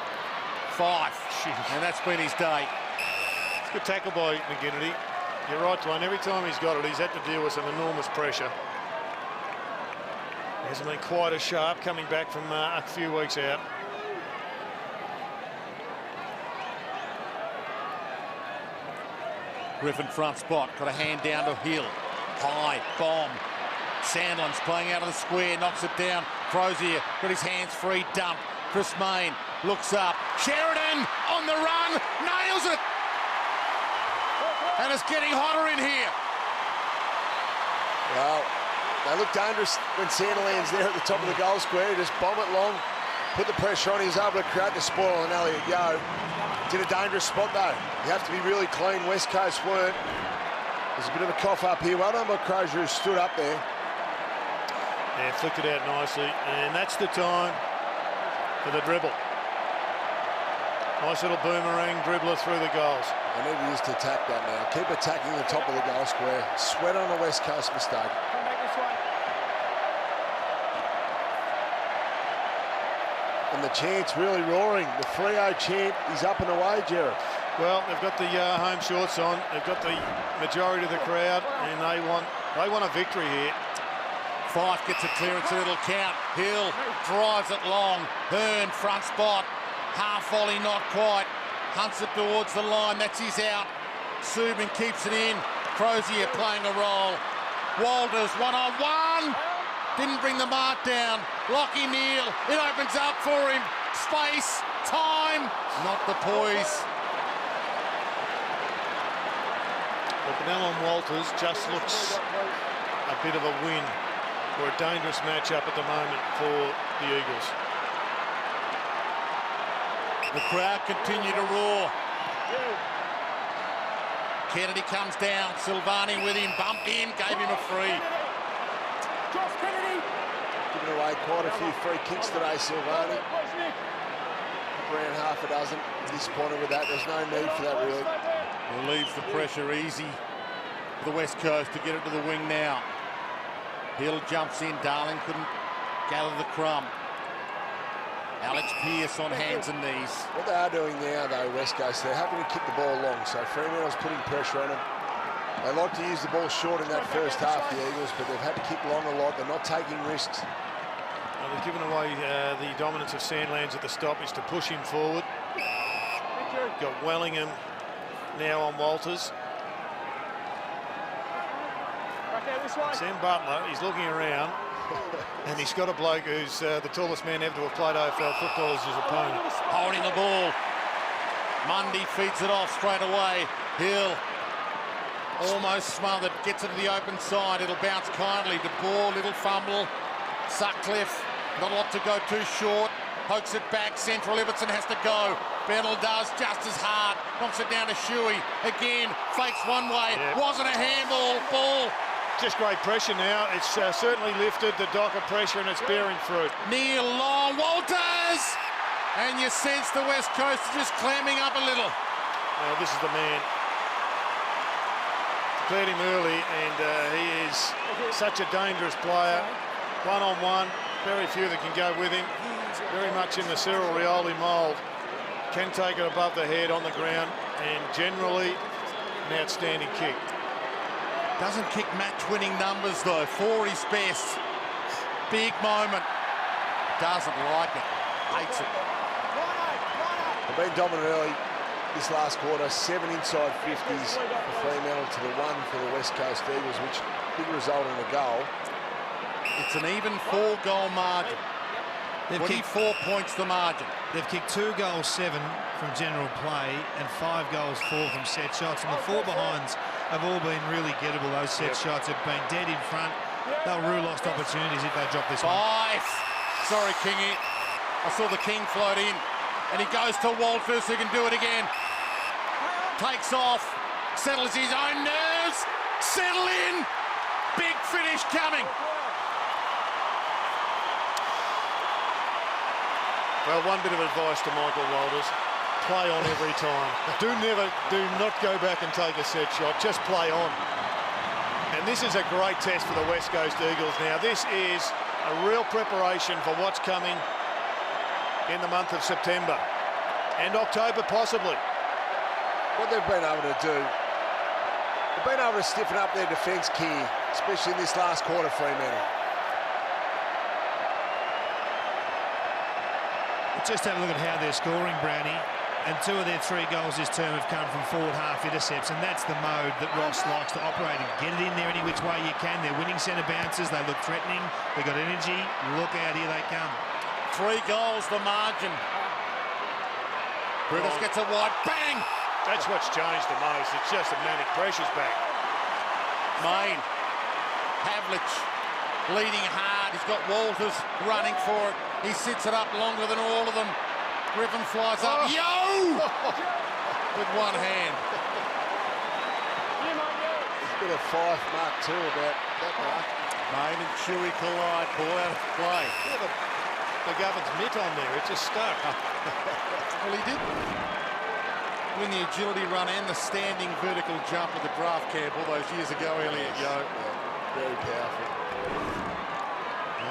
Fife. And that's been his day. It's a good tackle by McGinnity. You're right, Dwayne. Every time he's got it, he's had to deal with some enormous pressure. He hasn't been quite as sharp coming back from a few weeks out. Griffin front spot. Got a hand down to Hill. High. Bomb. Sandlands playing out of the square. Knocks it down. Crozier got his hands free. Dump. Chris Mayne looks up. Sheridan on the run. Nails it. And it's getting hotter in here. Well, they look dangerous when Sandilands there at the top of the goal square. Just bomb it long, put the pressure on. He was able to create the spoil on Elliot Yeo. It's in a dangerous spot though. You have to be really clean. West Coast weren't. There's a bit of a cough up here. Well done by Crozier, who stood up there. Yeah, flicked it out nicely, and that's the time for the dribble. Nice little boomerang dribbler through the goals. They need to use to attack that now. Keep attacking the top of the goal square. Sweat on a West Coast mistake. Come back this way. And the chant's really roaring. The Freo chant is up and away, Jared. Well, they've got the home shorts on. They've got the majority of the crowd, and they want a victory here. Fife gets a clearance, it'll count. Hill drives it long. Hearn front spot. Half volley, not quite. Hunts it towards the line. That's his out. Subin keeps it in. Crozier playing a role. Walters one-on-one. Didn't bring the mark down. Lockie Neal. It opens up for him. Space. Time. Not the poise. Well, Benelon Walters just looks a bit of a win, or a dangerous matchup at the moment for the Eagles. The crowd continue to roar. Kennedy comes down. Silvani with him. Bumped in. Gave him a free. Josh Kennedy. Giving away quite a few free kicks today, Silvani. Around half a dozen. Disappointed with that. There's no need for that, really. Relieves the pressure easy for the West Coast to get it to the wing now. Hill jumps in. Darling couldn't gather the crumb. Alex Pearce on hands and knees. What they are doing now, though, West Coast, they're having to kick the ball long, so Fremantle's putting pressure on them. They like to use the ball short in that first half, the Eagles, but they've had to kick long a lot. They're not taking risks. Well, they've given away the dominance of Sandilands at the stoppage to push him forward. Got Wellingham now on Walters. Sam Butler, he's looking around, and he's got a bloke who's the tallest man ever to have played AFL football as his opponent. Holding the ball. Mundy feeds it off straight away. Hill almost smothered, gets it to the open side. It'll bounce kindly. De Boer, little fumble. Sutcliffe, not a lot to go too short. Pokes it back. Central Ibbotson has to go. Bennell does just as hard. Knocks it down to Shuey. Again, fakes one way. Yep. Wasn't a handball. Ball. Just great pressure now. It's certainly lifted the dock of pressure and it's bearing fruit. Neil long. Walters! And you sense the West Coast is just clamming up a little. This is the man. Declared him early, and he is such a dangerous player. One-on-one, very few that can go with him. Very much in the Cyril Rioli mould. Can take it above the head on the ground, and generally an outstanding kick. Doesn't kick match-winning numbers, though. For his best. Big moment. Doesn't like it. Hates it. They've been dominant early this last quarter. 7 inside 50s for Fremantle to the 1 for the West Coast Eagles, which big result in a goal. It's an even 4-goal margin. 24 points the margin. They've kicked 2 goals 7 from general play and 5 goals 4 from set shots, and the 4 behinds have all been really gettable. Those set shots have been dead in front. They'll rue lost opportunities if they drop this one. Sorry, Kingy. I saw the King float in, and he goes to Walters, who can do it again. Takes off, settles his own nerves, settle in. Big finish coming. Well, one bit of advice to Michael Walters: play on every time. Do not go back and take a set shot. Just play on. And this is a great test for the West Coast Eagles now. This is a real preparation for what's coming in the month of September and October, possibly. What they've been able to do, they've been able to stiffen up their defence, Key, especially in this last quarter, Fremantle. Just have a look at how they're scoring, Brownie. And 2 of their 3 goals this term have come from forward half intercepts, and that's the mode that Ross likes to operate in. Get it in there any which way you can. They're winning centre bounces. They look threatening. They've got energy. Look out, here they come. 3 goals the margin. Brutus gets a wide bang. That's what's changed the most. It's just the manic pressure's back. Main Pavlich leading hard. He's got Walters running for it. He sits it up longer than all of them. Griffin flies up. Yo! With one hand. There's a bit of Fife Mark too about that mark. Main and Chewy collide. Ball out of play. McGovern's mitt on there. It just stuck. Well, he did win the agility run and the standing vertical jump at the draft camp all those years ago, Elliot Yo. Very powerful.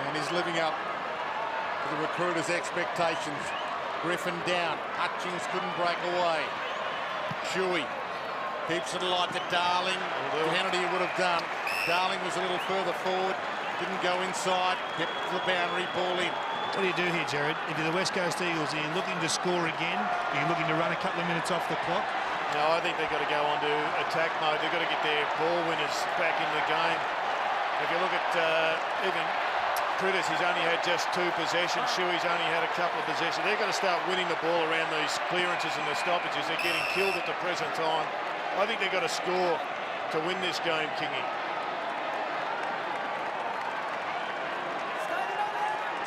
And he's living up to the recruiters' expectations. Griffin down. Hutchings couldn't break away. Chewy keeps it alive to Darling. Kennedy would have done. Darling was a little further forward. Didn't go inside. Kept the boundary ball in. What do you do here, Jared? If you're the West Coast Eagles, are you looking to score again? Are you looking to run a couple of minutes off the clock? No, I think they've got to go on to attack mode. They've got to get their ball winners back in the game. If you look at even Prittis, he's only had just 2 possessions. Shuey's only had a couple of possessions. They've got to start winning the ball around these clearances and the stoppages. They're getting killed at the present time. I think they've got to score to win this game, Kingy.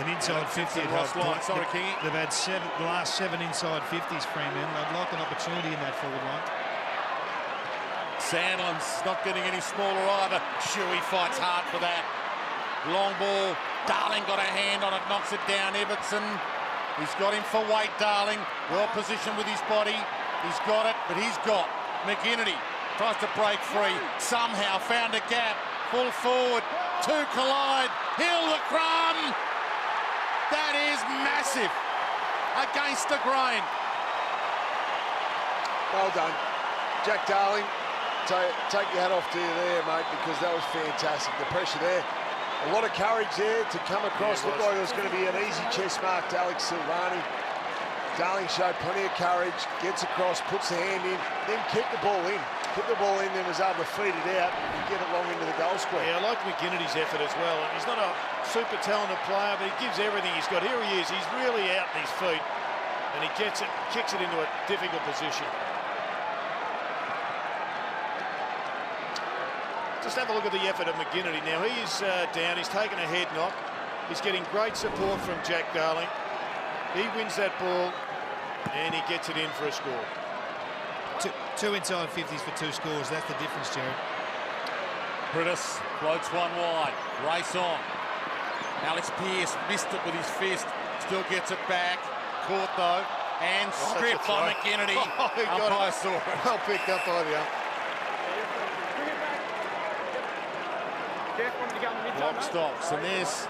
An inside 50 at half line. Sorry, Kingy. They've had the last 7 inside 50s, Fremantle. They'd like an opportunity in that forward line. Sandlin's not getting any smaller either. Shuey fights hard for that. Long ball. Darling got a hand on it, knocks it down. Everton. He's got him for weight, Darling. Well positioned with his body. He's got it, but he's got McGinnity. Tries to break free. Somehow found a gap. Full forward. 2 collide. Hill the crumb. That is massive against the grain. Well done. Jack Darling, take your hat off to you there, mate, because that was fantastic. The pressure there. A lot of courage there to come across. Looked like it was going to be an easy chest mark to Alex Silvani. Darling showed plenty of courage, gets across, puts the hand in, then kicked the ball in. Kicked the ball in, then was able to feed it out and get it long into the goal square. Yeah, I like McGinnity's effort as well. He's not a super talented player, but he gives everything he's got. Here he is. He's really out in his feet, and he gets it, kicks it into a difficult position. Just have a look at the effort of McGinnity now. He is down. He's taken a head knock. He's getting great support from Jack Darling. He wins that ball, and he gets it in for a score. Two inside 50s for 2 scores. That's the difference, Jared. Prittis floats one wide. Race on. Alex Pearce missed it with his fist. Still gets it back. Caught though. And stripped by McGinnity. Umpire saw it. Well picked up by the ump. Block stops. And there's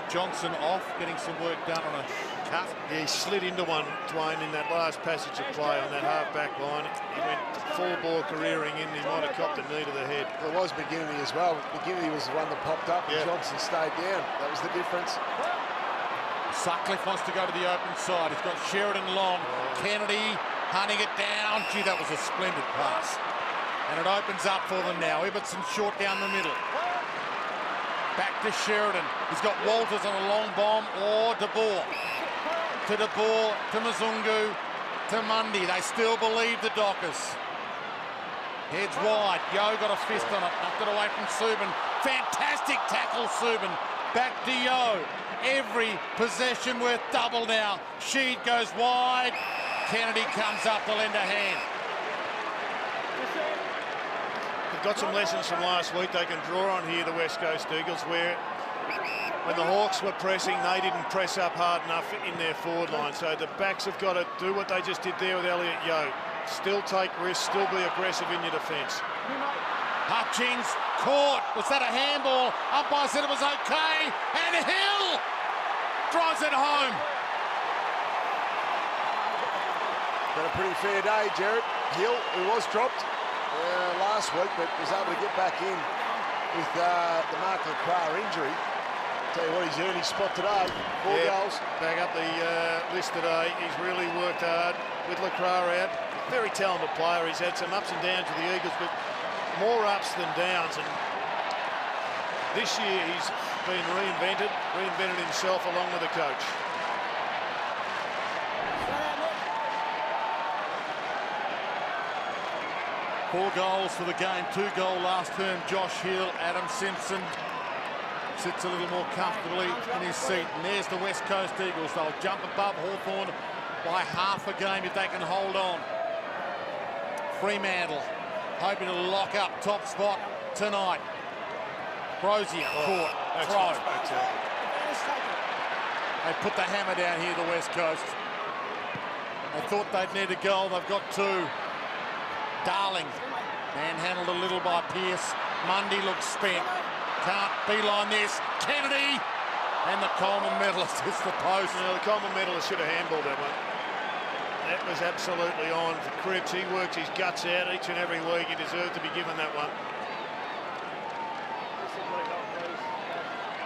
Johnson off, getting some work done on a cut. Yeah, he slid into one, Dwayne, in that last passage of play on that half-back line. He went full ball careering in. He might have copped a knee to the head. There was McGinnity as well. McGinnity was the one that popped up, and Johnson stayed down. That was the difference. Sutcliffe wants to go to the open side. He's got Sheridan long. Kennedy hunting it down. Gee, that was a splendid pass. And it opens up for them now. Ibbotson short down the middle. Back to Sheridan. He's got Walters on a long bomb, or De Boer. To De Boer, to Mzungu, to Mundy. They still believe the Dockers. Heads wide. Yo got a fist on it. Knocked it away from Subin. Fantastic tackle, Subin. Back to Yo. Every possession worth double now. Sheed goes wide. Kennedy comes up to lend a hand. They've got some lessons from last week they can draw on here, the West Coast Eagles, where when the Hawks were pressing, they didn't press up hard enough in their forward line. So the backs have got to do what they just did there with Elliot Yo. Still take risks, still be aggressive in your defence. Hutchings caught. Was that a handball? Umpire said it was okay. And Hill drives it home. Got a pretty fair day, Jared. Hill, who was dropped last week, but was able to get back in with the Mark LeCras injury. Tell you what, he's earned his spot today. 4 goals. Back up the list today. He's really worked hard with LeCras out. Very talented player. He's had some ups and downs with the Eagles, but more ups than downs. And this year he's been reinvented himself along with the coach. Four goals for the game, 2 goal last term. Josh Hill, Adam Simpson, sits a little more comfortably in his seat. And there's the West Coast Eagles. They'll jump above Hawthorn by half a game if they can hold on. Fremantle hoping to lock up top spot tonight. Crozier caught, throw. They put the hammer down here, the West Coast. They thought they'd need a goal. They've got two. Darling manhandled a little by Pearce. Mundy looks spent. Can't beeline this. Kennedy and the Coleman medalist hits the post. You know, the Coleman medalist should have handballed that one. That was absolutely on for Cripps. He works his guts out each and every week. He deserved to be given that one.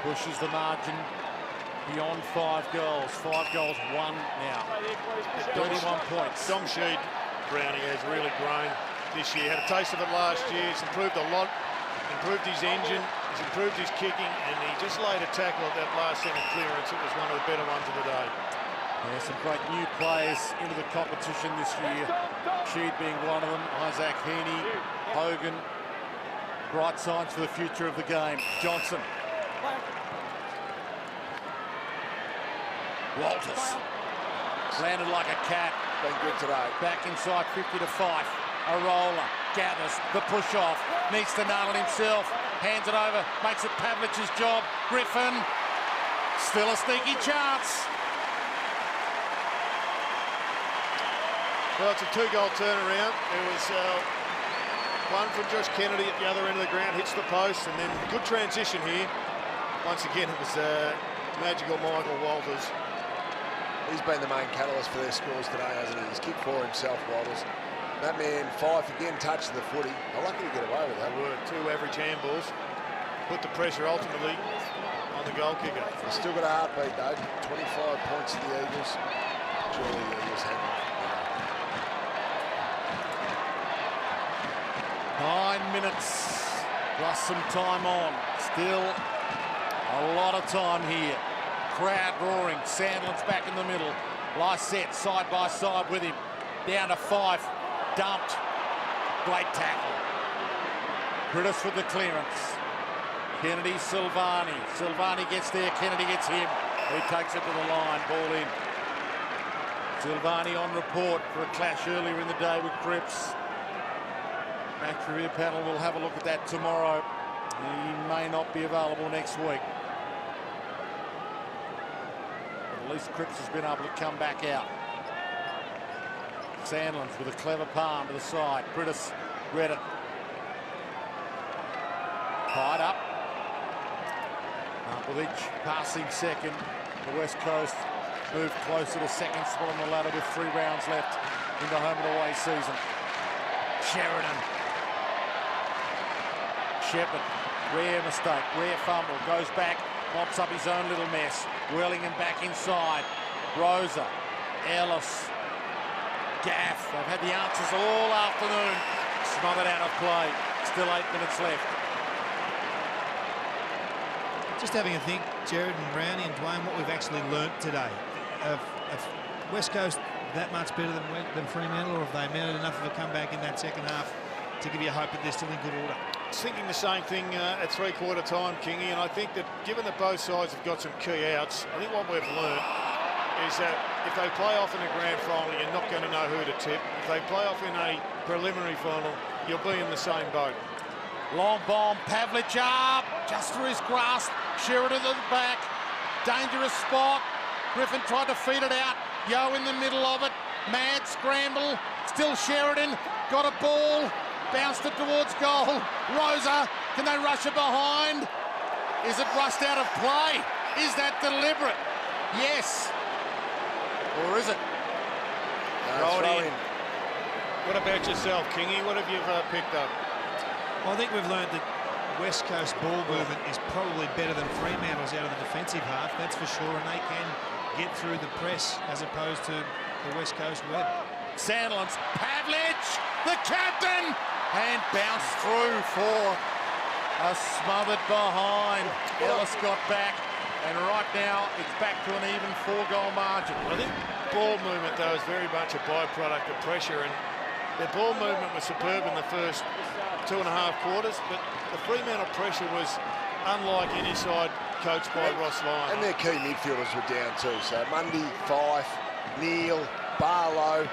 Pushes the margin beyond 5 goals. 5 goals, 1 now. 31 points. Dom Sheed, Brownie, has really grown this year. Had a taste of it last year. He's improved a lot. Improved his engine. He's improved his kicking. And he just laid a tackle at that last second clearance. It was one of the better ones of the day. Yeah, some great new players into the competition this year. Sheed being one of them. Isaac Heaney, Hogan. Bright signs for the future of the game. Johnson. Walters. Landed like a cat. Been good today. Back inside 50 to Fife. A roller. Gathers. The push off. Needs to nail it himself. Hands it over. Makes it Pavlich's job. Griffin. Still a sneaky chance. Well, it's a 2-goal turnaround. There was one from Josh Kennedy at the other end of the ground, hits the post, and then good transition here. Once again, it was magical Michael Walters. He's been the main catalyst for their scores today, hasn't he? He's kicked for himself, Walters. That man, Fife, again, touched the footy. They're lucky to get away with that. They were 2 average handballs. Put the pressure ultimately on the goal kicker. He's still got a heartbeat, though. 25 points to the Eagles. Surely the Eagles hang on. 9 minutes plus some time on. Still a lot of time here. Crowd roaring. Sandlin's back in the middle. Lysette side by side with him. Down to Fife. Dumped. Great tackle. Critis with the clearance. Kennedy, Silvani. Silvani gets there. Kennedy gets him. He takes it to the line. Ball in. Silvani on report for a clash earlier in the day with Cripps. Match review panel will have a look at that tomorrow. He may not be available next week. But at least Cripps has been able to come back out. Sandlands with a clever palm to the side. Critis read it. Tied up. With each passing second, the West Coast moved closer to second spot on the ladder with 3 rounds left in the home and away season. Sheridan. Shepherd, rare mistake, rare fumble, goes back, mops up his own little mess. Wellingham back inside. Rosa, Ellis, Gaff. They've had the answers all afternoon. Smothered out of play. Still 8 minutes left. Just having a think, Jared and Brownie and Dwayne, what we've actually learnt today. Of West Coast that much better than Fremantle, or have they mounted enough of a comeback in that second half to give you hope that they're still in good order? I was thinking the same thing at 3/4 time, Kingy, and I think that given that both sides have got some key outs, I think what we've learned is that if they play off in a grand final, you're not going to know who to tip. If they play off in a preliminary final, you'll be in the same boat. Long bomb, Pavlich up, just through his grasp. Sheridan at the back, dangerous spot. Griffin tried to feed it out. Yo in the middle of it. Mad scramble. Still Sheridan. Got a ball. Bounced it towards goal. Rosa. Can they rush it behind? Is it rushed out of play? Is that deliberate? Yes. Or is it? Throw it in. What about yourself, Kingy? What have you picked up? Well, I think we've learned that West Coast ball movement is probably better than Fremantle's out of the defensive half, that's for sure, and they can get through the press as opposed to the West Coast web. Sandlands, Pavlich, the captain, and bounced through for a smothered behind. Ellis got back, and right now it's back to an even 4-goal margin. I think ball movement, though, is very much a byproduct of pressure, and their ball movement was superb in the first 2.5 quarters, but the Fremantle pressure was unlike any side coached by Ross Lyon. And their key midfielders were down too. So Mundy, Fife, Neil, Barlow,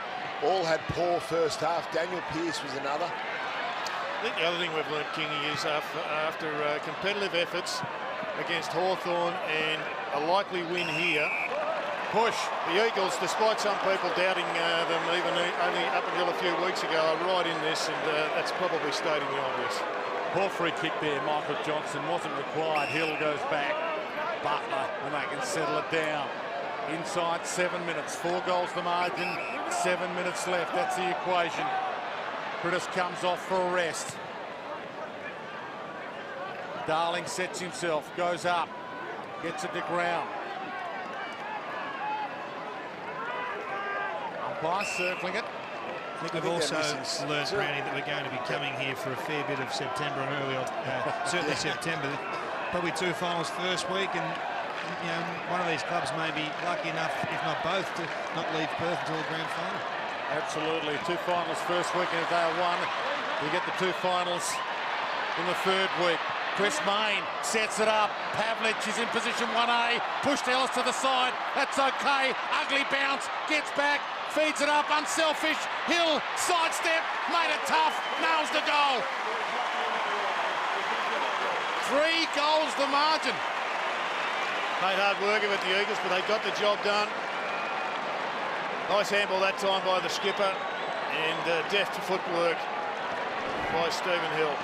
all had poor first half. Daniel Pearce was another. I think the other thing we've learned, Kingy, is after competitive efforts against Hawthorn and a likely win here, push. The Eagles, despite some people doubting them even only up until a few weeks ago, are right in this, and that's probably stating the obvious. Poor free kick there. Michael Johnson wasn't required. Hill goes back. Butler, and they can settle it down. Inside 7 minutes. 4 goals the margin. 7 minutes left. That's the equation. Critters comes off for a rest. Darling sets himself. Goes up. Gets it to ground. Umpire circling it. I think we've also learned, Brownie, that we're going to be coming here for a fair bit of September and early, certainly September. Probably 2 finals first week, and you know, one of these clubs may be lucky enough, if not both, to not leave Perth until the grand final. Absolutely. 2 finals first week, and if they are one, you get the 2 finals in the 3rd week. Chris Main sets it up. Pavlich is in position 1A. Pushed Ellis to the side. That's okay. Ugly bounce. Gets back. Feeds it up. Unselfish. Hill. Sidestep. Made it tough. Nails the goal. 3 goals the margin. Made hard work of it, the Eagles, but they got the job done. Nice handball that time by the skipper, and deft footwork by Stephen Hill.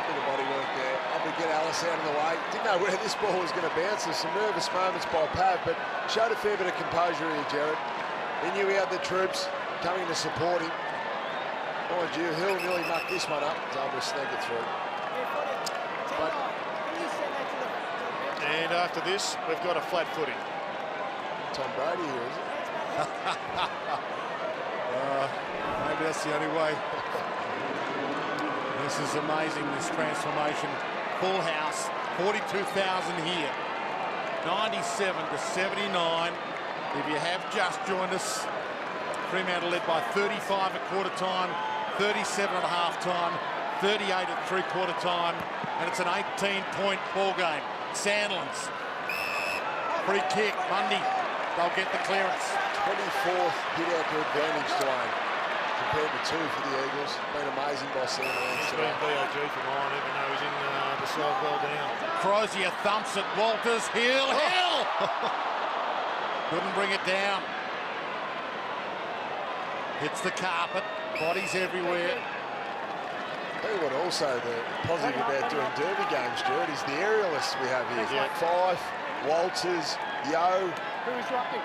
Bit of body work there. Able to get Alice out of the way. Didn't know where this ball was going to bounce. There's some nervous moments by Pav, but showed a fair bit of composure here, Jared. He knew he had the troops coming to support him. Mind you, Hill nearly mucked this one up. He's able to snag it through. But and after this, we've got a flat footing. Tom Brady here, is it? Maybe that's the only way. This is amazing, this transformation. Full house, 42,000 here. 97 to 79. If you have just joined us, Fremantle led by 35 at quarter time, 37 at half time, 38 at 3/4 time, and it's an 18-point ball game. Sandlands, free kick, Mundy, they'll get the clearance. 24th hit out to advantage, Dwayne, compared to 2 for the Eagles. Been amazing by Sandlands today. Been BOG for mine, even though he's in the side well down. Crozier thumps it, Walters, Hill, Hill! Couldn't bring it down. Hits the carpet, bodies everywhere. Tell you what, also the positive about doing derby games, Stuart, is the aerialists we have here. Yeah. Fife, Walters, Yo. Who's rocking?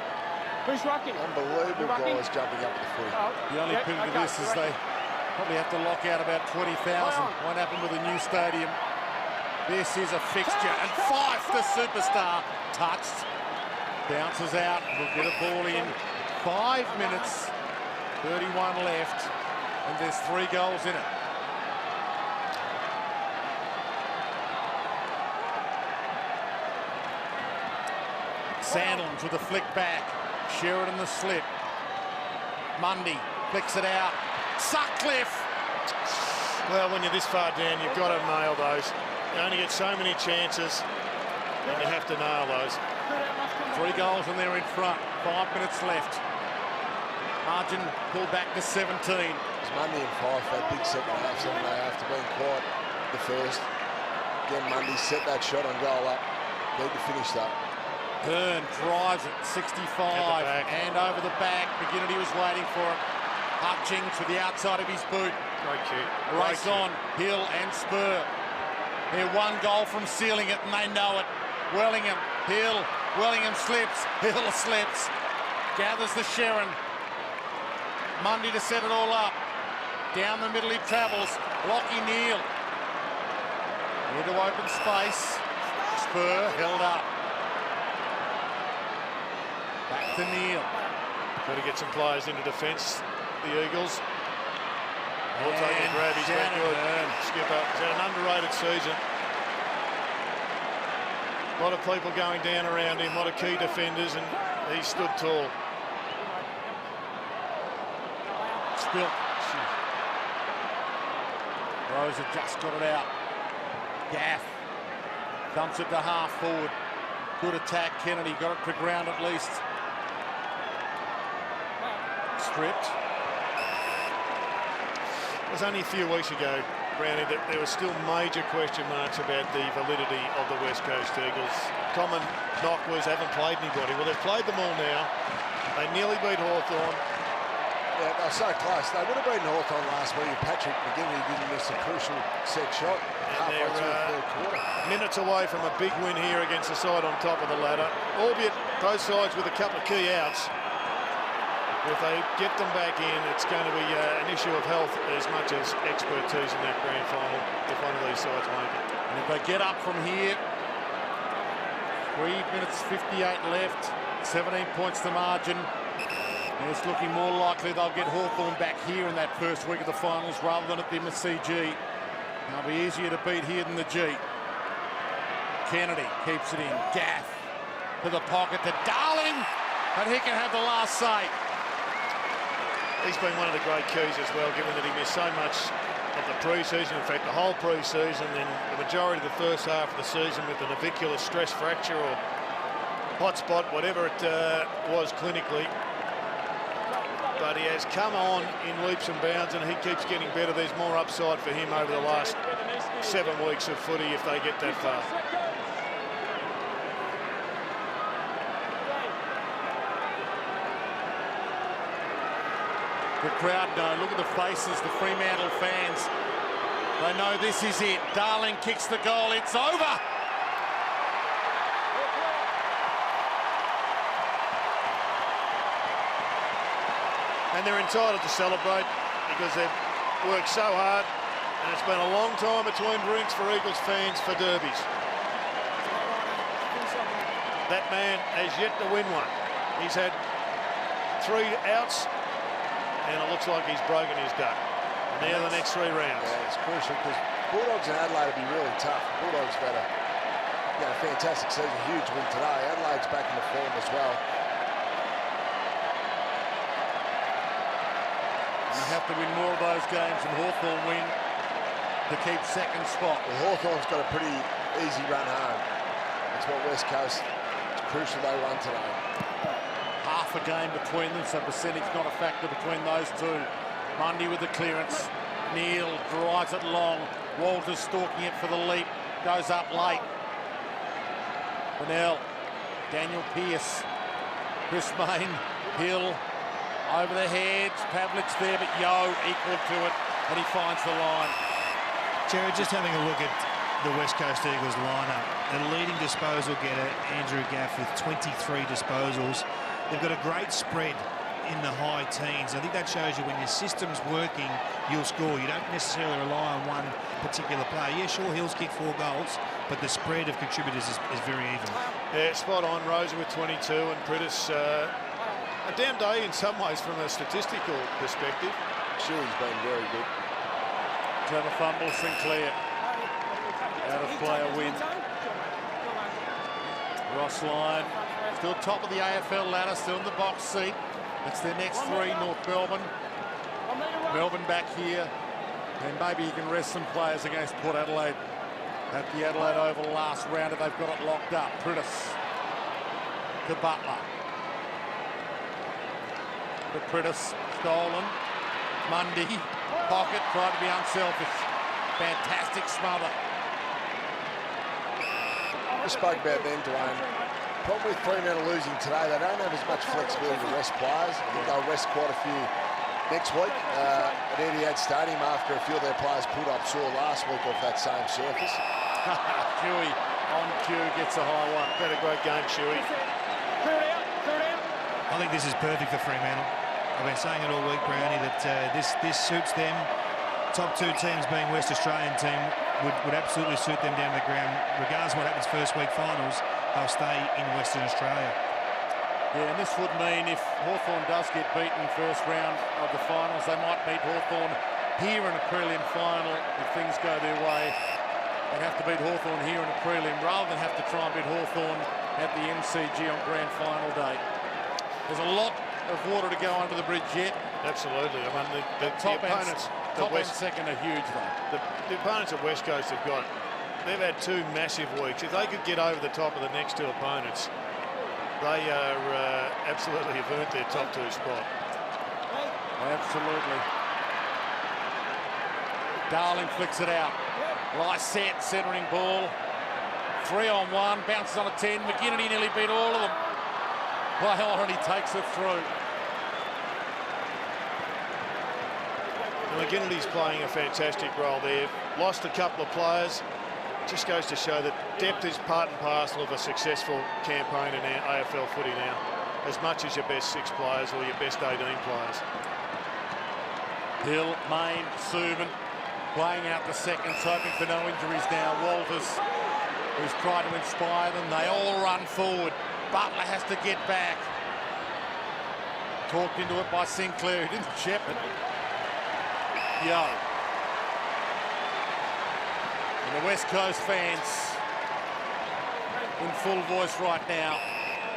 Who's rocking? Unbelievable guys jumping up the footy. The only thing to this is they probably have to lock out about 20,000. What happened with the new stadium? This is a fixture, and Fife, the superstar, touched. Bounces out, will get a ball in. 5 minutes, 31 left, and there's 3 goals in it. Sandlands with a flick back. Sheridan the slip. Mundy flicks it out. Sutcliffe. Well, when you're this far down, you've got to nail those. You only get so many chances, and you have to nail those. 3 goals and they're in front. 5 minutes left. Margin pulled back to 17. It's Mundy and Fife, that big second half, haven't they, after being quiet the first. Again, Mundy set that shot on goal up. Need to finish that. Hearn drives it, 65, and over the back. McGinnity was waiting for it. Hutchings with the outside of his boot. Great kick. Race on, Hill and Spur. They're 1 goal from sealing it, and they know it. Wellingham, Hill, Wellingham slips, Hill slips. Gathers the Sherrin. Mundy to set it all up. Down the middle he travels. Lockie Neal. Into open space. Spur held up. Back to Neal. Got to get some players into defence, the Eagles. We'll take a grab, he's been good. Skipper, he's had an underrated season. A lot of people going down around him, a lot of key defenders, and he stood tall. Spilt. Rose had just got it out. Gaff Dumps it to half forward. Good attack, Kennedy. Got it to ground at least. Stripped. It was only a few weeks ago, Brownie, that there were still major question marks about the validity of the West Coast Eagles. Common knock was haven't played anybody. Well, they've played them all now. They nearly beat Hawthorn. Yeah, they were so close. They would have beaten Hawthorn last week. Patrick McGinley didn't miss a crucial set shot halfway through the third quarter. Minutes away from a big win here against the side on top of the ladder, albeit both sides with a couple of key outs. If they get them back in, it's going to be an issue of health as much as expertise in that grand final if one of these sides make it. And if they get up from here, 3 minutes 58 left, 17 points to margin. And it's looking more likely they'll get Hawthorn back here in that first week of the finals rather than at the MCG. They'll be easier to beat here than the G. Kennedy keeps it in. Gaff to the pocket to Darling, and he can have the last say. He's been one of the great keys as well, given that he missed so much of the pre-season, in fact the whole pre-season, then the majority of the first half of the season with a navicular stress fracture or hot spot, whatever it was clinically. But he has come on in leaps and bounds and he keeps getting better. There's more upside for him over the last 7 weeks of footy if they get that far. The crowd know, look at the faces, the Fremantle fans. They know this is it. Darling kicks the goal, it's over. And they're entitled to celebrate because they've worked so hard and it's been a long time between drinks for Eagles fans for derbies. That man has yet to win one. He's had 3 outs and it looks like he's broken his duck. And now the next 3 rounds. Yeah, it's crucial because Bulldogs and Adelaide will be really tough. Bulldogs have had a fantastic season, huge win today. Adelaide's back in the form as well. You have to win more of those games and Hawthorn win to keep second spot. Well, Hawthorn's got a pretty easy run home. That's what West Coast, it's crucial they won today. Half a game between them, so percentage not a factor between those two. Mundy with the clearance. Neal drives it long. Walters stalking it for the leap. Goes up late. Bonnell. Daniel Pearce. Chris Main. Hill. Over the heads. Pavlich there, but Yo equal to it. And he finds the line. Jared, just having a look at the West Coast Eagles lineup. The leading disposal getter, Andrew Gaff, with 23 disposals. They've got a great spread in the high teens. I think that shows you when your system's working, you'll score. You don't necessarily rely on one particular player. Yeah, sure, Hill's kicked 4 goals, but the spread of contributors is very even. Yeah, spot on. Rosa with 22 and Pritis a damn day in some ways from a statistical perspective. Shuey's been very good. Clever fumble, Sinclair. Out of play a win. Ross Lyon. Still top of the AFL ladder, still in the box seat. That's their next 3, North Melbourne. Melbourne back here. And maybe he can rest some players against Port Adelaide at the Adelaide Oval last round if they've got it locked up. Pritis to Butler. But Pritis stolen. Mundy, pocket, tried to be unselfish. Fantastic smother. I spoke about them, Dwayne. Problem with Fremantle losing today, they don't have as much flexibility to rest players. I think they'll rest quite a few next week at Etihad Stadium after a few of their players pulled up sore last week off that same surface. Shuey on cue gets a high one. Had a great game, Shuey. I think this is perfect for Fremantle. I've been saying it all week, Brownie, that this suits them. Top 2 teams being West Australian team would absolutely suit them down to the ground. Regardless of what happens first week finals, they'll stay in Western Australia. Yeah, and this would mean if Hawthorn does get beaten first round of the finals, they might beat Hawthorn here in a prelim final if things go their way. They'd have to beat Hawthorn here in a prelim rather than have to try and beat Hawthorn at the MCG on grand final day. There's a lot of water to go under the bridge yet. Absolutely. I mean, the top opponents... Top end second are huge, though. The opponents at West Coast have got they've had 2 massive weeks. If they could get over the top of the next 2 opponents, they are absolutely have earned their top 2 spot. Absolutely. Darling flicks it out. Lysette centering ball. 3-on-1, bounces on a 10. McGinnity nearly beat all of them. Play on, and he takes it through. McGinnity's playing a fantastic role there. Lost a couple of players. Just goes to show that depth is part and parcel of a successful campaign in our AFL footy now, as much as your best 6 players or your best 18 players. Hill, Main, Subin playing out the seconds, hoping for no injuries now. Walters, who's tried to inspire them. They all run forward. Butler has to get back. Talked into it by Sinclair, who didn't shepherd. Yo. And the West Coast fans in full voice right now,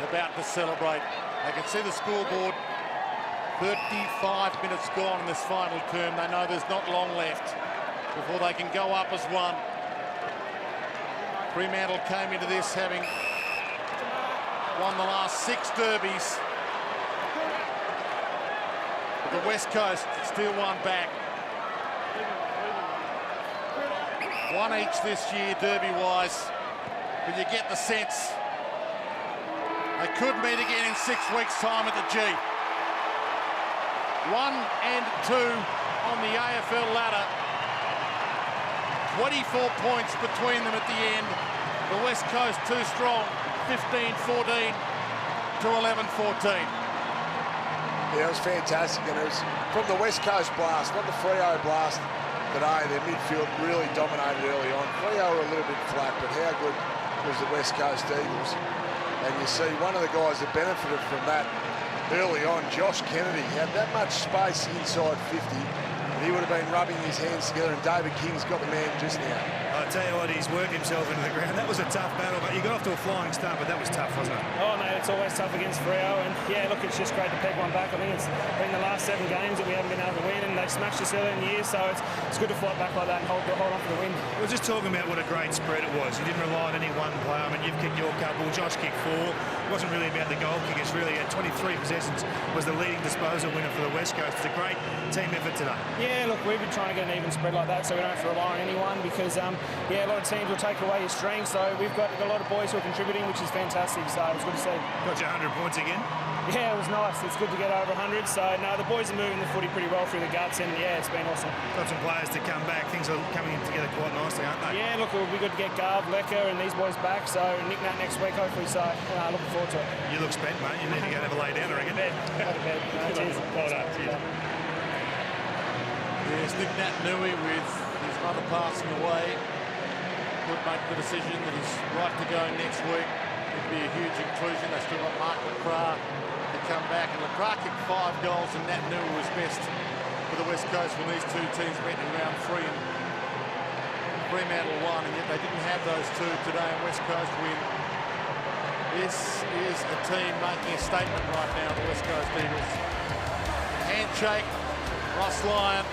about to celebrate. They can see the scoreboard. 35 minutes gone in this final term. They know there's not long left before they can go up as one. Fremantle came into this having won the last 6 derbies. But the West Coast still one back. 1 each this year, derby-wise. But you get the sense they could meet again in 6 weeks' time at the G. 1 and 2 on the AFL ladder. 24 points between them at the end. The West Coast too strong. 15-14 to 11-14. Yeah, it was fantastic, and it was from the West Coast blast, not the Freo blast today. Their midfield really dominated early on. Freo were a little bit flat, but how good was the West Coast Eagles? And you see one of the guys that benefited from that early on, Josh Kennedy, had that much space inside 50, and he would have been rubbing his hands together, and David King's got the man just now. I tell you what, he's worked himself into the ground. That was a tough battle, but you got off to a flying start, but that was tough, wasn't it? Oh, mate, it's always tough against Freo, and yeah, look, it's just great to peg one back. I think it's been the last 7 games that we haven't been able to win, and they smashed us earlier in the year, so it's good to fight back like that and hold on for the win. We're just talking about what a great spread it was. You didn't rely on any one player. I mean, you've kicked your couple, Josh kicked 4. It wasn't really about the goal kick. It's really at 23 possessions was the leading disposal winner for the West Coast. It's a great team effort today. Yeah, look, we've been trying to get an even spread like that, so we don't have to rely on anyone, because yeah, a lot of teams will take away your strength, so we've got a lot of boys who are contributing, which is fantastic, so it's good to see. Got you 100 points again? Yeah, it was nice. It's good to get over 100, so no, the boys are moving the footy pretty well through the guts, and yeah, it's been awesome. Got some players to come back. Things are coming in together quite nicely, aren't they? Yeah, look, it'll be good to get Garv, Lecker and these boys back, so Nick Nat next week hopefully, so looking forward to it. You look spent, mate. You need to go and have a lay down, I reckon. Go to bed. Cheers. Well done. Cheers. There's Nick Nat Nui with his mother passing away. Could make the decision that he's right to go next week. It'd be a huge inclusion. They still got Mark LaCroix to come back, and LaCroix kicked 5 goals, and Nat Nui was best for the West Coast when these 2 teams met in round 3, and Fremantle won, and yet they didn't have those 2 today, and West Coast win. This is a team making a statement right now, the West Coast Eagles. Handshake, Ross Lyon,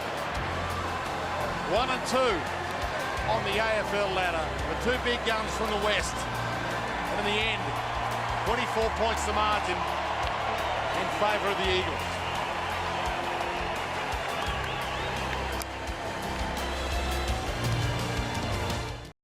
1 and 2 on the AFL ladder. The 2 big guns from the West. And in the end, 24 points the margin in favour of the Eagles.